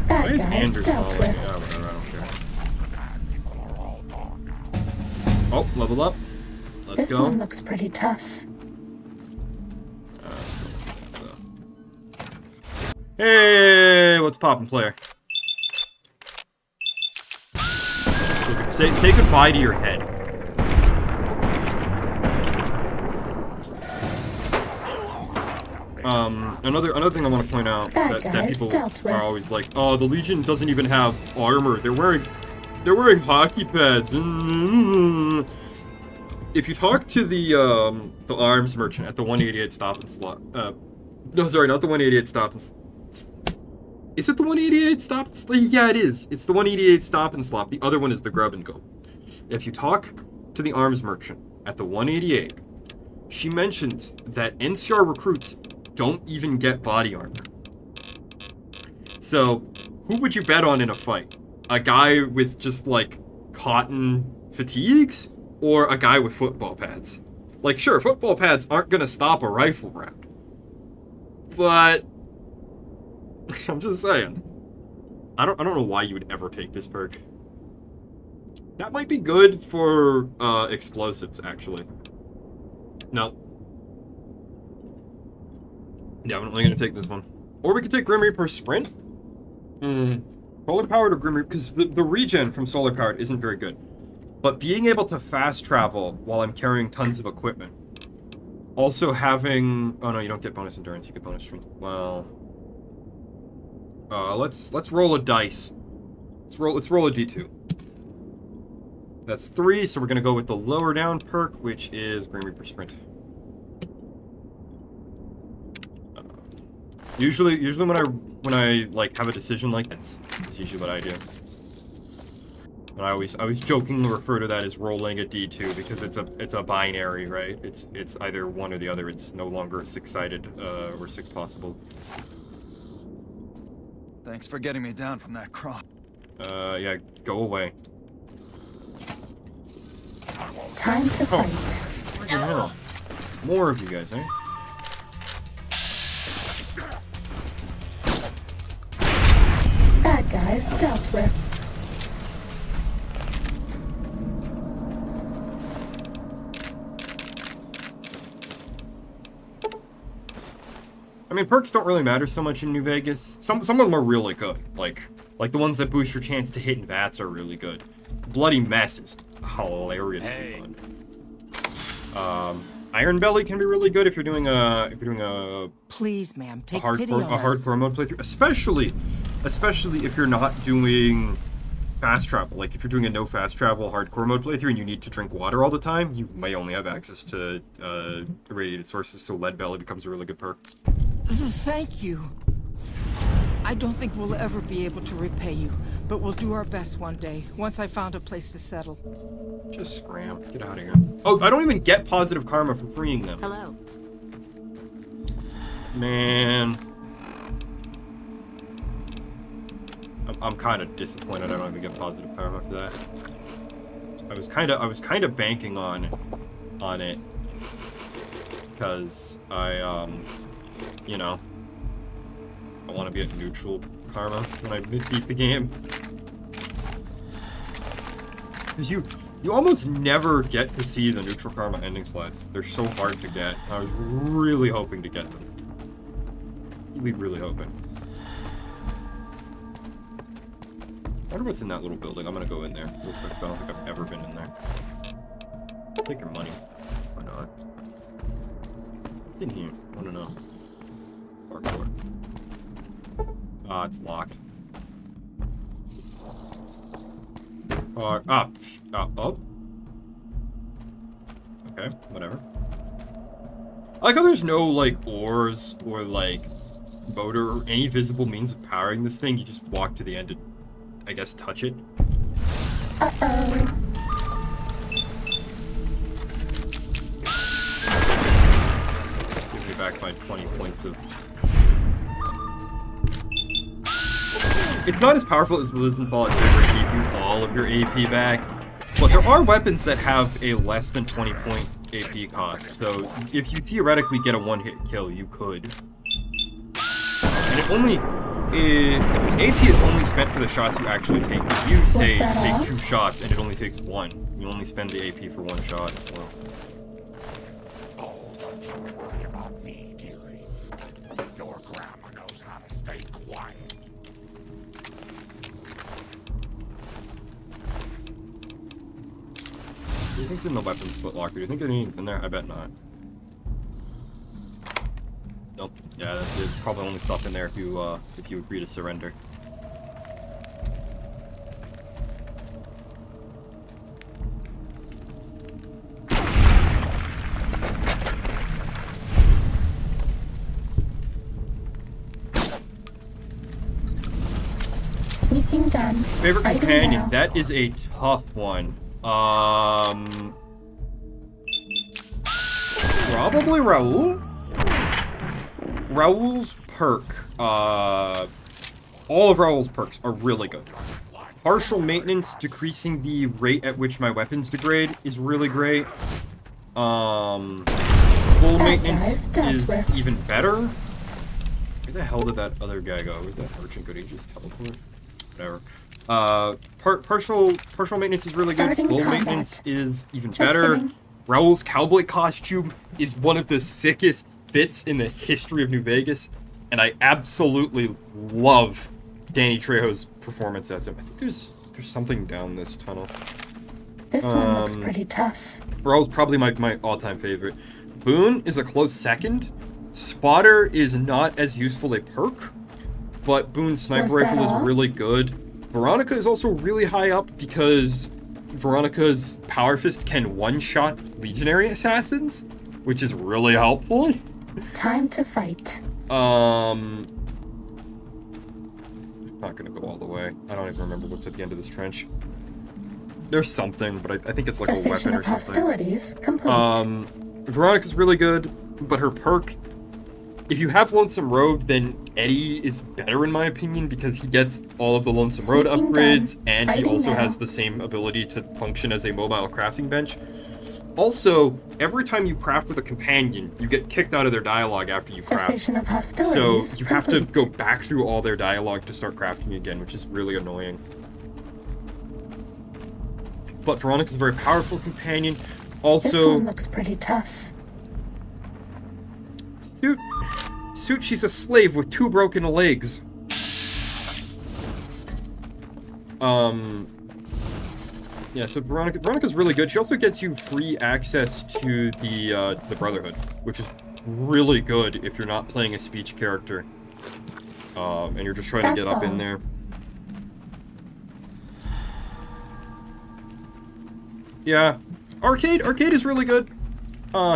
Why is Anders following me? Oh, whatever, I don't care. Oh, level up. Let's This go. one looks pretty tough. Hey, what's poppin', player? Say goodbye to your head. Another thing I want to point out that people are always like, oh, the Legion doesn't even have armor. They're wearing hockey pads. If you talk to the arms merchant at the 188 stop and slot, no, sorry, not the 188 stop and. Is it the 188 stop and slop? Yeah, it is. It's the 188 stop and slop. The other one is the grub and go. If you talk to the arms merchant at the 188, she mentions that NCR recruits don't even get body armor. So, who would you bet on in a fight? A guy with just, like, cotton fatigues? Or a guy with football pads? Like, sure, football pads aren't gonna stop a rifle round. But I'm just saying. I don't know why you would ever take this perk. That might be good for explosives, actually. No. Definitely gonna take this one. Or we could take Grim Reaper Sprint. Solar powered or Grim Reaper, because the regen from solar powered isn't very good. But being able to fast travel while I'm carrying tons of equipment. Also having, oh no, you don't get bonus endurance, you get bonus strength. Well, let's roll a dice. Let's roll a d2. That's 3, so we're gonna go with the lower down perk, which is Grim Reaper Sprint. Usually when I like have a decision like that's usually what I do. And I always jokingly refer to that as rolling a d2 because it's a binary, right? It's either one or the other. It's no longer 6-sided or 6 possible. Thanks for getting me down from that cross. Yeah, go away. Time to fight. Yeah. More of you guys, eh? Bad guys dealt with. I mean, perks don't really matter so much in New Vegas. Some of them are really good. Like the ones that boost your chance to hit in VATS are really good. Bloody Mess is hilariously fun. Iron Belly can be really good if you're doing a Please, ma'am, take hardcore pity on us. hardcore mode playthrough, especially if you're not doing fast travel. Like if you're doing a no fast travel hardcore mode playthrough and you need to drink water all the time, you may only have access to irradiated sources. So Lead Belly becomes a really good perk. Thank you. I don't think we'll ever be able to repay you, but we'll do our best one day, once I found a place to settle. Just scram. Get out of here. Oh, I don't even get positive karma for freeing them. Hello. Man. I'm kind of disappointed I don't even get positive karma for that. I was kind of banking on it. Because I, you know, I want to be at neutral karma when I misbeat the game. Because you almost never get to see the neutral karma ending slides. They're so hard to get. I was really hoping to get them. Really hoping. I wonder what's in that little building. I'm gonna go in there real quick. I don't think I've ever been in there. I'll take your money. Why not? What's in here? I don't know. Parkour. Ah, it's locked. Oh. Okay, whatever. I like how there's no, like, oars or, like, motor or any visible means of powering this thing. You just walk to the end and, I guess, touch it. Uh-oh. Give me back my 20 points of... It's not as powerful as Blizzardball where it gave you all of your AP back, but there are weapons that have a less than 20 point AP cost, so if you theoretically get a one-hit kill, you could. And it only... AP is only spent for the shots you actually take. If you, say, take 2 shots and it only takes 1, you only spend the AP for 1 shot. Well. Oh, don't you worry about me, dearie. Your grandma knows how to stay quiet. Do you think's in the weapons footlocker? Do you think anything's in there? I bet not. Nope. Yeah, there's probably only stuff in there if you agree to surrender. Sneaking done. Favorite Fighting companion? now. That is a tough one. Probably Raoul? Raoul's perk, all of Raoul's perks are really good. Partial maintenance, decreasing the rate at which my weapons degrade, is really great. Full maintenance is even better. Where the hell did that other guy go? Where'd that merchant go? Did he just teleport? Whatever. Partial maintenance is really good. Full maintenance is even better. Raoul's cowboy costume is one of the sickest fits in the history of New Vegas, and I absolutely love Danny Trejo's performance as him. I think there's something down this tunnel. This one looks pretty tough. Raoul's probably my all-time favorite. Boone is a close second. Spotter is not as useful a perk, but Boone's sniper rifle is really good. Veronica is also really high up because Veronica's Power Fist can one-shot legionary assassins, which is really helpful. Time to fight. I'm not gonna go all the way. I don't even remember what's at the end of this trench. There's something, but I think it's like Cessation a weapon or of something. hostilities complete. Veronica's really good, but her perk, if you have Lonesome Road, then Eddie is better in my opinion because he gets all of the Lonesome Road Sneaking upgrades, done. and he Fighting also now. has the same ability to function as a mobile crafting bench. Also, every time you craft with a companion, you get kicked out of their dialogue after you craft. Cessation of So hostilities you have to complete. go back through all their dialogue to start crafting again, which is really annoying. But Veronica's a very powerful companion. This Also, one looks pretty tough. Suit, she's a slave with 2 broken legs. Yeah, so Veronica's really good. She also gets you free access to the Brotherhood, which is really good if you're not playing a speech character. And you're just trying to get up in there. Yeah. Arcade is really good.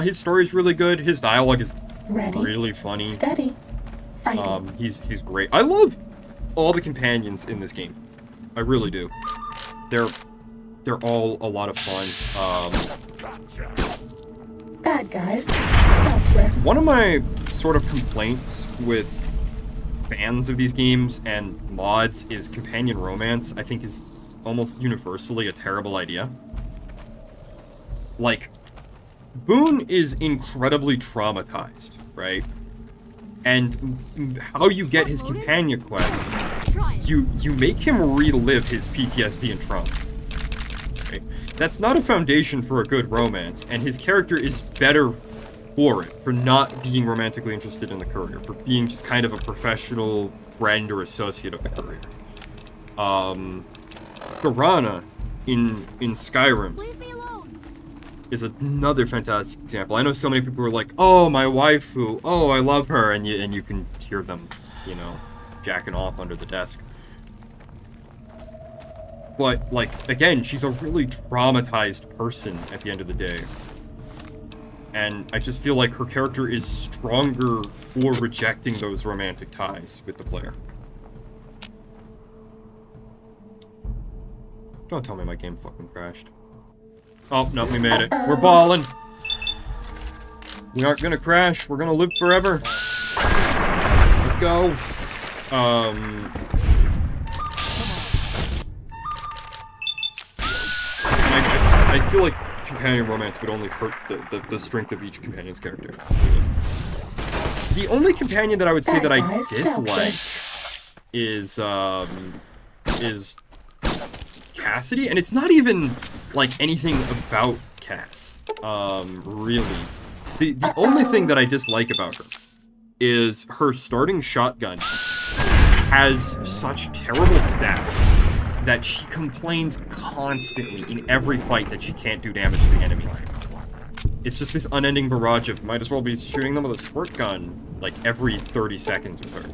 His story's really good. His dialogue is really funny. Steady. He's great. I love all the companions in this game. I really do. They're all a lot of fun. Bad guys. One of my sort of complaints with fans of these games and mods is companion romance. I think is almost universally a terrible idea. Like, Boone is incredibly traumatized, right? And how you get his companion quest, you make him relive his PTSD and trauma. Right? That's not a foundation for a good romance, and his character is better for it, for not being romantically interested in the courier, for being just kind of a professional friend or associate of the courier. Garana in Skyrim is another fantastic example. I know so many people who are like, oh, my waifu, oh, I love her, and you can hear them, you know, jacking off under the desk. But, like, again, she's a really traumatized person at the end of the day. And I just feel like her character is stronger for rejecting those romantic ties with the player. Don't tell me my game fucking crashed. Oh, no, we made it. We're balling. We aren't gonna crash. We're gonna live forever. Let's go. I feel like companion romance would only hurt the strength of each companion's character. The only companion that I would say that I dislike is Cassidy, and it's not even like anything about Cass, really. The only thing that I dislike about her is her starting shotgun has such terrible stats that she complains constantly in every fight that she can't do damage to the enemy. It's just this unending barrage of might as well be shooting them with a squirt gun like every 30 seconds with her.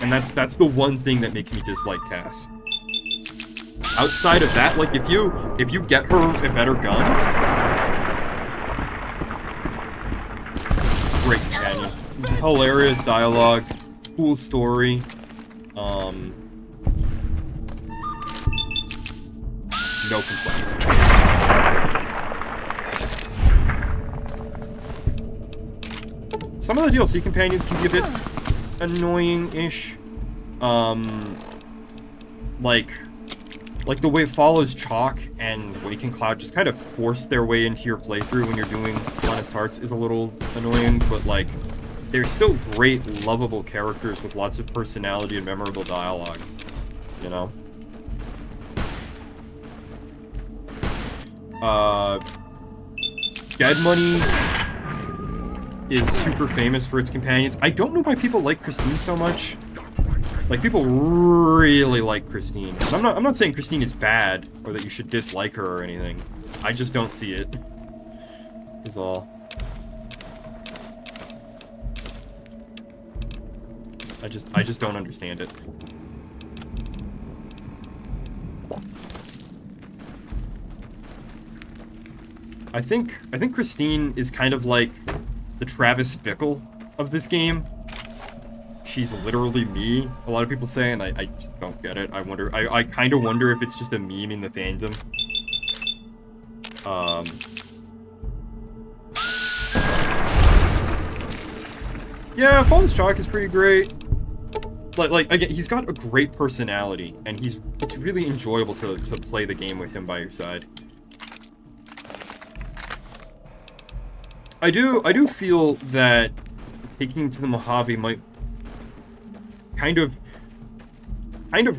And that's the one thing that makes me dislike Cass. Outside of that, like if you get her a better gun, great companion. Hilarious dialogue, cool story, no complaints. Some of the DLC companions can be a bit annoying-ish. Like the way Follows Chalk and Waking Cloud just kind of force their way into your playthrough when you're doing Honest Hearts is a little annoying, but like, they're still great, lovable characters with lots of personality and memorable dialogue, you know? Dead Money is super famous for its companions. I don't know why people like Christine so much. Like, people really like Christine. And I'm not saying Christine is bad, or that you should dislike her or anything. I just don't see it, is all. I just don't understand it. I think Christine is kind of like the Travis Bickle of this game. She's literally me, a lot of people say, and I just don't get it. I kind of wonder if it's just a meme in the fandom. Yeah, Fallen's Chalk is pretty great. Like again, he's got a great personality, and it's really enjoyable to play the game with him by your side. I do feel that taking him to the Mojave might kind of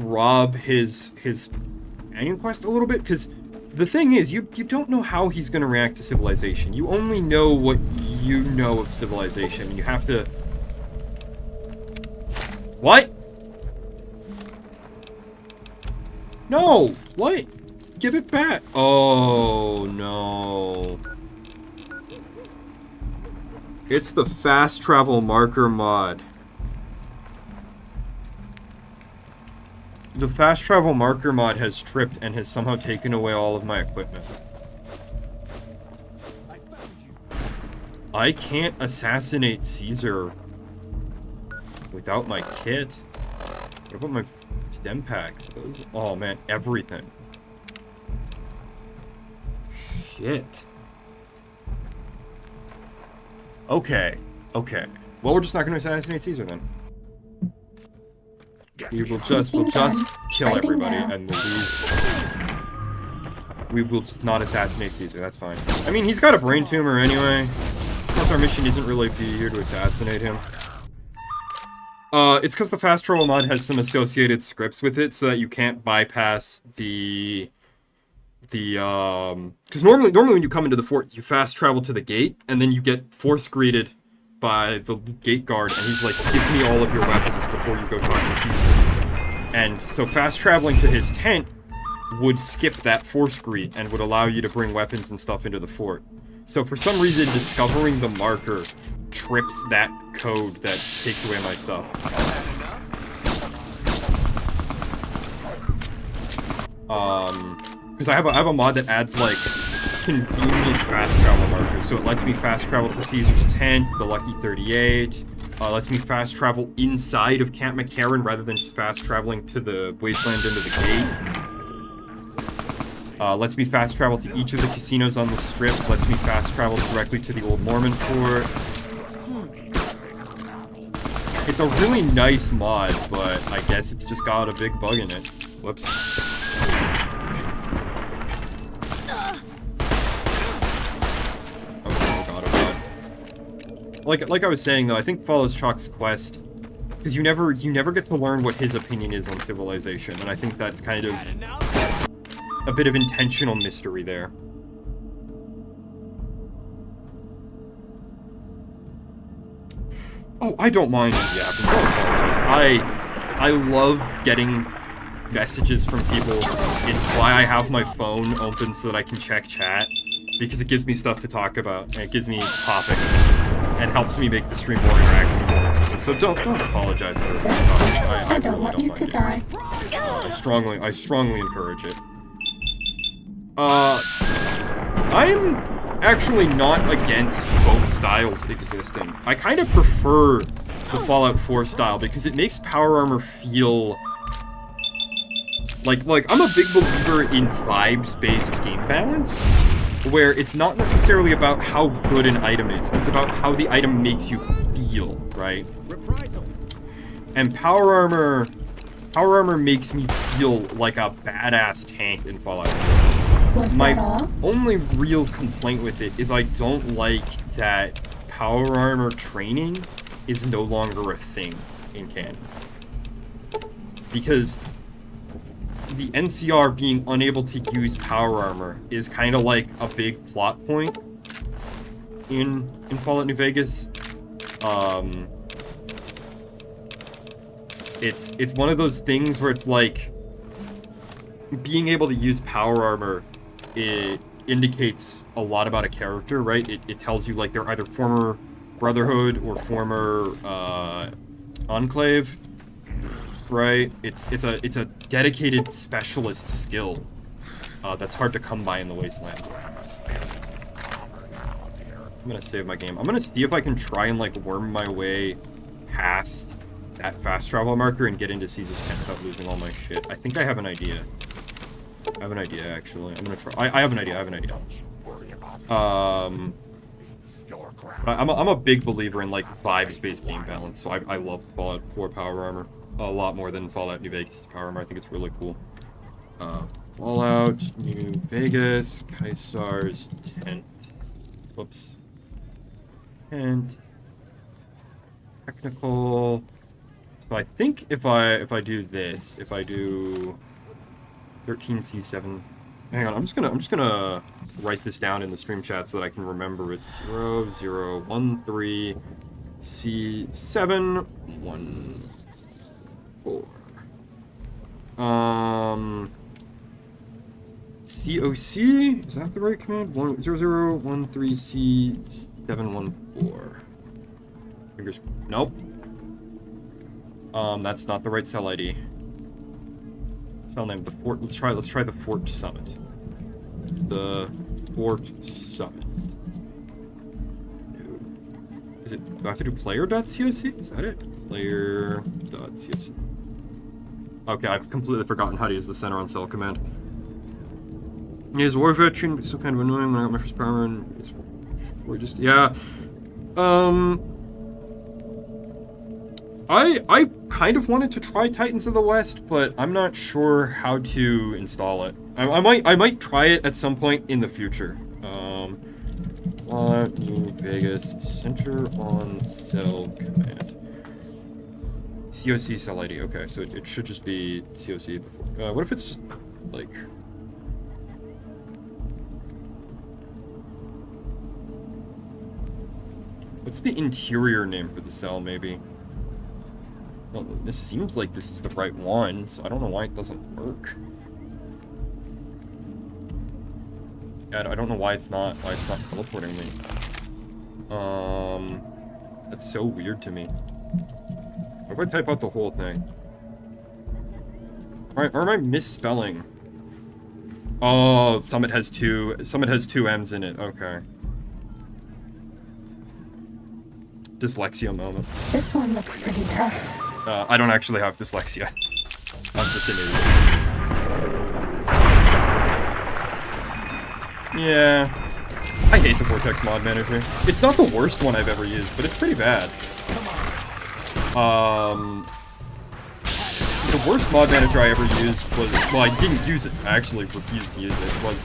rob his companion quest a little bit, because the thing is, you don't know how he's going to react to civilization. You only know what you know of civilization. You have to... What? No! What? Give it back! Oh, no. It's the fast travel marker mod. The fast travel marker mod has tripped and has somehow taken away all of my equipment. I can't assassinate Caesar Without my kit? What about my stem packs? Those, oh man, everything. Shit. Okay, okay. Well, we're just not gonna assassinate Caesar then. We'll just kill everybody and we will just not assassinate Caesar, that's fine. I mean, he's got a brain tumor anyway. Plus our mission isn't really be here to assassinate him. It's because the fast travel mod has some associated scripts with it, so that you can't bypass because normally when you come into the fort, you fast travel to the gate, and then you get force greeted by the gate guard, and he's like, give me all of your weapons before you go talk to Caesar. And so fast traveling to his tent would skip that force greet, and would allow you to bring weapons and stuff into the fort. So for some reason, discovering the marker trips that code that takes away my stuff. Because I have a mod that adds like convenient fast travel markers, so it lets me fast travel to Caesar's tent, the Lucky 38. Lets me fast travel inside of Camp McCarran rather than just fast traveling to the wasteland into the gate. Lets me fast travel to each of the casinos on the strip. Lets me fast travel directly to the Old Mormon Fort. It's a really nice mod, but I guess it's just got a big bug in it. Whoops. Like I was saying though, I think follows Chalk's quest because you never get to learn what his opinion is on civilization, and I think that's kind of a bit of intentional mystery there. Oh, I don't mind yapping. Don't apologize. I love getting messages from people. It's why I have my phone open so that I can check chat, because it gives me stuff to talk about and it gives me topics. And helps me make the stream more interactive and more interesting. So don't apologize for it. I don't want you to die. I strongly encourage it. I'm actually not against both styles existing. I kind of prefer the Fallout 4 style because it makes power armor feel like I'm a big believer in vibes-based game balance, where it's not necessarily about how good an item is, it's about how the item makes you feel, right? And power armor makes me feel like a badass tank in Fallout 4. My only real complaint with it is I don't like that power armor training is no longer a thing in canon. Because the NCR being unable to use power armor is kind of like a big plot point in Fallout New Vegas. It's one of those things where it's like being able to use power armor, it indicates a lot about a character, right? It tells you like they're either former Brotherhood or former Enclave. Right? It's a dedicated specialist skill that's hard to come by in the Wasteland. I'm gonna save my game. I'm gonna see if I can try and like worm my way past that fast travel marker and get into Caesar's tent without losing all my shit. I think I have an idea. I have an idea actually. I'm gonna try. I have an idea. I'm a big believer in like vibes-based game balance, so I love Fallout 4 power armor a lot more than Fallout New Vegas power armor. I think it's really cool. Fallout New Vegas, Kaisar's tent. Whoops. Tent. Technical. So I think if I do this, if I do 13C7. Hang on, I'm just gonna write this down in the stream chat so that I can remember. It's 0013 C714. COC? Is that the right command? 0013 C714. Fingers. Nope. That's not the right cell ID. Cell name. The fort. Let's try the Fort Summit. The Fort Summit. Is it, do I have to do player.coc? Is that it? Player.coc. Okay, I've completely forgotten how to use the center on cell command. Yeah, as a war veteran, it's still kind of annoying when I got my first power and it's before just, yeah. I kind of wanted to try Titans of the West, but I'm not sure how to install it. I might try it at some point in the future. New Vegas center on cell command. COC cell ID. Okay, so it should just be COC before. What if it's just like? What's the interior name for the cell? Maybe. Well, this seems like this is the right one, so I don't know why it doesn't work. I don't know why it's not teleporting me. That's so weird to me. What if I type out the whole thing? Or am I misspelling? Oh, Summit has two M's in it. Okay. Dyslexia moment. This one looks pretty tough. I don't actually have dyslexia. I'm just an idiot. Yeah. I hate the Vortex mod manager. It's not the worst one I've ever used, but it's pretty bad. The worst mod manager I ever used was... Well, I didn't use it. I actually refused to use it. Was,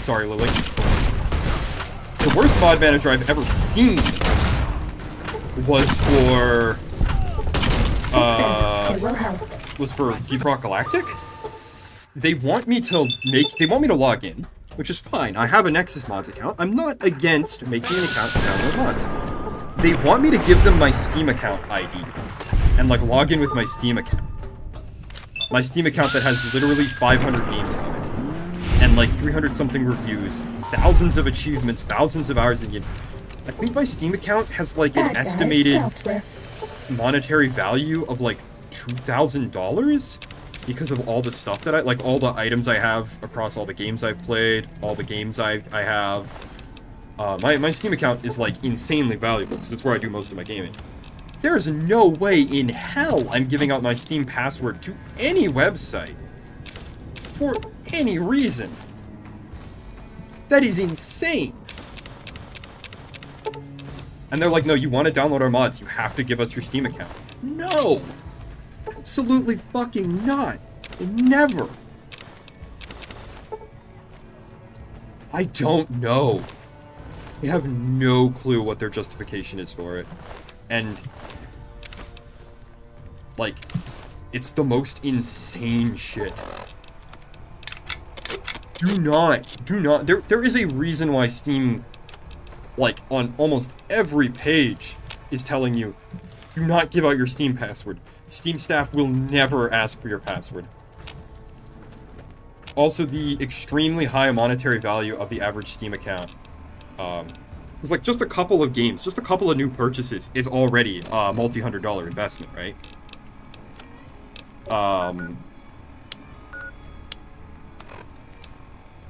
sorry, Lily. The worst mod manager I've ever seen was for... was for Deep Rock Galactic. They want me to log in, which is fine. I have a Nexus Mods account. I'm not against making an account to download mods. They want me to give them my Steam account ID and like log in with my Steam account. My Steam account that has literally 500 games on it and like 300 something reviews, thousands of achievements, thousands of hours in games. I think my Steam account has like an estimated monetary value of like $2,000 because of all the stuff that like all the items I have across all the games I've played, all the games I have. My Steam account is like insanely valuable because it's where I do most of my gaming. There is no way in hell I'm giving out my Steam password to any website for any reason. That is insane. And they're like, no, you want to download our mods, you have to give us your Steam account. No! Absolutely fucking not. Never. I don't know. I have no clue what their justification is for it. And, like, it's the most insane shit. Do not. There is a reason why Steam, like, on almost every page is telling you, do not give out your Steam password. Steam staff will never ask for your password. Also, the extremely high monetary value of the average Steam account. It was like just a couple of games, just a couple of new purchases is already a multi-$100 investment, right?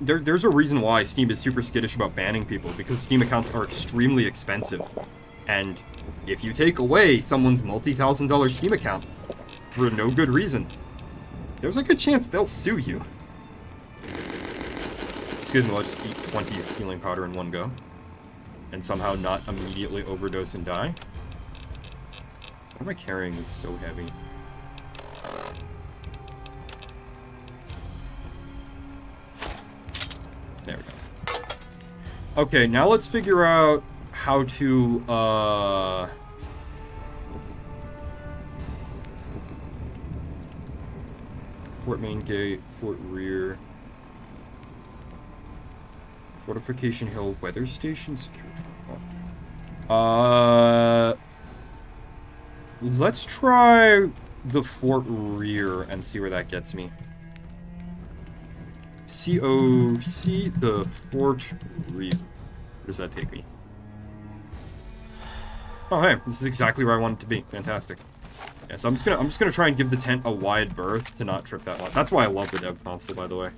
There's a reason why Steam is super skittish about banning people, because Steam accounts are extremely expensive. And if you take away someone's multi-$1,000 Steam account for no good reason, there's a good chance they'll sue you. Excuse me, I'll just eat 20 healing powder in one go. And somehow not immediately overdose and die. What am I carrying that's so heavy? There we go. Okay, now let's figure out how to, Fort Main Gate, Fort Rear, Fortification Hill, Weather Station, Securitrons. Let's try the Fort Rear and see where that gets me. COC, the Fort Rear. Where does that take me? Oh, hey, this is exactly where I want it to be. Fantastic. Yeah, so I'm just gonna try and give the tent a wide berth to not trip that lot. That's why I love the dev console, by the way.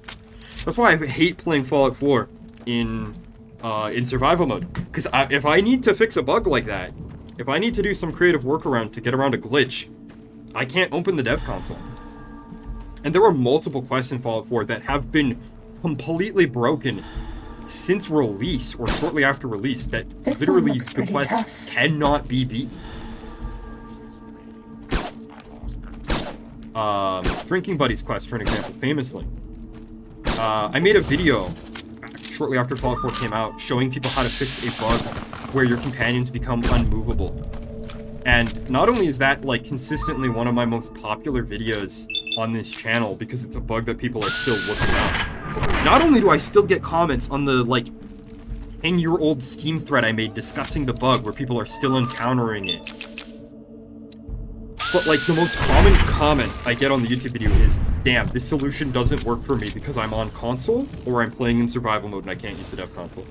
That's why I hate playing Fallout 4 in in survival mode. Because if I need to fix a bug like that, if I need to do some creative workaround to get around a glitch, I can't open the dev console. And there were multiple quests in Fallout 4 that have been completely broken since release, or shortly after release, that literally the quests cannot be beaten. Drinking Buddies quest, for an example, famously. I made a video shortly after Fallout 4 came out showing people how to fix a bug where your companions become unmovable. And not only is that, like, consistently one of my most popular videos on this channel because it's a bug that people are still looking up, not only do I still get comments on the, like, 10-year-old Steam thread I made discussing the bug where people are still encountering it, but, like, the most common comment I get on the YouTube video is, damn, this solution doesn't work for me because I'm on console or I'm playing in survival mode and I can't use the dev console.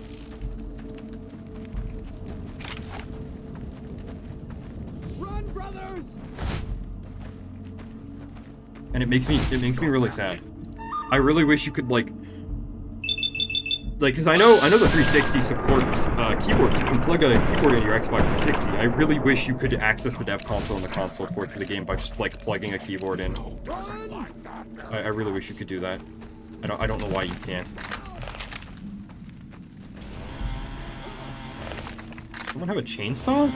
Run, brothers! And it makes me really sad. I really wish you could, like, because I know the 360 supports keyboards. You can plug a keyboard into your Xbox 360. I really wish you could access the dev console and the console ports of the game by just, like, plugging a keyboard in. I really wish you could do that. I don't know why you can't. Someone have a chainsaw?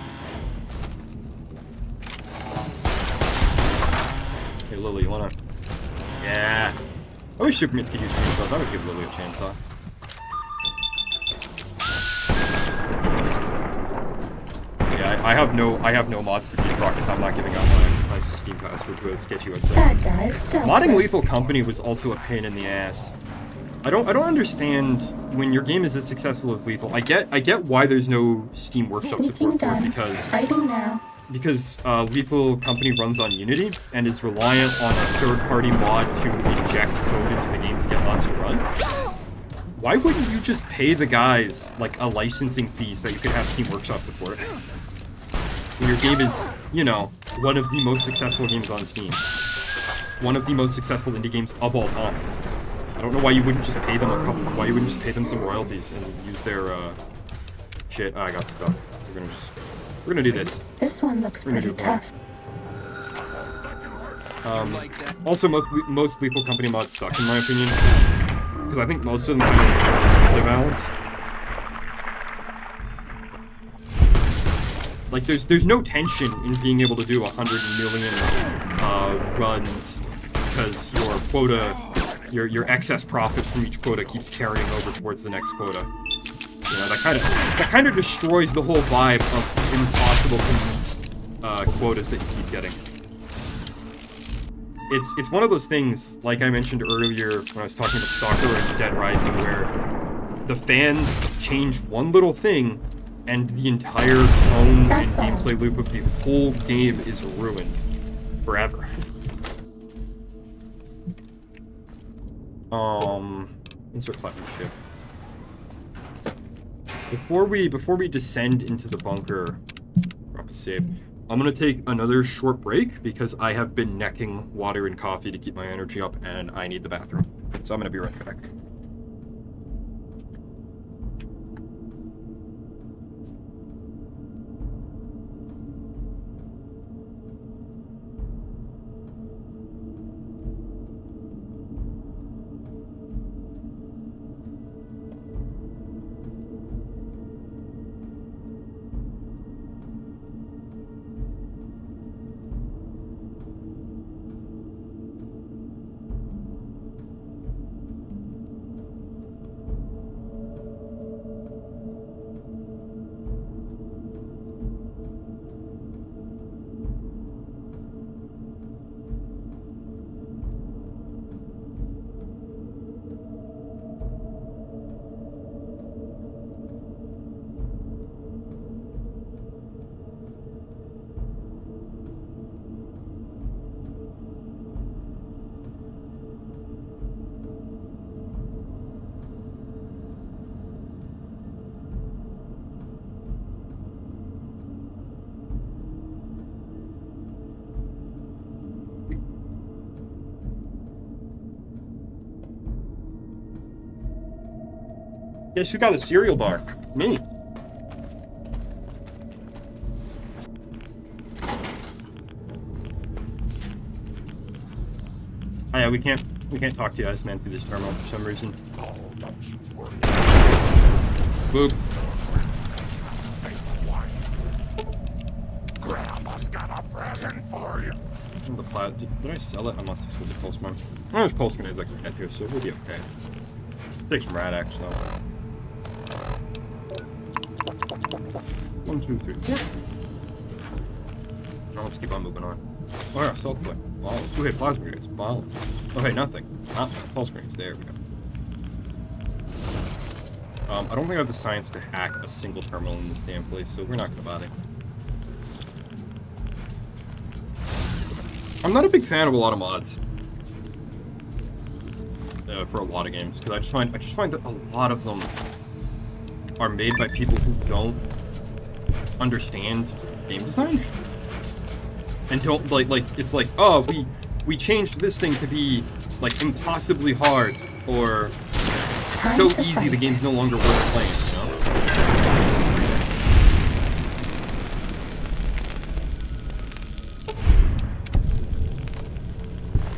Hey Lily, you wanna? Yeah. I wish supermutants could use chainsaws. I would give Lily a chainsaw. Yeah, I have no mods for Deep Rock because I'm not giving out my Steam password to a sketchy website. Bad guys, don't Modding worry. Lethal Company was also a pain in the ass. I don't understand when your game is as successful as Lethal. I get why there's no Steam Workshop support for it because Fighting now. Lethal Company runs on Unity and is reliant on a third-party mod to inject code into the game to get mods to run. Why wouldn't you just pay the guys, like, a licensing fee so that you could have Steam Workshop support? When your game is, you know, one of the most successful games on Steam. One of the most successful indie games of all time. I don't know why you wouldn't just pay them why you wouldn't just pay them some royalties and use their, shit. I got stuck. We're gonna do this. This one looks pretty tough. Also, most Lethal Company mods suck, in my opinion. Because I think most of them have a balance. Like, there's no tension in being able to do 100 million runs because your quota, your excess profit from each quota keeps carrying over towards the next quota. You know, that kind of destroys the whole vibe of impossible to meet quotas that you keep getting. It's one of those things, like I mentioned earlier when I was talking about Stalker and Dead Rising, where the fans change one little thing and the entire tone and gameplay loop of the whole game is ruined forever. Insert platinum ship. Before we descend into the bunker, drop a save. I'm gonna take another short break because I have been necking water and coffee to keep my energy up and I need the bathroom. So I'm gonna be right back. Guess who got a cereal bar? Me. Oh yeah, we can't talk to you Iceman through this terminal for some reason. Boop. Grandma's got a present for you. The plat. Did I sell it? I must have sold the pulse mine. Oh, there's pulse grenades I can get here, so we'll be okay. Take some rad axe though. 1, 2, 3, 4. Now let's keep on moving on. Oh yeah, stealth play. Wow, 2-hit plasma grenades. Wow. Okay, nothing. Pulse grenades. There we go. I don't think I have the science to hack a single terminal in this damn place, so we're not gonna bother. I'm not a big fan of a lot of mods for a lot of games because I just find that a lot of them are made by people who don't understand game design and don't like it's like, oh, we changed this thing to be like impossibly hard or so easy the game's no longer worth playing, you know?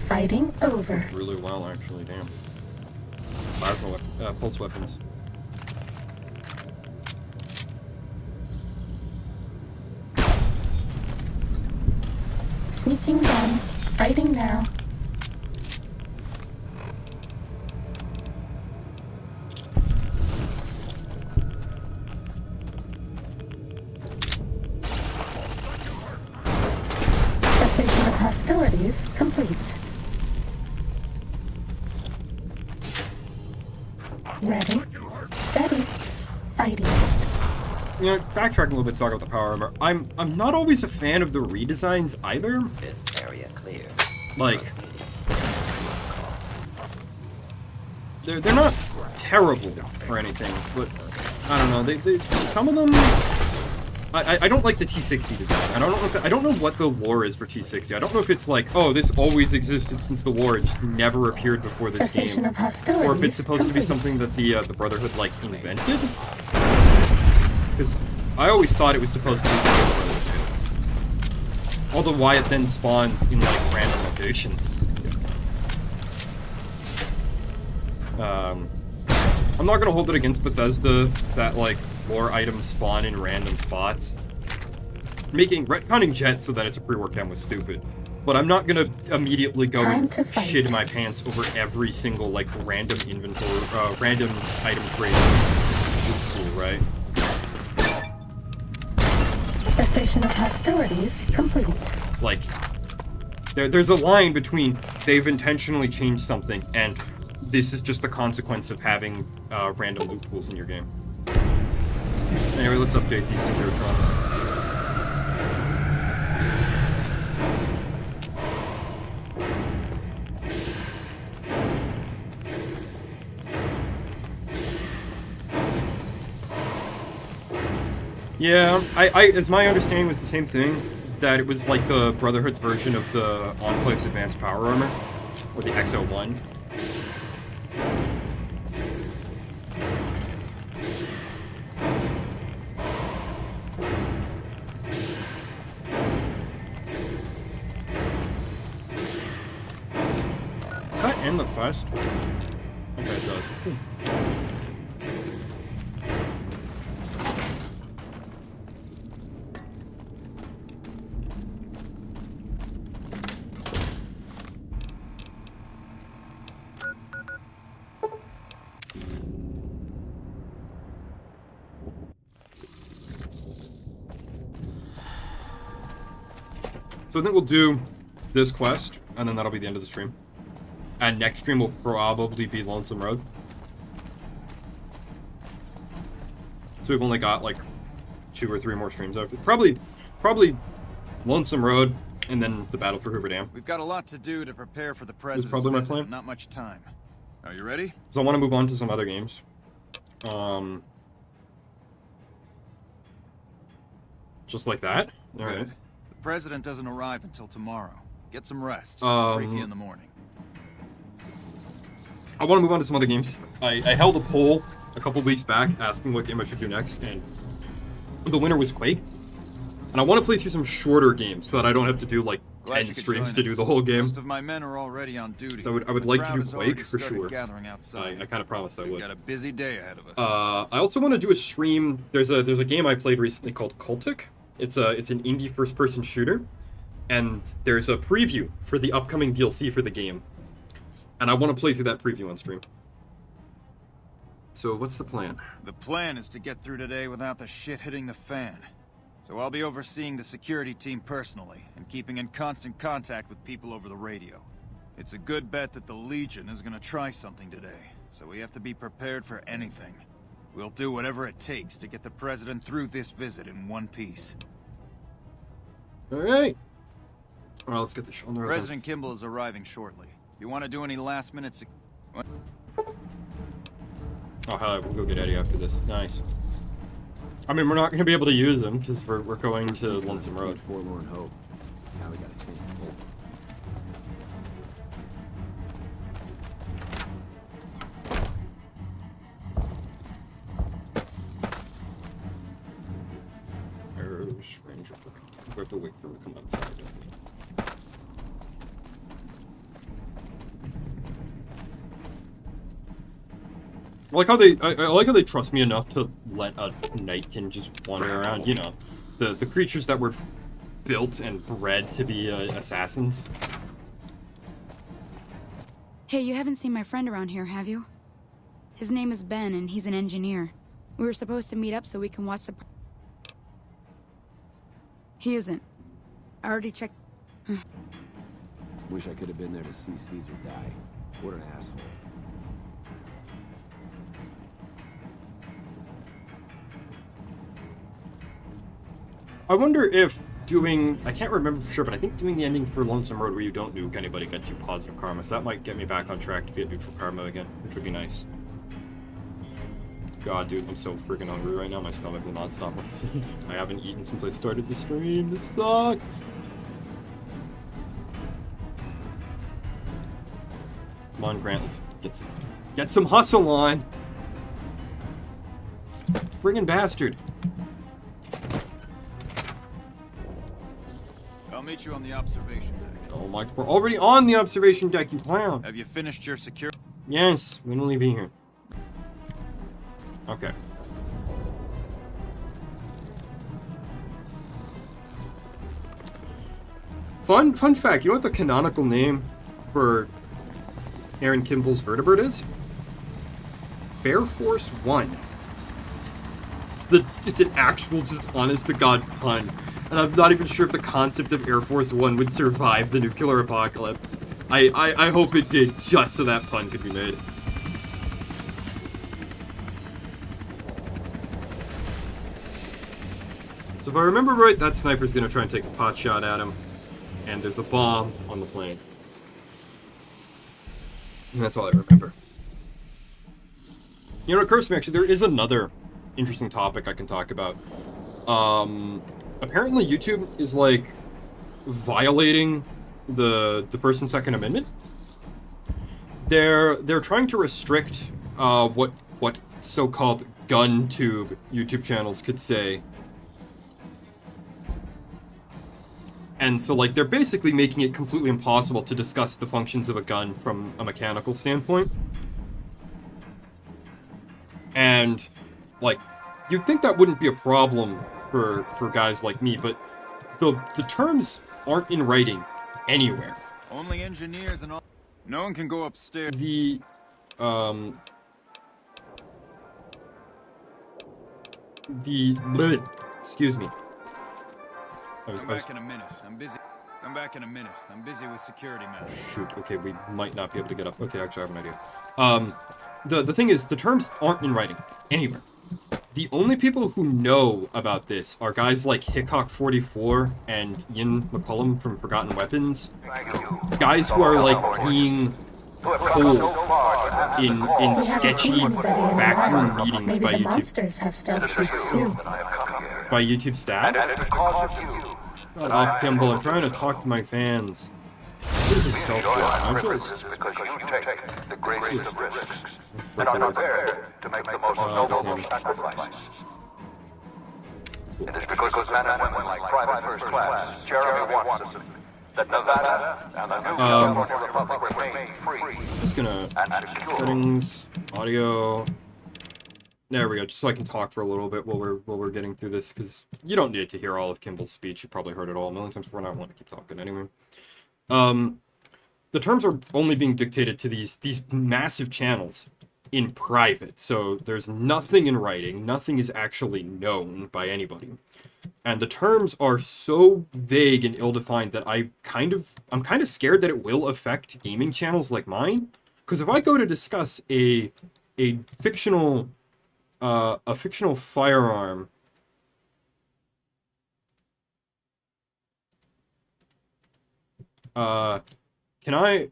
Fighting over. Really well, actually, damn. Plasma pulse weapons. Sneaking done. Fighting now. Cessation of hostilities complete. Ready, steady, fighting. You know, backtracking a little bit to talk about the power armor. I'm not always a fan of the redesigns either. This area clear. Like, they're not terrible or anything, but I don't know. They some of them. I don't like the T60 design. I don't know what the lore is for T60. I don't know if it's like, oh, this always existed since the war, it just never appeared before this Cessation game, of hostilities or if it's supposed complete. to be something that the Brotherhood like invented. Because I always thought it was supposed to be something the Brotherhood did. Although why it then spawns in like random locations. I'm not gonna hold it against Bethesda that like lore items spawn in random spots. Retconning Jet so that it's a pre-worked down was stupid. But I'm not gonna immediately go and shit in my pants over every single like random inventory, random item trade. Cool, right? Cessation of hostilities complete. Like, there's a line between they've intentionally changed something and this is just the consequence of having random loot pools in your game. Anyway, let's update these Securitrons. Yeah, as my understanding was the same thing, that it was like the Brotherhood's version of the Enclave's Advanced Power Armor, or the XO1. Does that end the quest? Okay, it does. Cool. So I think we'll do this quest, and then that'll be the end of the stream. And next stream will probably be Lonesome Road. So we've only got like 2 or 3 more streams after. Probably Lonesome Road, and then the battle for Hoover Dam. We've got a lot to do to prepare for the This is president's probably my visit. plan. Not much time. Are you ready? So I want to move on to some other games. Just like that? Alright. The president doesn't arrive until tomorrow. Get some rest. Brief you in the morning. I want to move on to some other games. I held a poll a couple weeks back asking what game I should do next, and the winner was Quake. And I want to play through some shorter games so that I don't have to do like 10 streams to do the whole game. Most of my men are already on duty. So I would like to do Quake for sure. Gathering outside. I kind of promised I would. We've got a busy day ahead of us. I also want to do a stream. There's a game I played recently called Cultic. It's an indie first-person shooter, and there's a preview for the upcoming DLC for the game. And I want to play through that preview on stream. So what's the plan? The plan is to get through today without the shit hitting the fan. So I'll be overseeing the security team personally, and keeping in constant contact with people over the radio. It's a good bet that the Legion is gonna try something today, so we have to be prepared for anything. We'll do whatever it takes to get the President through this visit in one piece. Alright. Alright, let's get the show. President Kimball is arriving shortly. If you want to do any last-minute Oh, hell, we'll go get Eddie after this. Nice. I mean, we're not going to be able to use him, because we're going to Lonesome Road. Forlorn hope. Now we gotta change the whole. We have to wait for him to come outside. I like how they trust me enough to let a Nightkin just wander around. You know, the creatures that were built and bred to be assassins. Hey, you haven't seen my friend around here, have you? His name is Ben, and he's an engineer. We were supposed to meet up so we can watch the... He isn't. I already checked... Wish I could have been there to see Caesar die. What an asshole. I wonder if doing... I can't remember for sure, but I think doing the ending for Lonesome Road where you don't nuke anybody gets you positive karma. So that might get me back on track to be at neutral karma again, which would be nice. God, dude, I'm so freaking hungry right now. My stomach will not stop. I haven't eaten since I started the stream. This sucks. Come on, Grant, let's get some hustle on. Friggin' bastard. I'll meet you on the observation deck. Oh my, we're already on the observation deck, you clown. Have you finished your security? Yes, when will he be here? Okay. Fun fact, you know what the canonical name for Aaron Kimball's vertebrate is? Bear Force 1. It's an actual, just honest-to-God pun. And I'm not even sure if the concept of Air Force 1 would survive the nuclear apocalypse. I hope it did, just so that pun could be made. So if I remember right, that sniper's gonna try and take a pot shot at him. And there's a bomb on the plane. And that's all I remember. You know, it occurs to me, actually, there is another interesting topic I can talk about. Apparently YouTube is, like, violating the First and Second Amendment. They're trying to restrict what so-called gun tube YouTube channels could say. And so, like, they're basically making it completely impossible to discuss the functions of a gun from a mechanical standpoint. And, like, you'd think that wouldn't be a problem for guys like me, but the terms aren't in writing anywhere. Only engineers and all. No one can go upstairs. Excuse me. Come back in a minute. I'm busy. Come back in a minute. I'm busy with security matters. Shoot, okay, we might not be able to get up. Okay, actually, I have an idea. The thing is, the terms aren't in writing anywhere. The only people who know about this are guys like Hickok44 and Ian McCullum from Forgotten Weapons. Guys who are, like, being told in sketchy backroom meetings by YouTube. Monsters have stealth suits too. By YouTube staff? Shut up, Kimball. I'm trying to talk to my fans. What is a stealth suit? and are prepared to make the most noble sacrifices. It is because of men and women like Private First Class, Jeremy Watson, that Nevada and the new California Republic remain free. Just gonna settings, audio. There we go. Just so I can talk for a little bit while we're getting through this, because you don't need to hear all of Kimball's speech. You probably heard it all a million times before, and I want to keep talking anyway. The terms are only being dictated to these massive channels in private, so there's nothing in writing, nothing is actually known by anybody. And the terms are so vague and ill-defined that I'm kind of scared that it will affect gaming channels like mine. Because if I go to discuss a fictional firearm, can I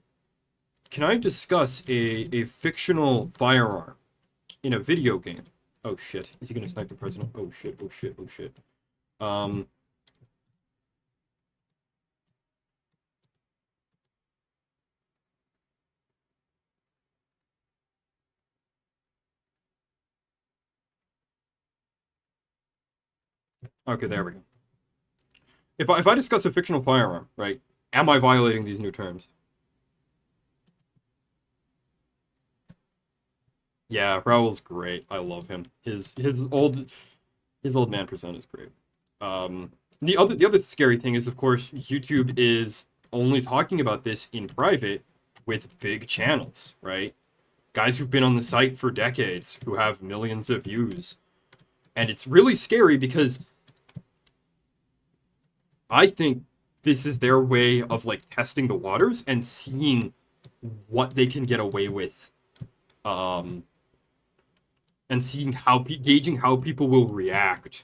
discuss a fictional firearm in a video game? Oh shit, is he gonna snipe the president? Oh shit, oh shit, oh shit. Okay, there we go. If I discuss a fictional firearm, right, am I violating these new terms? Yeah, Raul's great. I love him. His old man persona is great. The other scary thing is, of course, YouTube is only talking about this in private with big channels, right? Guys who've been on the site for decades, who have millions of views. And it's really scary because I think this is their way of, like, testing the waters and seeing what they can get away with. And seeing gauging how people will react.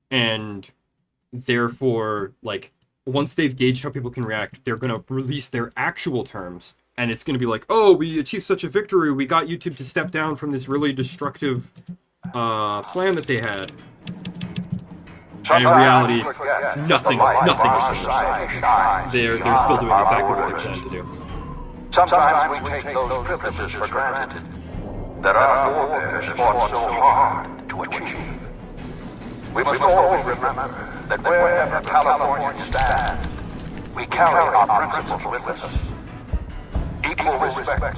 And therefore, like, once they've gauged how people can react, they're going to release their actual terms. And it's going to be like, oh, we achieved such a victory. We got YouTube to step down from this really destructive plan that they had. And in reality, nothing has changed. They're still doing exactly what they planned to do. Sometimes we take those privileges for granted that our forebears fought so hard to achieve. We must always remember that wherever Californians stand, we carry our principles with us. Equal respect,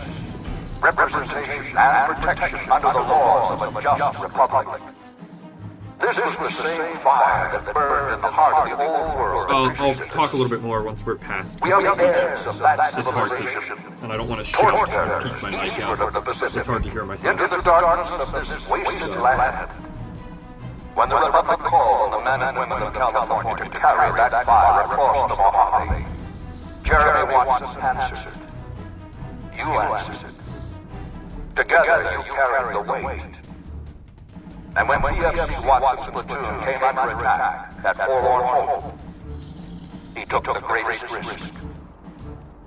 representation, and protection under the laws of a just republic. This was the same fire that burned in the heart of the old world. I'll talk a little bit more once we're past We are the heirs of that this hard civilization. and I don't want to shout or peek my mic out. It's hard to hear myself. Into the darkness of this wasted land. When the Republic called on the men and women of California to carry that fire across the Mojave, Jeremy Watson answered. You answered. Together you carried the weight. And when PFC Watson's platoon came under attack at Forlorn Hope, he took the greatest risk.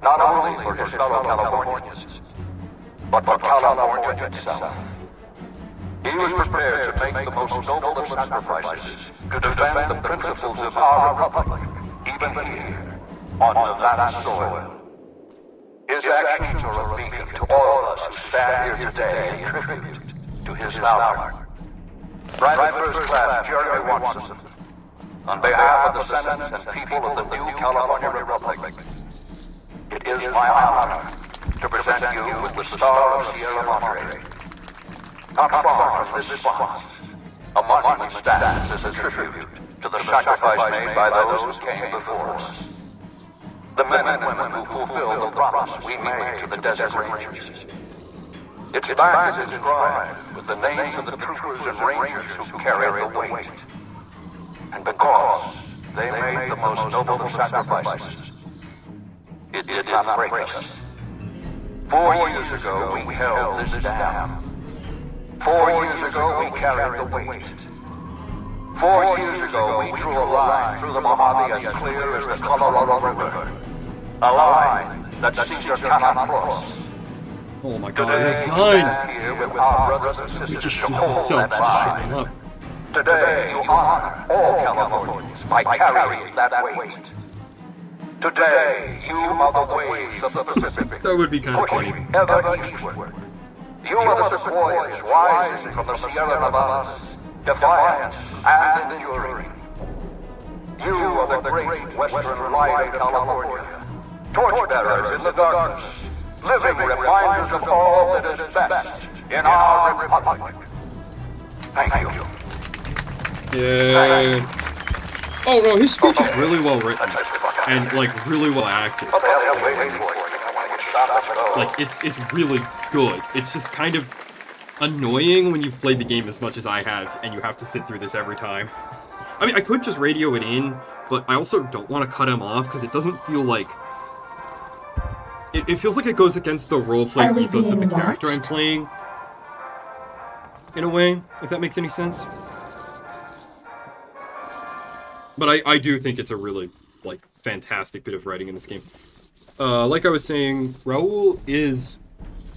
Not only for his fellow Californians, but for California itself. He was prepared to make the most noble of sacrifices to defend the principles of our republic, even here, on Nevada soil. His actions are a beacon to all of us who stand here today in tribute to his valor. Private First Class Jeremy Watson, on behalf of the Senate and people of the new California Republic, it is my honor to present you with the Star of Sierra Madre. Not far from this spot, a monument stands as a tribute to the sacrifice made by those who came before us. The men and women who fulfilled the promise we made to the Desert Rangers. Its back is inscribed with the names of the troopers and rangers who carried the weight. And because they made the most noble of sacrifices, it did not break us. 4 years ago, we held this dam. 4 years ago, we carried the weight. 4 years ago, we drew a line through the Mojave as clear as the Colorado River. A line that Caesar cannot cross. Oh my god, Today, you're we done! stand here with our brothers and You sisters just to shoot hold yourself, that just line. shut up. Today, you honor all Californians by carrying that weight. Today, you are the waves of the Pacific. That would be kind of funny. Pushing ever eastward. You are the sequoias rising from the Sierra Nevadas, defiant and enduring. You are the great western light of California, torchbearers in the darkness, living reminders of all that is best in our republic. Thank you. Yeah. Oh no, his speech is really well written and like really well acted. What the hell are you waiting for? I want to get shot up. Like it's really good. It's just kind of annoying when you've played the game as much as I have and you have to sit through this every time. I mean, I could just radio it in, but I also don't want to cut him off because it doesn't feel like... It feels like it goes against the roleplay ethos of the character I'm playing. In a way, if that makes any sense. But I do think it's a really, like, fantastic bit of writing in this game. Like I was saying, Raul is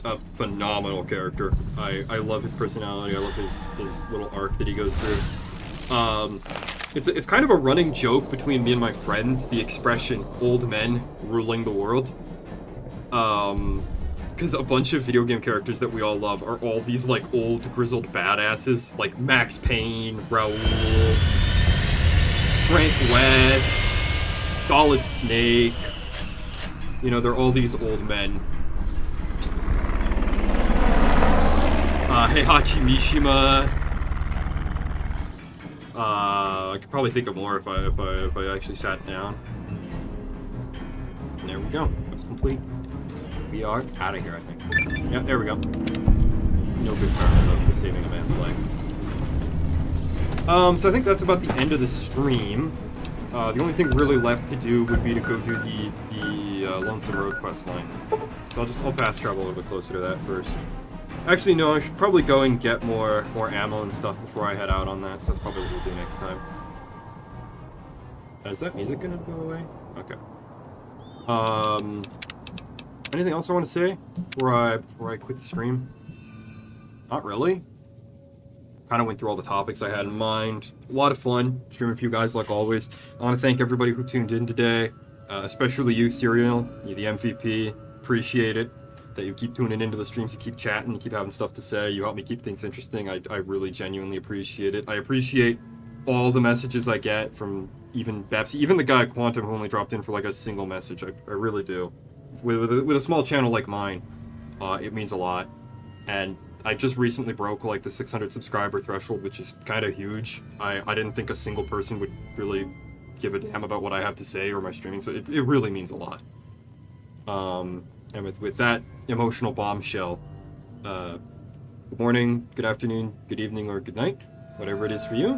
a phenomenal character. I love his personality, I love his little arc that he goes through. It's kind of a running joke between me and my friends, the expression, old men ruling the world. Because a bunch of video game characters that we all love are all these, like, old, grizzled badasses, like Max Payne, Raul, Frank West, Solid Snake. You know, they're all these old men. Heihachi Mishima. I could probably think of more if I actually sat down. And there we go. That's complete. We are out of here, I think. Yeah, there we go. No good purpose for saving a man's life. So I think that's about the end of the stream. The only thing really left to do would be to go do the Lonesome Road quest line. So I'll fast travel a little bit closer to that first. Actually, no, I should probably go and get more ammo and stuff before I head out on that, so that's probably what we'll do next time. Is that music gonna go away? Okay. Anything else I want to say before I quit the stream? Not really. Kind of went through all the topics I had in mind. A lot of fun streaming for you guys, like always. I want to thank everybody who tuned in today, especially you, Serial, you the MVP. Appreciate it that you keep tuning into the streams, you keep chatting, you keep having stuff to say, you help me keep things interesting. I really genuinely appreciate it. I appreciate all the messages I get from even Babsy, even the guy at Quantum who only dropped in for like a single message. I really do. With a small channel like mine, it means a lot. And I just recently broke like the 600 subscriber threshold, which is kind of huge. I didn't think a single person would really give a damn about what I have to say or my streaming, so it really means a lot. And with that emotional bombshell, good morning, good afternoon, good evening, or good night, whatever it is for you.